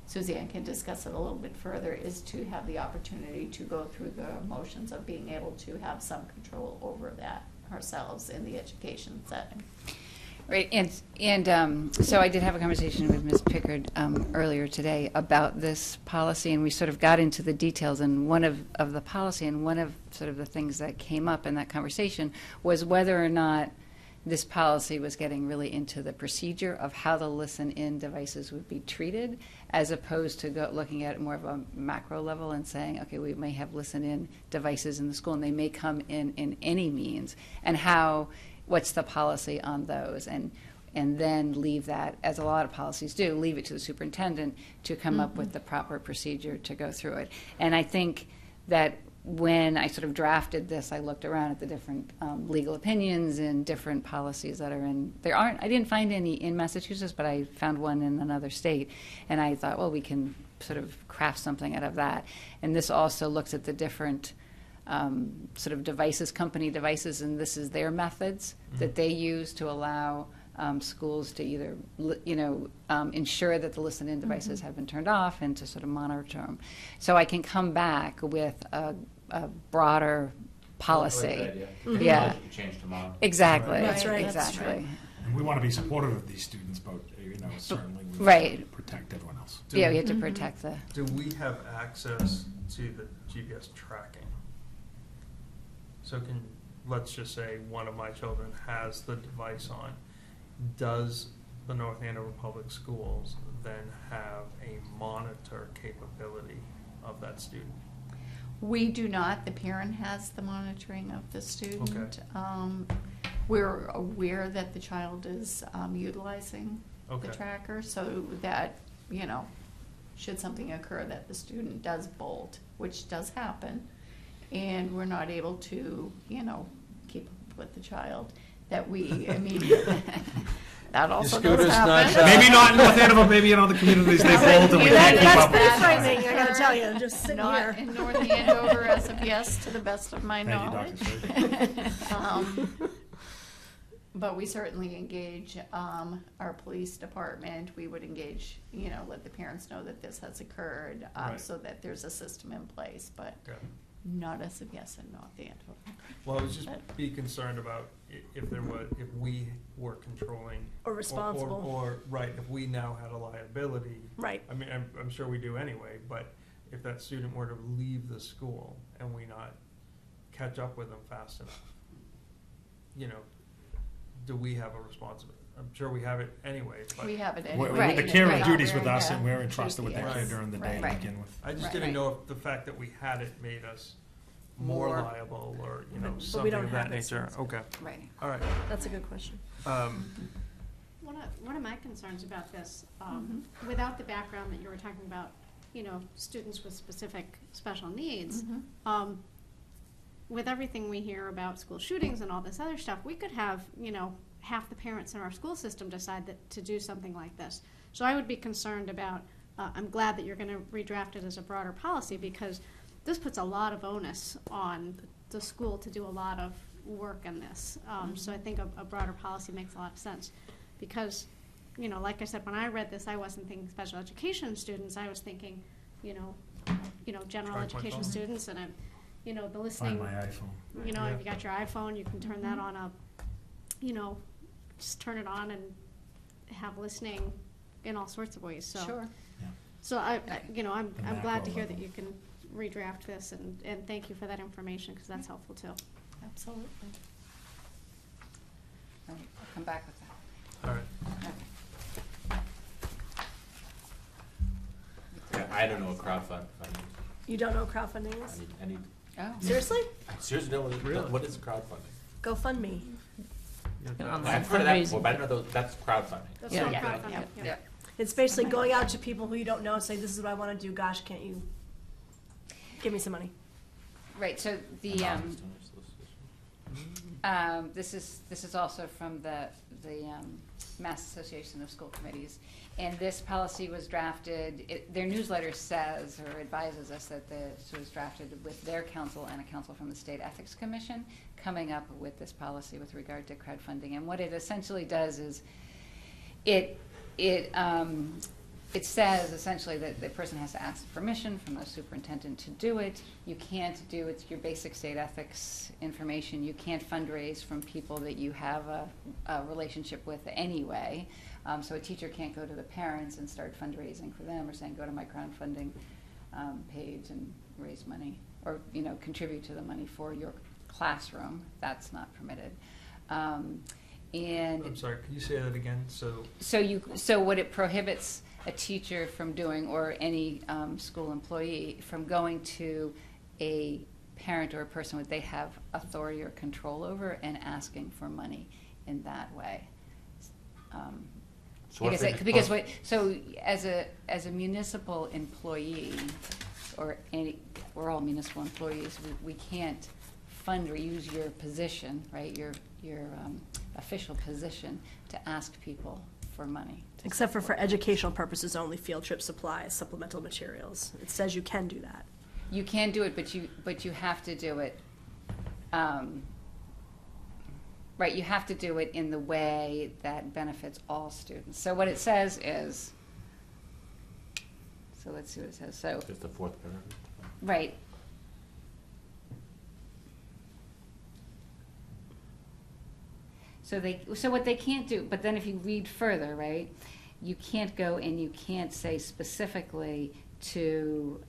Suzanne can discuss it a little bit further, is to have the opportunity to go through the motions of being able to have some control over that ourselves in the education setting. Right, and so I did have a conversation with Ms. Pickard earlier today about this policy, and we sort of got into the details. And one of the policy, and one of sort of the things that came up in that conversation was whether or not this policy was getting really into the procedure of how the listen-in devices would be treated, as opposed to looking at it more of a macro level and saying, okay, we may have listen-in devices in the school, and they may come in any means, and what's the policy on those, and then leave that, as a lot of policies do, leave it to the superintendent to come up with the proper procedure to go through it. And I think that when I sort of drafted this, I looked around at the different legal opinions and different policies that are in. I didn't find any in Massachusetts, but I found one in another state. And I thought, well, we can sort of craft something out of that. And this also looks at the different sort of devices, company devices, and this is their methods that they use to allow schools to either, ensure that the listen-in devices have been turned off and to sort of monitor them. So I can come back with a broader policy. Yeah. Change tomorrow. Exactly. That's right. Exactly. And we want to be supportive of these students, but certainly we right. want to protect everyone else. We have to protect the. Do we have access to the GPS tracking? So let's just say one of my children has the device on. Does the North Andover Public Schools then have a monitor capability of that student? We do not. The parent has the monitoring of the student. Okay. We're aware that the child is utilizing the tracker, so that, should something occur that the student does bolt, which does happen, and we're not able to, keep up with the child, that that also does happen. Maybe not in North Andover, maybe in other communities they bolt and we can't keep up. That's frightening, I gotta tell you, just sitting Not here. in North Andover as of yes, to the best of my knowledge. But we certainly engage our police department. We would engage, let the parents know that this has occurred, so that there's a system in place, but not as of yes in North Andover. Well, I was just be concerned about if we were controlling or responsible, or if we now had a liability. Right. I mean, I'm sure we do anyway, but if that student were to leave the school and we not catch up with them fast enough, do we have a responsibility? I'm sure we have it anyway. But we have it anyway. The care and duties with us, and we're entrusted with that kid during the day to begin with. I just didn't know if the fact that we had it made us more liable, or something of that nature. Okay. Right. All right. That's a good question. One of my concerns about this, without the background that you were talking about, students with specific special needs, with everything we hear about school shootings and all this other stuff, we could have, half the parents in our school system decide to do something like this. So I would be concerned about, I'm glad that you're going to redraft it as a broader policy, because this puts a lot of onus on the school to do a lot of work in this. So I think a broader policy makes a lot of sense, because, like I said, when I read this, I wasn't thinking special education students. I was thinking, general education students, and the listening. Find my iPhone. If you got your iPhone, you can turn that on just turn it on and have listening in all sorts of ways. So, sure. Yeah. So I'm glad to hear that you can redraft this, and thank you for that information, because that's helpful too. Absolutely. All right, I'll come back with that. All right. Yeah, I don't know what crowdfunding is. You don't know what crowdfunding is? I need. Oh. Seriously? Seriously, no. What is crowdfunding? GoFundMe. I've heard of that before, but I don't know that's crowdfunding. That's Yeah. crowdfunding. Yeah. It's basically going out to people who you don't know and say, this is what I want to do. Gosh, can't you give me some money? Right. So the this is also from the Mass Association of School Committees, and this policy was drafted. Their newsletter says or advises us that this was drafted with their counsel and a counsel from the State Ethics Commission, coming up with this policy with regard to crowdfunding. And what it essentially does is it says essentially that the person has to ask permission from the superintendent to do it. You can't do it, your basic state ethics information. You can't fundraise from people that you have a relationship with anyway. So a teacher can't go to the parents and start fundraising for them, or saying, go to my crowdfunding page and raise money, or contribute to the money for your classroom. That's not permitted. And I'm sorry, can you say that again? So what it prohibits a teacher from doing, or any school employee from going to a parent or a person that they have authority or control over and asking for money in that way. So what if they Because just so as a municipal employee, or we're all municipal employees, we can't fund or use your position, right, your official position, to ask people for money. Except for educational purposes only, field trip supplies, supplemental materials. It says you can do that. You can do it, but you have to do it. Right, you have to do it in the way that benefits all students. So what it says is, so let's see what it says. So Just the fourth paragraph. right. So what they can't do, but then if you read further, right, you can't go and you can't say specifically to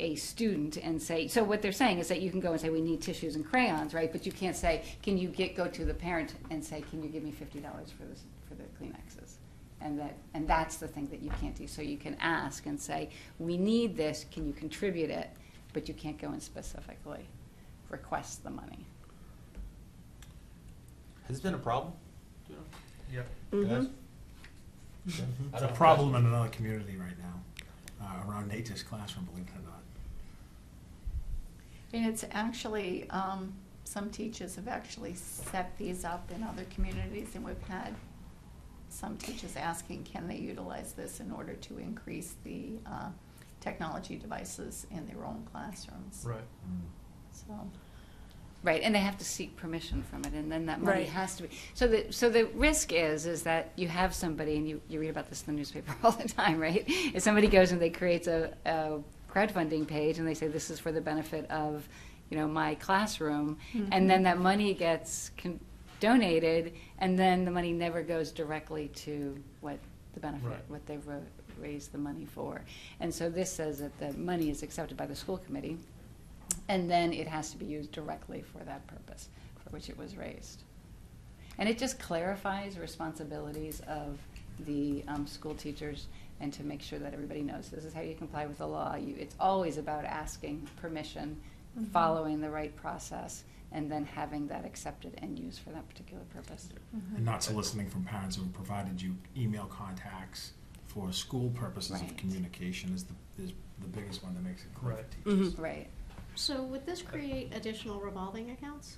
a student and say, so what they're saying is that you can go and say, we need tissues and crayons, right? But you can't say, can you go to the parent and say, can you give me $50 for the Kleenexes? And that's the thing that you can't do. So you can ask and say, we need this, can you contribute it? But you can't go and specifically request the money. Has this been a problem? Yep. Mm-hmm. It's a problem in another community right now, around Nature's classroom, believe it or not. And it's actually, some teachers have actually set these up in other communities, and we've had some teachers asking, can they utilize this in order to increase the technology devices in their own classrooms? Right. So. Right, and they have to seek permission from it, and then that money Right. has to be. So the risk is that you have somebody, and you read about this in the newspaper all the time, right? If somebody goes and they creates a crowdfunding page, and they say this is for the benefit of, my classroom, and then that money gets donated, and then the money never goes directly to what the benefit, Right. what they've raised the money for. And so this says that the money is accepted by the school committee, and then it has to be used directly for that purpose for which it was raised. And it just clarifies responsibilities of the school teachers, and to make sure that everybody knows this is how you comply with the law. It's always about asking permission, following the right process, and then having that accepted and used for that particular purpose. And not soliciting from parents who have provided you email contacts for school purposes of Right. communication is the biggest one that makes it clear Right. for teachers. Right. So would this create additional revolving accounts?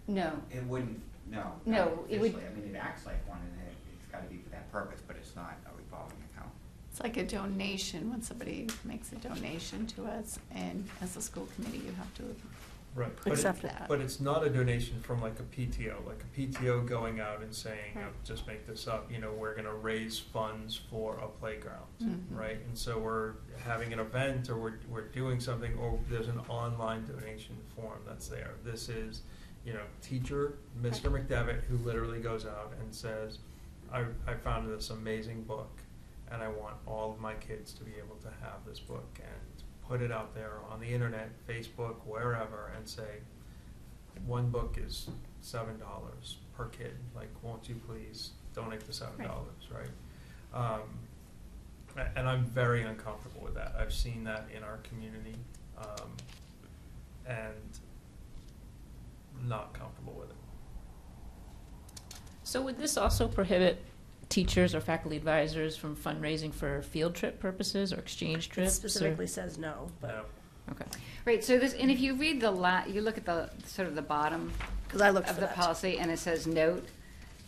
No. It wouldn't, no. No, not it would- officially. I mean, it acts like one, and it's gotta be for that purpose, but it's not a revolving account. It's like a donation, when somebody makes a donation to us, and as a school committee, you have to Right. Accept that. But it's not a donation from like a PTO, like a PTO going out and saying, Right. just make this up, we're gonna raise funds for a playground, Mhm. right? And so we're having an event, or we're doing something, or there's an online donation form that's there. This is, teacher, Mr. McDevitt, who literally goes out and says, I found this amazing book, and I want all of my kids to be able to have this book, and put it out there on the internet, Facebook, wherever, and say, one book is $7 per kid. Like, won't you please donate the $7, right? And I'm very uncomfortable with that. I've seen that in our community, and not comfortable with it. So would this also prohibit teachers or faculty advisors from fundraising for field trip purposes or exchange It trips? specifically says no, but. No. Okay. Right, so this, and if you read you look at the sort of the bottom Because I looked of for the that. policy, and it says, note,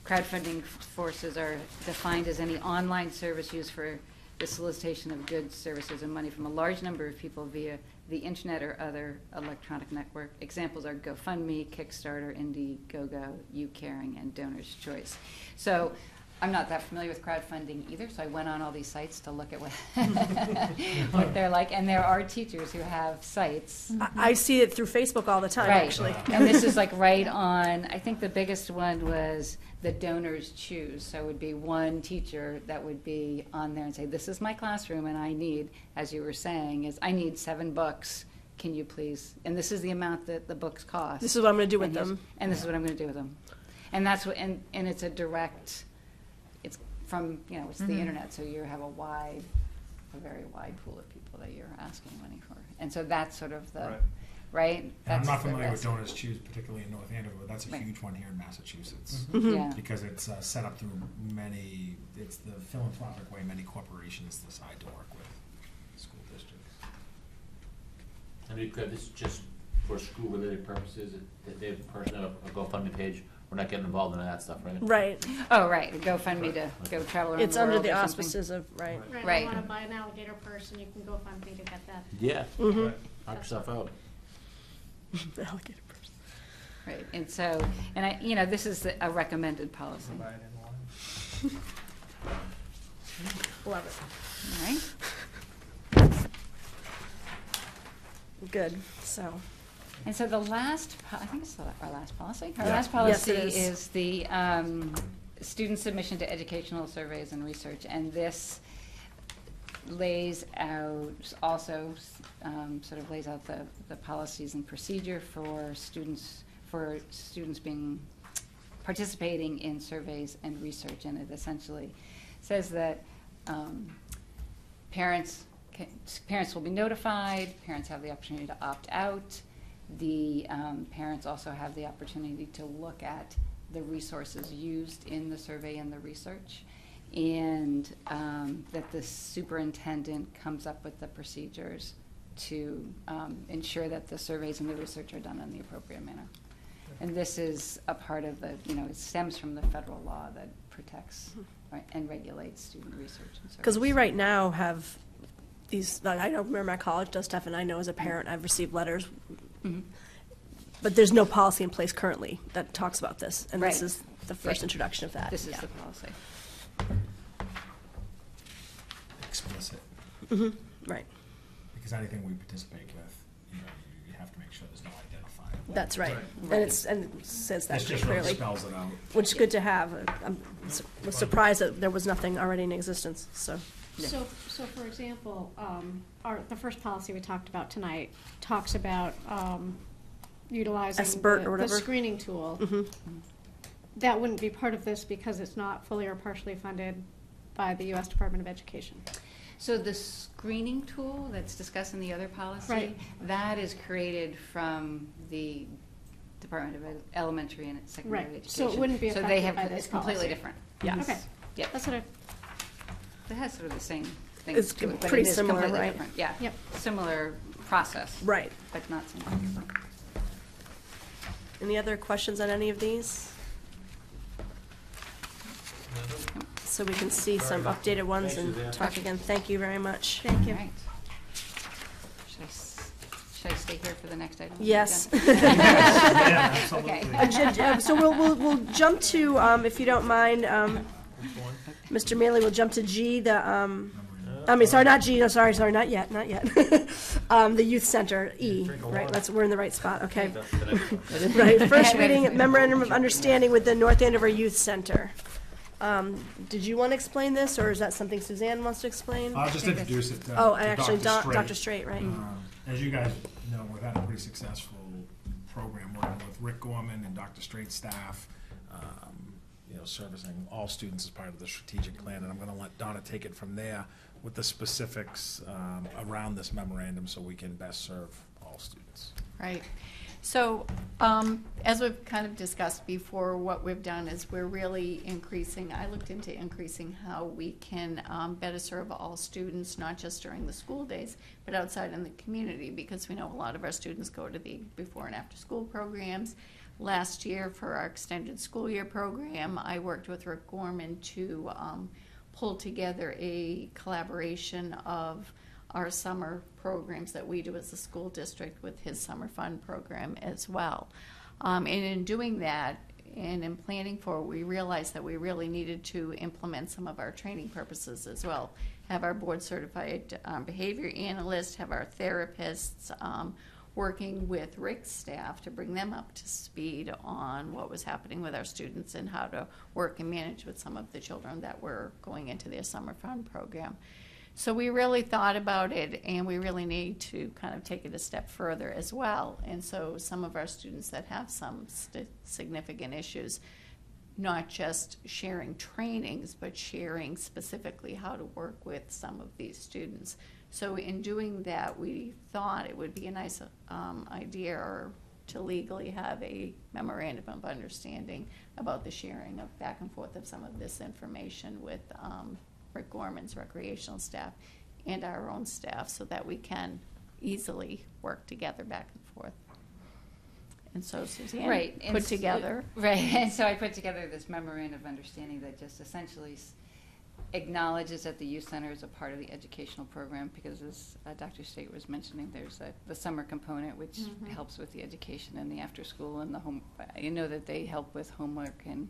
crowdfunding forces are defined as any online service used for the solicitation of goods, services, and money from a large number of people via the internet or other electronic network. Examples are GoFundMe, Kickstarter, Indiegogo, YouCaring, and Donor's Choice. So I'm not that familiar with crowdfunding either, so I went on all these sites to look at what they're like. And there are teachers who have sites. I see it through Facebook all the time, Right. actually. And this is like right on, I think the biggest one was the Donors Choose. So it would be one teacher that would be on there and say, this is my classroom, and I need, as you were saying, I need 7 books can you please, and this is the amount that the books cost. This is what I'm going to do with and here's- them. And this is what I'm going to do with them. And that's what, and it's a direct, it's from, it's the internet, so you have a very wide pool of people that you're asking money for. And so that's sort of the, right? And I'm That's not the familiar with recipe. Donors Choose, particularly in North Andover, but that's a Right. huge one here in Massachusetts. Yeah. Because it's set up through it's the philanthropic way many corporations decide to work with school districts. And this is just for school-related purposes, that they personally have a GoFundMe page. We're not getting involved in that stuff, right? Right. Oh, right, GoFundMe to go travel around It's the world under the or something. auspices of, right. Right. I want to buy an alligator purse, and you can go find me to get that. Yeah. Mhm. Knock yourself out. The alligator purse. Right, and so, and this is a recommended policy. Love it. All right? Good, so. And so the last, I think it's our last policy. Our Yeah. last policy Yes, it is the student submission to educational surveys and research. And this lays out, also sort of lays out the policies and procedure for students being participating in surveys and research. And it essentially says that parents will be notified, parents have the opportunity to opt out. The parents also have the opportunity to look at the resources used in the survey and the research, and that the superintendent comes up with the procedures to ensure that the surveys and the research are done in the appropriate manner. And this is a part of the, it stems from the federal law that protects and regulates student research and surveys. Because we right now have these, I know Merrimack College does stuff, and I know as a parent I've received letters, but there's no policy in place currently that talks about this, and this Right. is the first Right. introduction of that. This is Yeah. the policy. Explicit. Right. Because anything we participate with, you have to make sure there's no identifier. That's right. And it says that This pretty just really clearly. spells it out. Which is good to have. Was surprised that there was nothing already in existence, so. So for example, the first policy we talked about tonight talks about utilizing SBIRT or the whatever. screening tool. That wouldn't be part of this because it's not fully or partially funded by the U.S. Department of Education. So the screening tool that's discussed in the other policy, Right. that is created from the Department of Elementary and Secondary Right. Education. So it wouldn't be So they affected have, by this it's completely policy. different. Yeah. Okay. Yeah. That's what I. It has sort of the same thing It's to it, but pretty it is similar, completely right? different. Yeah. Yep. Similar process. Right. But not something. Any other questions on any of these? So we can see some updated ones Thanks, and Suzanne. talk again. Thank you very much. Thank you. All right. Should I stay here for the next item? Yes. Yeah, absolutely. Okay. So we'll jump to, if you don't mind, Mr. Mealy, we'll jump to G, not G, no, sorry, not yet. The youth center, E, right, we're in the right spot, okay. Right, first reading, memorandum of understanding with the North Andover Youth Center. Did you want to explain this, or is that something Suzanne wants to explain? I'll just introduce it. Oh, to actually, Dr. Dr. Straight, right. As you guys know, we've had a pretty successful program working with Rick Gorman and Dr. Straight's staff, servicing all students as part of the strategic plan. And I'm going to let Donna take it from there with the specifics around this memorandum so we can best serve all students. Right. So, as we've kind of discussed before, what we've done is we're really I looked into increasing how we can better serve all students, not just during the school days, but outside in the community, because we know a lot of our students go to the before and after school programs. Last year, for our extended school year program, I worked with Rick Gorman to pull together a collaboration of our summer programs that we do as a school district with his summer fun program as well. And in doing that, and in planning for it, we realized that we really needed to implement some of our training purposes as well. Have our board certified behavior analyst, have our therapists working with Rick's staff to bring them up to speed on what was happening with our students and how to work and manage with some of the children that were going into their summer fun program. So we really thought about it, and we really need to kind of take it a step further as well. And so some of our students that have some significant issues, not just sharing trainings, but sharing specifically how to work with some of these students. So in doing that, we thought it would be a nice idea or to legally have a memorandum of understanding about the sharing of back and forth of some of this information with Rick Gorman's recreational staff and our own staff, so that we can easily work together back and forth. And so Suzanne put together. Right, and so I put together this memorandum of understanding that just essentially acknowledges that the youth center is a part of the educational program, because as Dr. State was mentioning, there's the summer component, which helps with the education and the after school and the home. You know that they help with homework and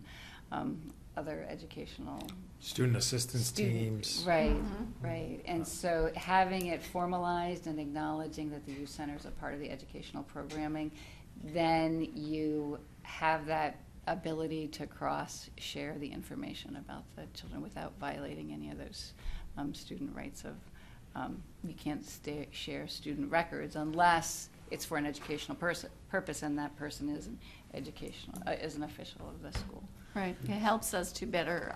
other educational student assistance teams. Right, right. And so having it formalized and acknowledging that the youth center is a part of the educational programming, then you have that ability to cross-share the information about the children without violating any of those student rights of, you can't share student records unless it's for an educational purpose and that person is an educational, is an official of the school. Right. It helps us to better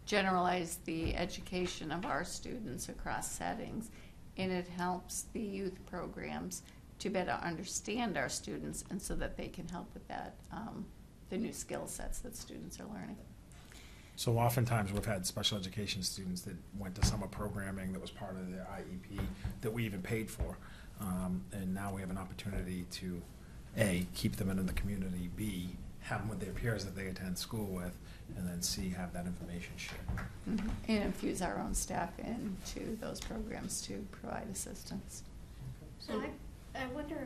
generalize the education of our students across settings, and it helps the youth programs to better understand our students, and so that they can help with that, the new skill sets that students are learning. So oftentimes we've had special education students that went to summer programming that was part of their IEP that we even paid for. And now we have an opportunity to, A, keep them in the community, B, have them with their peers that they attend school with, and then C, have that information shared. And infuse our own staff into those programs to provide assistance. So I wonder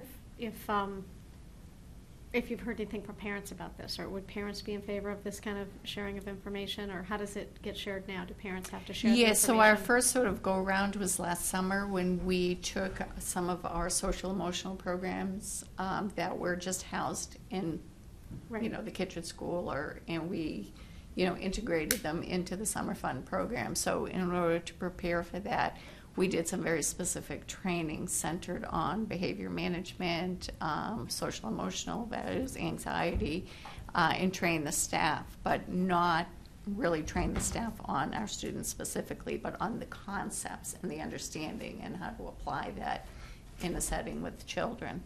if you've heard anything from parents about this, or would parents be in favor of this kind of sharing of information, or how does it get shared now? Do parents have to share the information? So our first sort of go-around was last summer, when we took some of our social emotional programs that were just housed in the Kittredge School, and we integrated them into the Summer Fun program. So in order to prepare for that, we did some very specific training centered on behavior management, social emotional values, anxiety, and train the staff, but not really train the staff on our students specifically, but on the concepts and the understanding and how to apply that in a setting with children.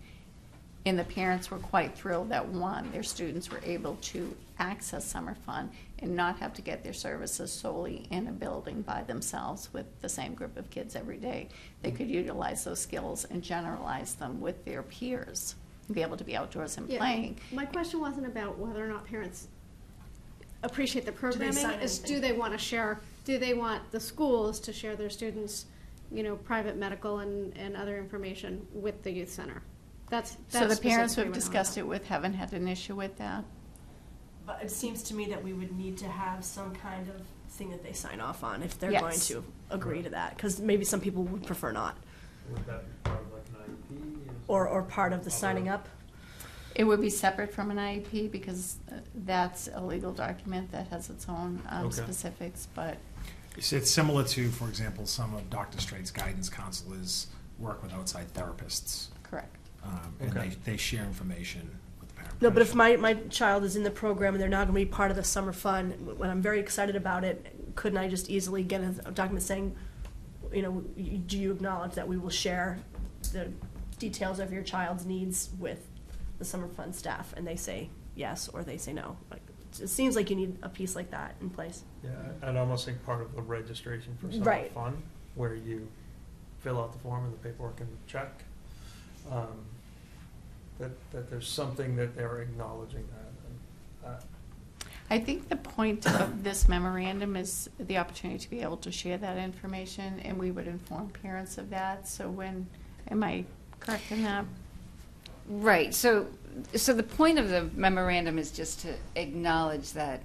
And the parents were quite thrilled that, one, their students were able to access Summer Fun and not have to get their services solely in a building by themselves with the same group of kids every day. They could utilize those skills and generalize them with their peers and be able to be outdoors and playing. My question wasn't about whether or not parents appreciate the programming. Do they want to share? Do they want the schools to share their students, private medical and other information with the youth center? So the parents who have discussed it with haven't had an issue with that? But it seems to me that we would need to have some kind of thing that they sign off on if they're going to agree to that, because maybe some people would prefer not. Would that be part of like an IEP? Or part of the signing up? It would be separate from an IEP, because that's a legal document that has its own specifics, but... It's similar to, for example, some of Dr. Straight's guidance counselors work with outside therapists. Correct. And they share information with the parent. No, but if my child is in the program and they're not going to be part of the Summer Fun, when I'm very excited about it, couldn't I just easily get a document saying, do you acknowledge that we will share the details of your child's needs with the Summer Fun staff? And they say yes, or they say no. It seems like you need a piece like that in place. Yeah, I'd almost think part of the registration for Summer Fun, where you fill out the form and the paperwork and check. That there's something that they're acknowledging that. I think the point of this memorandum is the opportunity to be able to share that information, and we would inform parents of that. So am I correct in that? Right. So the point of the memorandum is just to acknowledge that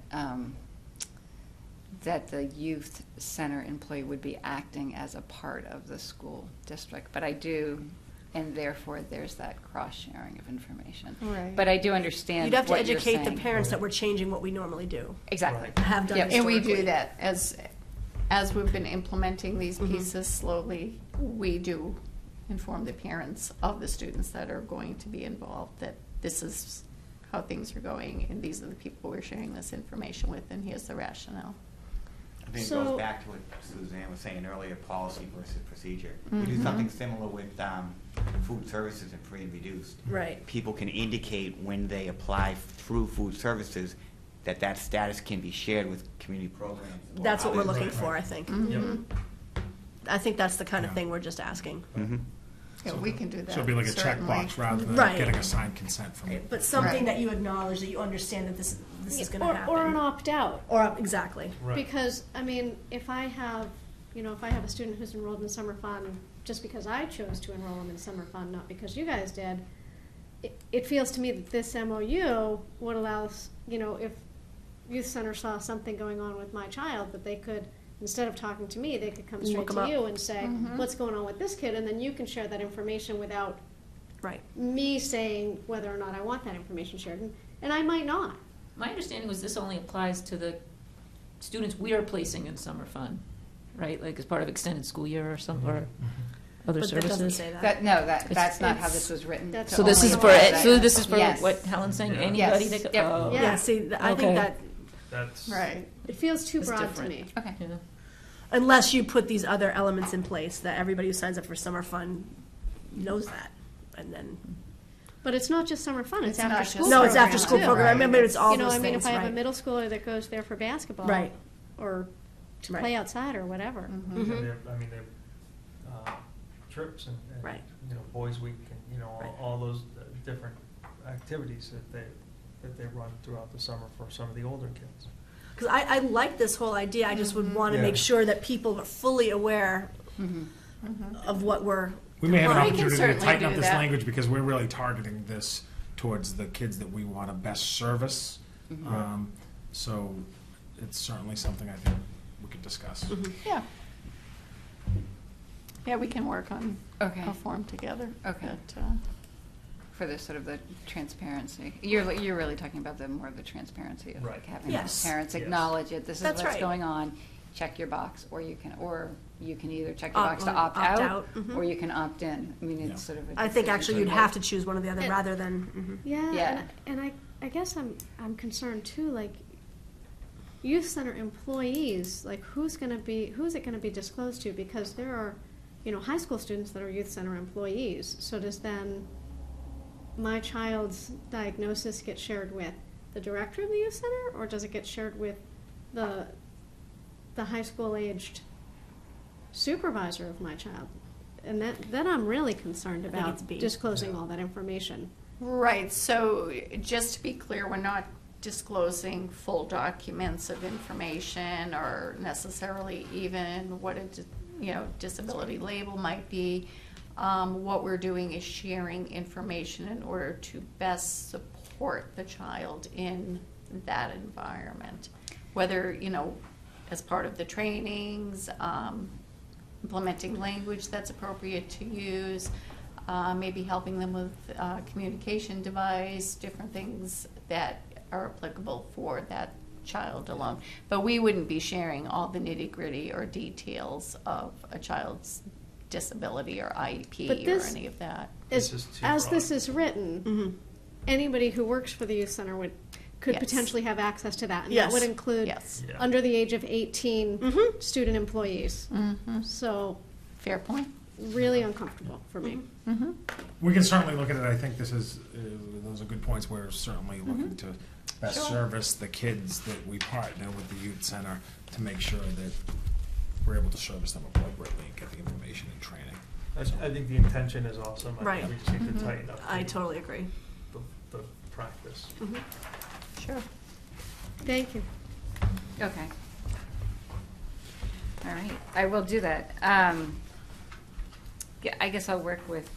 that the youth center employee would be acting as a part of the school district. But I do. And therefore, there's that cross-sharing of information. Right. But I do understand. You'd have to what you're educate the saying. parents that we're changing what we normally do. Exactly. Have done And we do historically. that as we've been implementing these pieces slowly, we do inform the parents of the students that are going to be involved that this is how things are going, and these are the people we're sharing this information with, and here's the rationale. I think it So- goes back to what Suzanne was saying earlier, policy versus procedure. We do something similar with food services and free and reduced. Right. People can indicate when they apply through food services that that status can be shared with community programs. or That's what we're others. looking for, I think. I think that's the kind of thing we're just asking. Yeah, we can do that. So it'd be like a certainly. checkbox rather than Right. getting a signed consent from it. But something Right. that you acknowledge, that you understand that this is going to happen. Or an opt-out. Or, exactly. Right. Because, I mean, if I have a student who's enrolled in summer fund, just because I chose to enroll them in summer fund, not because you guys did, it feels to me that this MOU would allow us, if Youth Center saw something going on with my child, that they could, instead of talking to me, they could come straight Look 'em to up. you and say, what's going on with this kid? And then you can share that information without Right. me saying whether or not I want that information shared. And I might not. My understanding was this only applies to the students we are placing in summer fund, right? Like as part of extended school year or some, or other But that services. doesn't say that. That's not how it's- this was written. that's So this only is for, applies- so this is for Yes. what Helen's saying, Yeah. anybody Yes. that could, Yep. oh. Yeah, see, I Okay. think that That's. Right. It feels too It's broad different. to me. Okay. Yeah. unless you put these other elements in place, that everybody who signs up for summer fun knows that. And then, But it's not just summer fun, it's It's not after just school. no, it's program, after school too. program. I remember it's all those I mean, things, if I have a right. middle schooler that goes there for basketball. Right. Or to Right. play outside or whatever. And Mhm. they're trips and Right. Boys Week and Right. all those different activities that they run throughout the summer for some of the older kids. Because I like this whole idea, I just would want to Yeah. make sure that people are fully aware of what we're. We may have an Well, opportunity to certainly tighten do up this that. language because we're really targeting this towards the kids that we want to best service. So it's certainly something I think we could discuss. Yeah. Yeah, we can work on Okay. a form together. Okay. But, For the sort of the transparency. You're really talking about more of the transparency of Right. like having Yes. parents Yes. acknowledge it. This is That's what's right. going on. Check your box, or you can either check your box to Opt opt out, out, mhm. or you can opt in. I mean, it's sort of. A I think decision actually you'd to have make. to choose one or the other And- rather than. Yeah, Yeah. and I guess I'm concerned too, like, youth center employees, like, who's it gonna be disclosed to? Because there are, high school students that are youth center employees, so does then my child's diagnosis get shared with the director of the youth center, or does it get shared with the high school aged supervisor of my child? And then I'm really concerned think about it's B. disclosing all that information. Right, so just to be clear, we're not disclosing full documents of information or necessarily even what a disability label might be. What we're doing is sharing information in order to best support the child in that environment. Whether, as part of the trainings, implementing language that's appropriate to use, maybe helping them with communication device, different things that are applicable for that child alone. But we wouldn't be sharing all the nitty-gritty or details of a child's disability or IEP But or this any of that. This is too As broad. this is written, anybody who works for the youth center could Yes. potentially have access to that. And Yes. that would include, Yes. Yeah. under the age of 18, student employees. Mhm. So, Fair point. really uncomfortable for me. Mm-hmm. We can certainly look at it. I think those are good points. We're certainly looking to best Sure. service the kids that we partner with the youth center to make sure that we're able to service them appropriately and get the information and training. I think the intention is awesome. I Right. think we just need to tighten up I totally agree. the practice. Sure. Thank you. Okay. All right, I will do that. Yeah, I guess I'll work with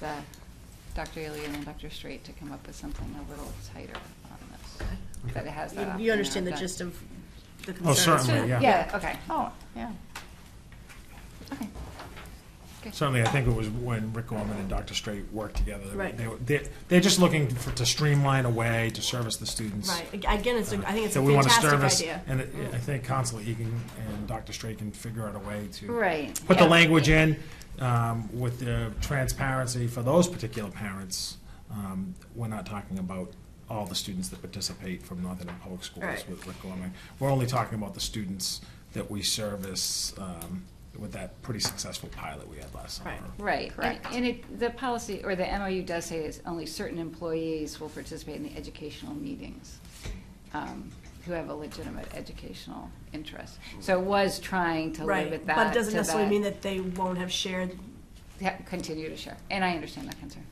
Dr. Ilian and Dr. Straight to come up with something a little tighter on this. That it has that option. You understand the of that. gist of the Oh, concerns. certainly, yeah. Yeah, okay. Oh, yeah. Okay. Certainly, I think it was when Rick Gorman and Dr. Straight worked together. Right. They're just looking to streamline a way to service the students. Right. Again, I think it's that a we want to fantastic service, idea. and I think Counselor Egan and Dr. Straight can figure out a way to Right. put the language in with the transparency for those particular parents. We're not talking about all the students that participate from North Andover Public Schools Right. with Rick Gorman. We're only talking about the students that we service with that pretty successful pilot we had last summer. Right. Correct. And the policy, or the MOU does say is only certain employees will participate in the educational meetings who have a legitimate educational interest. So it was trying to Right. limit that. But it doesn't to necessarily that. mean that they won't have shared. Continue to share. And I understand that concern.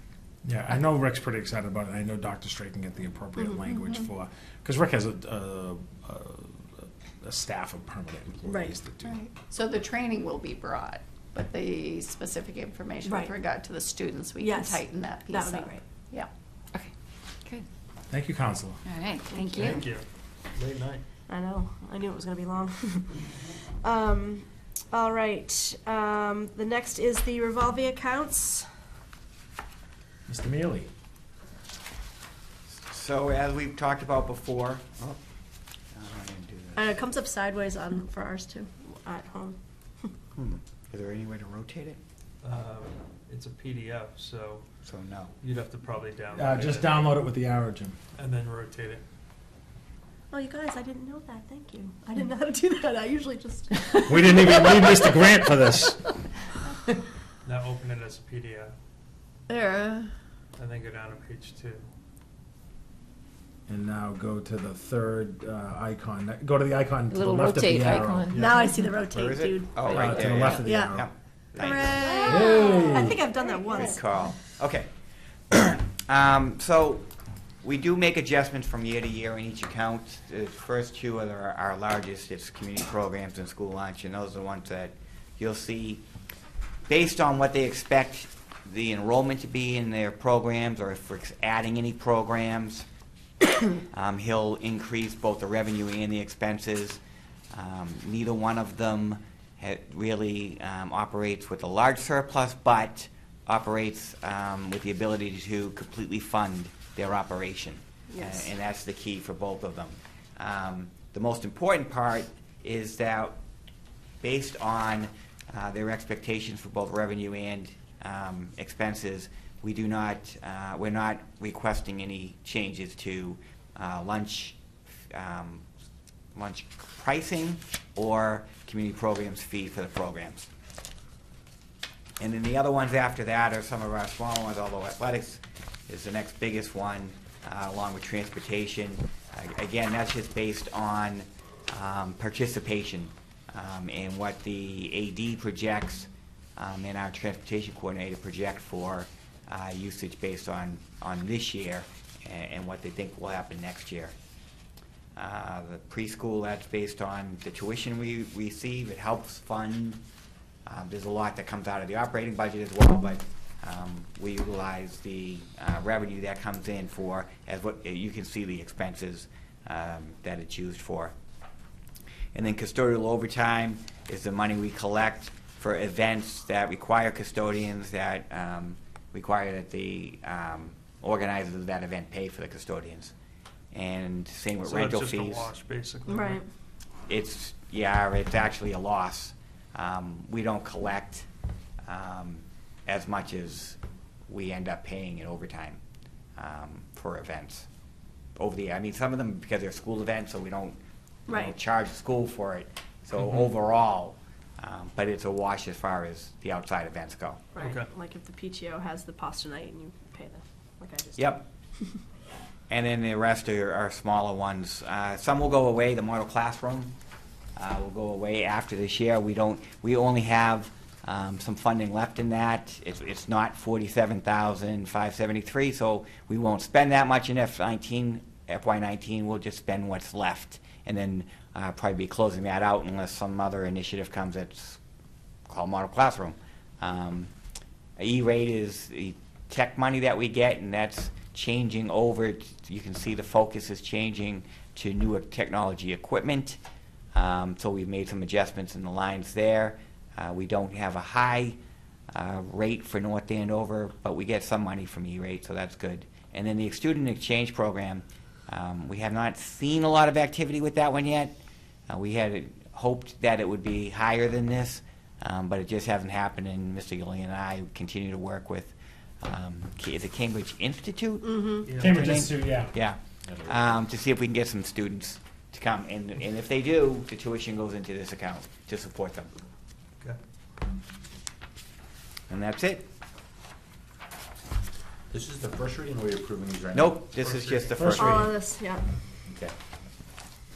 Yeah, I know Rick's pretty excited about it. I know Dr. Straight can get the appropriate language for, because Rick has a staff of permanent employees that do. Right. So the training will be broad, but the specific information with Right. regard to the students, we Yes. can tighten that piece That would be up. great. Yeah. Okay. Good. Thank you, Counselor. All right. Thank you. Thank you. Late night. I know. I knew it was going to be long. All right. The next is the revolving accounts. Mr. Mealy. So as we've talked about before, I didn't do this. And it comes up sideways for ours too at home. Is there any way to rotate it? It's a PDF, so So no. you'd have to probably download it. Just download it with the arrow, Jim. And then rotate it. Oh, you guys, I didn't know that. Thank you. I didn't know how to do that. I usually just. We didn't even need Mr. Grant for this. Now open it as a PDF, There. and then go down to page 2. And now go to the third icon. Go to the icon to the Little left of rotate the arrow. icon. Yeah. Now I see the Where rotate, is it? dude. Oh, right To there. the left of the Yeah. arrow. Nice. Hey. I think I've done that once. Good call. Okay. So we do make adjustments from year to year in each account. The first two are our largest. It's community programs and school lunch, and those are the ones that you'll see based on what they expect the enrollment to be in their programs, or if we're adding any programs. He'll increase both the revenue and the expenses. Neither one of them really operates with a large surplus, but operates with the ability to completely fund their operation. Yes. And that's the key for both of them. The most important part is that based on their expectations for both revenue and expenses, we're not requesting any changes to lunch pricing or community programs fee for the programs. And then the other ones after that are some of our smaller ones, although athletics is the next biggest one, along with transportation. Again, that's just based on participation and what the AD projects and our transportation coordinator project for usage based on this year and what they think will happen next year. The preschool, that's based on the tuition we receive. It helps fund. There's a lot that comes out of the operating budget as well, but we utilize the revenue that comes in for, as what you can see the expenses that it's used for. And then custodial overtime is the money we collect for events that require custodians, that require that the organizers of that event pay for the custodians. And same with So rental it's fees. just a wash, basically. Right. It's actually a loss. We don't collect as much as we end up paying in overtime for events. Some of them because they're school events, so we don't Right. charge the school for it. So overall, but it's a wash as far as the outside events go. Right. Okay. Like if the PTO has the pasta night and you pay the, like I just. Yep. And then the rest are smaller ones. Some will go away. The model classroom will go away after this year. We only have some funding left in that. It's not $47,573, so we won't spend that much in FY19. We'll just spend what's left, and then probably be closing that out unless some other initiative comes that's called model classroom. E-rate is the tech money that we get, and that's changing over. You can see the focus is changing to newer technology equipment. So we've made some adjustments in the lines there. We don't have a high rate for North Andover, but we get some money from E-rate, so that's good. And then the student exchange program, we have not seen a lot of activity with that one yet. We had hoped that it would be higher than this, but it just hasn't happened, and Mr. Gillian and I continue to work with, is it Cambridge Institute? Mm-hmm. Yeah. Cambridge Institute, yeah. Yeah, to see if we can get some students to come, and if they do, the tuition goes into this account to support them. Okay. And that's it. This is the first reading, or are we approving these right Nope, this is just the first All reading. of this, yeah. now? Okay.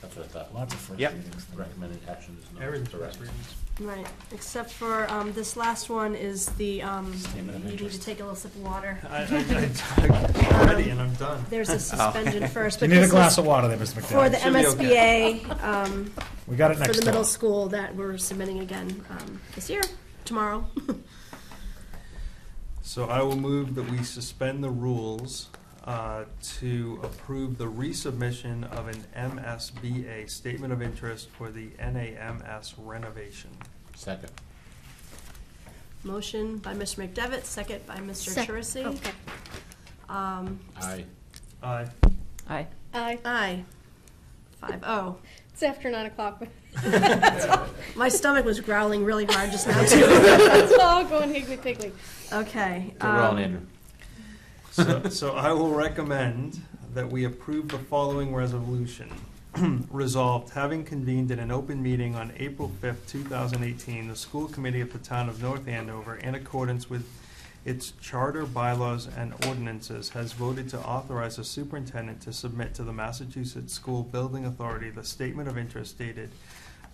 That's what I thought. Lots of first Yep. readings. Recommended action is not Everything's direct. first readings. Right, except for this last one is the, Statement of you need to interest. take a little sip of water. I'm ready and I'm done. There's a suspension first. You but need a this glass is of water there, Mr. For the McDowell. Should be okay. MSBA, We got it for next the middle door. school that we're submitting again this year, tomorrow. So I will move that we suspend the rules to approve the resubmission of an MSBA statement of interest for the NAMS renovation. Second. Motion by Mr. McDevitt, second by Mr. Tursi. Okay. Aye. Aye. Aye. Aye. Aye. 5-0. It's after 9 o'clock. My stomach was growling really hard just now, too. It's all going higgly-piggly. Okay. Get rolling, Andrew. So I will recommend that we approve the following resolution. Resolved, having convened in an open meeting on April 5th, 2018, the school committee of the town of North Andover, in accordance with its charter, bylaws, and ordinances, has voted to authorize the superintendent to submit to the Massachusetts School Building Authority the statement of interest dated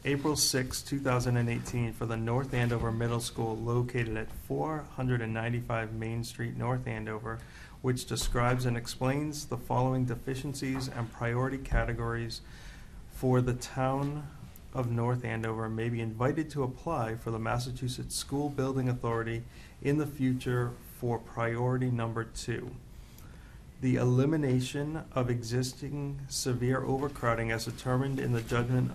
April 6, 2018 for the North Andover Middle School located at 495 Main Street, North Andover, which describes and explains the following deficiencies and priority categories for the town of North Andover may be invited to apply for the Massachusetts School Building Authority in the future for priority number 2. The elimination of existing severe overcrowding as determined in the judgment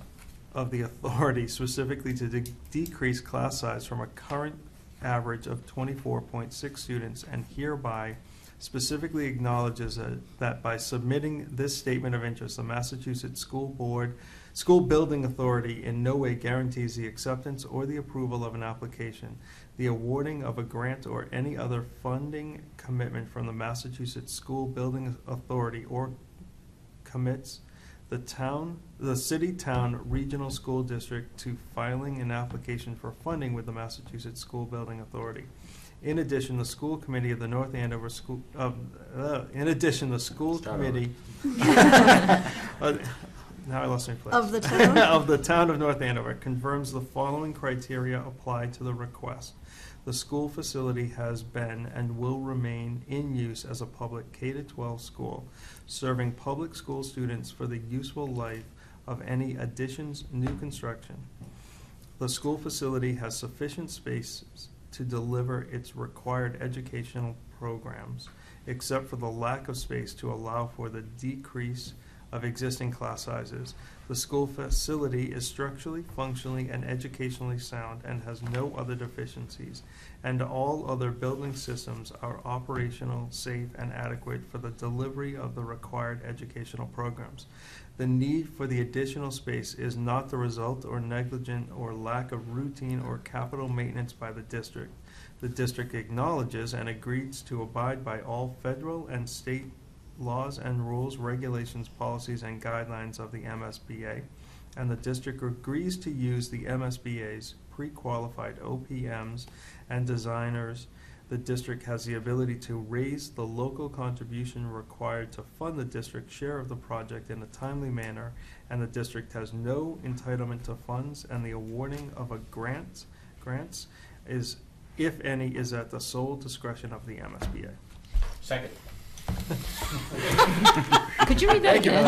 of the authority, specifically to decrease class size from a current average of 24.6 students, and hereby specifically acknowledges that by submitting this statement of interest, the Massachusetts School Building Authority in no way guarantees the acceptance or the approval of an application, the awarding of a grant, or any other funding commitment from the Massachusetts School Building Authority, or commits the city-town regional school district to filing an application for funding with the Massachusetts School Building Authority. In addition, the school committee of the North Andover School, the school committee, now I lost my place. Of the town? Of the town of North Andover confirms the following criteria apply to the request. The school facility has been and will remain in use as a public K-12 school, serving public school students for the useful life of any additions, new construction. The school facility has sufficient spaces to deliver its required educational programs, except for the lack of space to allow for the decrease of existing class sizes. The school facility is structurally, functionally, and educationally sound and has no other deficiencies, and all other building systems are operational, safe, and adequate for the delivery of the required educational programs. The need for the additional space is not the result or negligent or lack of routine or capital maintenance by the district. The district acknowledges and agrees to abide by all federal and state laws and rules, regulations, policies, and guidelines of the MSBA, and the district agrees to use the MSBA's pre-qualified OPMs and designers. The district has the ability to raise the local contribution required to fund the district's share of the project in a timely manner, and the district has no entitlement to funds, and the awarding of a grants is, if any, is at the sole discretion of the MSBA. Second. Could you read that again?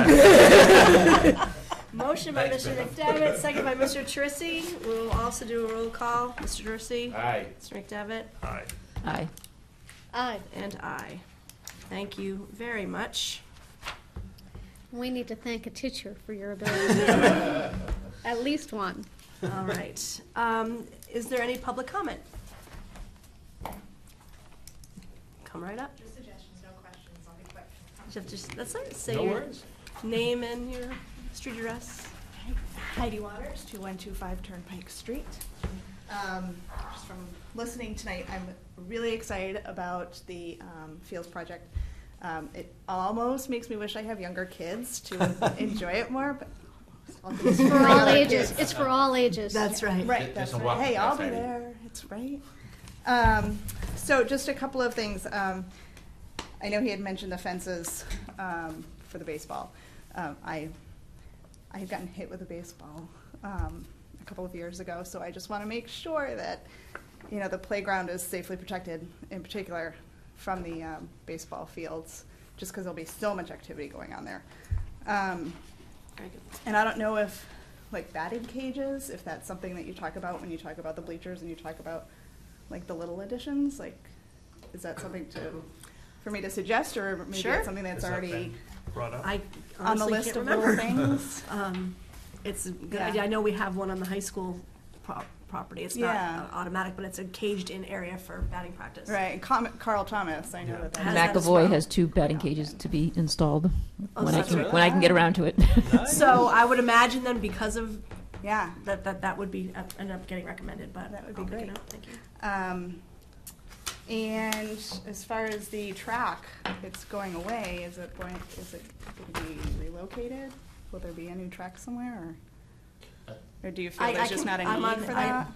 Motion by Mr. McDevitt, second by Mr. Tursi. We'll also do a roll call. Mr. Tursi? Aye. Mr. McDevitt? Aye. Aye. Aye. And aye. Thank you very much. We need to thank a teacher for your ability. At least one. All right. Is there any public comment? come right up. Just suggestions, no questions. I'll be quick. That's it. Say No your worries. name and your street address. Heidi Waters, 2125 Turnpike Street. Just from listening tonight, I'm really excited about the Fields project. It almost makes me wish I have younger kids to enjoy it more, but It's for all ages. It's for all ages. That's right. Right, that's right. Hey, I'll be there. It's right. So just a couple of things. I know he had mentioned the fences for the baseball. I had gotten hit with a baseball a couple of years ago, so I just want to make sure that, you know, the playground is safely protected, in particular from the baseball fields, just because there'll be so much activity going on there. And I don't know if, like, batting cages, if that's something that you talk about when you talk about the bleachers and you talk about, like, the little additions, like, is that something for me to suggest, or maybe Sure. it's something that's already brought up? I on the honestly list can't of remember. little things? It's a good Yeah. idea. I know we have one on the high school property. It's Yeah. not automatic, but it's a caged-in area for batting practice. Right, and Carl Thomas, I know that. Has that as McAvoy well. has 2 batting cages to be installed Oh, when I that's can right. when I can get around to it. So I would imagine then, because of yeah, that would be end up getting recommended. But that would be I'll make a great. note. Thank you. And as far as the track, it's going away. Is it going to be relocated? Will there be a new track somewhere, or do you feel there's just not a need for that?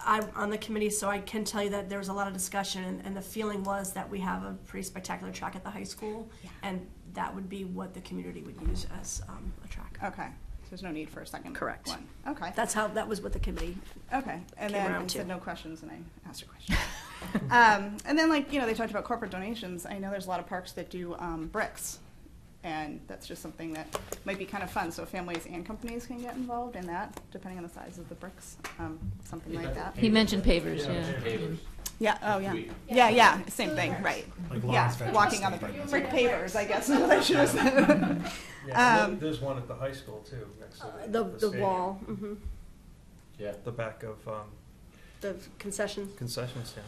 I'm on the committee, so I can tell you that there was a lot of discussion, and the feeling was that we have a pretty spectacular track at the high school, and that would be what the community would use as a track. Okay, so there's no need for a second Correct. one. Okay. That was what the committee. Okay, and came then around you to. said no questions, and I asked a question. And then, like, you know, they talked about corporate donations. I know there's a lot of parks that do bricks, and that's just something that might be kind of fun. So families and companies can get involved in that, depending on the size of the bricks, something like that. He mentioned pavers, yeah. Pavers. Yeah, oh, yeah. Yeah, same thing, right. Like Yeah, Lawrence Veterans walking on the State. brick pavers, I guess is what I should have said. Yeah, there's one at the high school too, next to The stadium. wall. Mm-hmm. Yeah. The back of The concession. concession stand.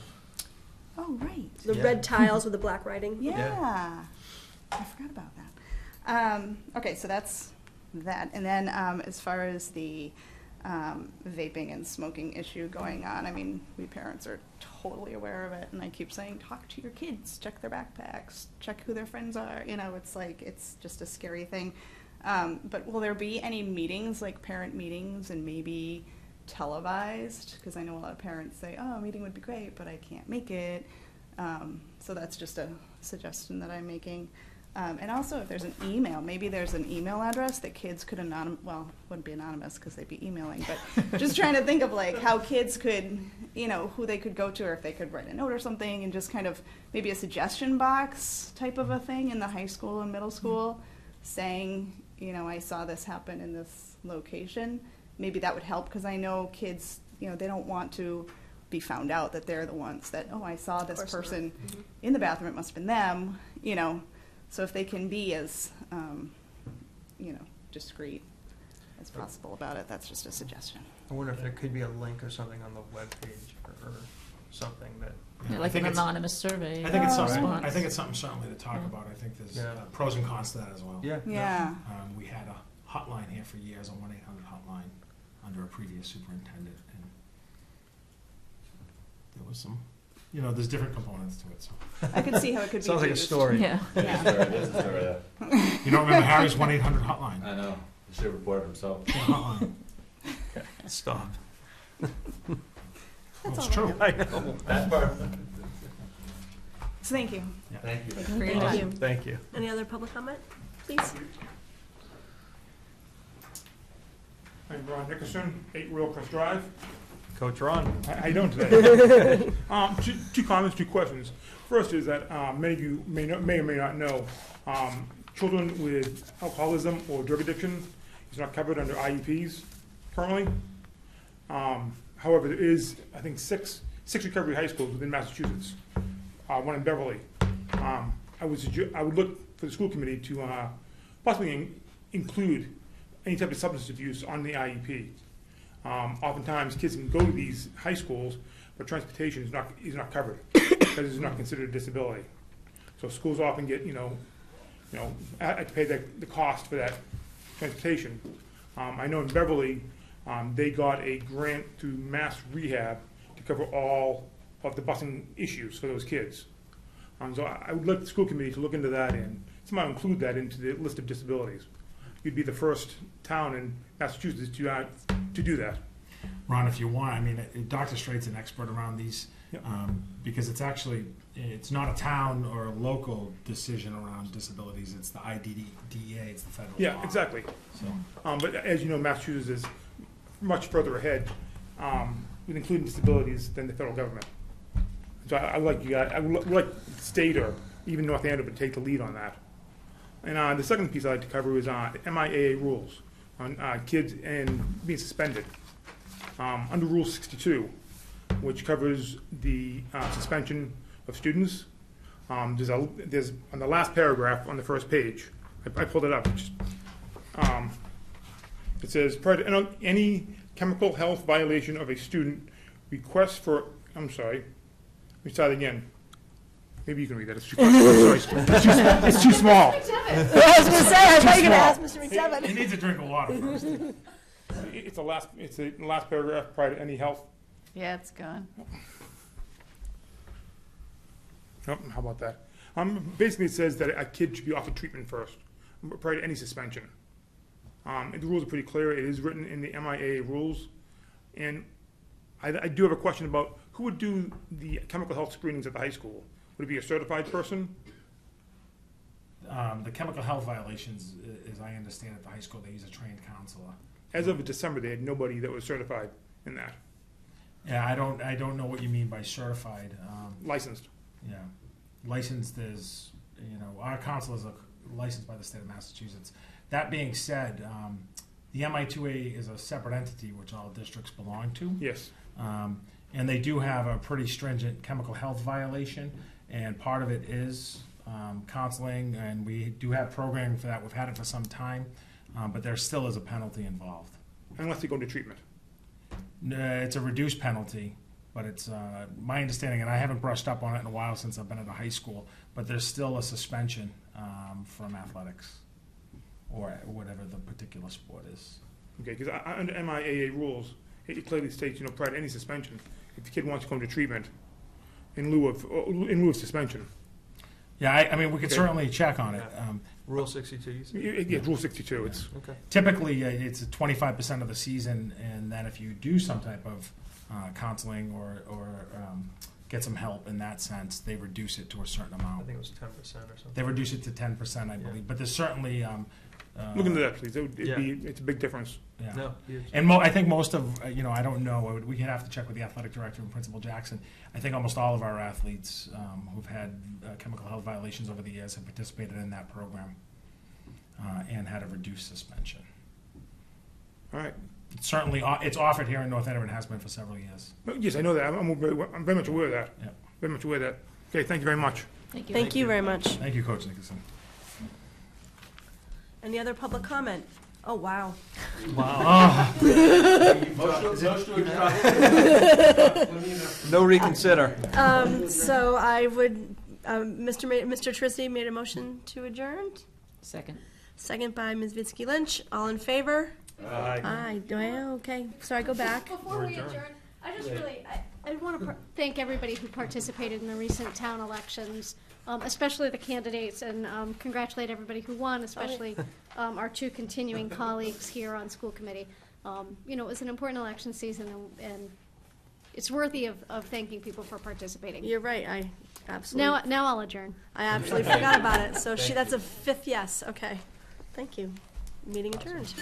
Oh, right. The Yeah. red tiles with the black writing. Yeah. I forgot about that. Okay, so that's that. And then as far as the vaping and smoking issue going on, I mean, we parents are totally aware of it. And I keep saying, talk to your kids, check their backpacks, check who their friends are. You know, it's like, it's just a scary thing. But will there be any meetings, like parent meetings, and maybe televised? Because I know a lot of parents say, oh, a meeting would be great, but I can't make it. So that's just a suggestion that I'm making. And also, if there's an email, maybe there's an email address that kids could wouldn't be anonymous because they'd be emailing, but just trying to think of, like, how kids could, you know, who they could go to, or if they could write a note or something, and just kind of maybe a suggestion box type of a thing in the high school and middle school, saying, you know, I saw this happen in this location. Maybe that would help, because I know kids, you know, they don't want to be found out that they're the ones that, oh, I saw this person in the bathroom, it must have been them, you know. So if they can be as, you know, discreet as possible about it, that's just a suggestion. I wonder if there could be a link or something on the webpage or something that. Yeah, like an anonymous survey. I think it's something. response. I think it's something certainly to talk about. I think there's pros and cons to that as well. Yeah. Yeah. We had a hotline here for years, a 1-800 hotline, under a previous superintendent, and there was some, you know, there's different components to it. So I could see how it could be. Sounds like a used. story. Yeah. There's a story, yeah. you don't remember Harry's 1-800 hotline? I know. He should have reported himself. Hotline. Stop. That's It's all true. I I know. That part. So thank you. Thank you. For your Thank time. you. Thank you. Any other public comment, please? I'm Ron Nickerson, 8 Royalcrest Drive. Coach Ron. How you doing today? Two comments, 2 questions. First is that many of you may or may not know, children with alcoholism or drug addiction is not covered under IEPs currently. However, there is, I think, six recovery high schools within Massachusetts, one in Beverly. I would look for the school committee to possibly include any type of substance abuse on the IEP. Oftentimes, kids can go to these high schools, but transportation is not covered because it's not considered a disability. So schools often get, have to pay the cost for that transportation. I know in Beverly, they got a grant through Mass Rehab to cover all of the busing issues for those kids. So I would like the school committee to look into that and somehow include that into the list of disabilities. You'd be the first town in Massachusetts to do that. Ron, if you want, I mean, Dr. Straight's an expert around these, because it's not a town or a local decision around disabilities. It's the IDDEA, it's the federal law. Yeah, exactly. So, but as you know, Massachusetts is much further ahead with including disabilities than the federal government. So I would like the state or even North Andover to take the lead on that. And the second piece I'd like to cover is MIAA rules on kids and being suspended. Under Rule 62, which covers the suspension of students, there's on the last paragraph on the first page, I pulled it up. It says, prior to any chemical health violation of a student, request for, I'm sorry, let me start again. Maybe you can read that. It's too, I'm sorry. It's too small. I was going to say, I thought you were going to ask Mr. McDevitt. He needs a drink of water first. It's the last paragraph prior to any health. Yeah, it's gone. Oh, how about that? Basically, it says that a kid should be offered treatment first, prior to any suspension. The rules are pretty clear. It is written in the MIAA rules. And I do have a question about who would do the chemical health screenings at the high school? Would it be a certified person? The chemical health violations, as I understand at the high school, they use a trained counselor. As of December, they had nobody that was certified in that. Yeah, I don't know what you mean by certified. Licensed. Yeah, licensed is, our counselors are licensed by the state of Massachusetts. That being said, the MI2A is a separate entity which all districts belong to. Yes. And they do have a pretty stringent chemical health violation, and part of it is counseling, and we do have programming for that. We've had it for some time, but there still is a penalty involved. Unless they go to treatment. It's a reduced penalty, but it's my understanding, and I haven't brushed up on it in a while since I've been at a high school, but there's still a suspension from athletics or whatever the particular sport is. Okay, because under MIAA rules, it clearly states, prior to any suspension, if the kid wants to come to treatment in lieu of suspension. Yeah, I mean, we could certainly check on it. Rule 62, you said? Yeah, Rule 62. It's okay. Typically, it's 25% of the season, and then if you do some type of counseling or get some help in that sense, they reduce it to a certain amount. I think it was 10% or something. They reduce it to 10%, I believe. But there's certainly... look into that, please. It's a big difference. Yeah. No, and I think most of, I don't know, we have to check with the athletic director and Principal Jackson. I think almost all of our athletes who've had chemical health violations over the years have participated in that program and had a reduced suspension. All right. It's offered here in North Andover and has been for several years. Yes, I know that. I'm very much aware of that. Yep. Very much aware of that. Okay, thank you very much. Thank you very much. Thank you, Coach Nicholson. Any other public comment? Oh, wow. Wow. No reconsider. So I would, Mr. Trissy made a motion to adjourn. Second. Second by Ms. Vitsky Lynch. All in favor? Aye. Aye. Okay. Sorry, go back. Before we adjourn, I just really, I want to thank everybody who participated in the recent town elections, especially the candidates, and congratulate everybody who won, especially our two continuing colleagues here on school committee. It was an important election season, and it's worthy of thanking people for participating. You're right. I absolutely. Now I'll adjourn. I absolutely forgot about it. So that's a fifth yes. Okay. Thank you. Meeting adjourned.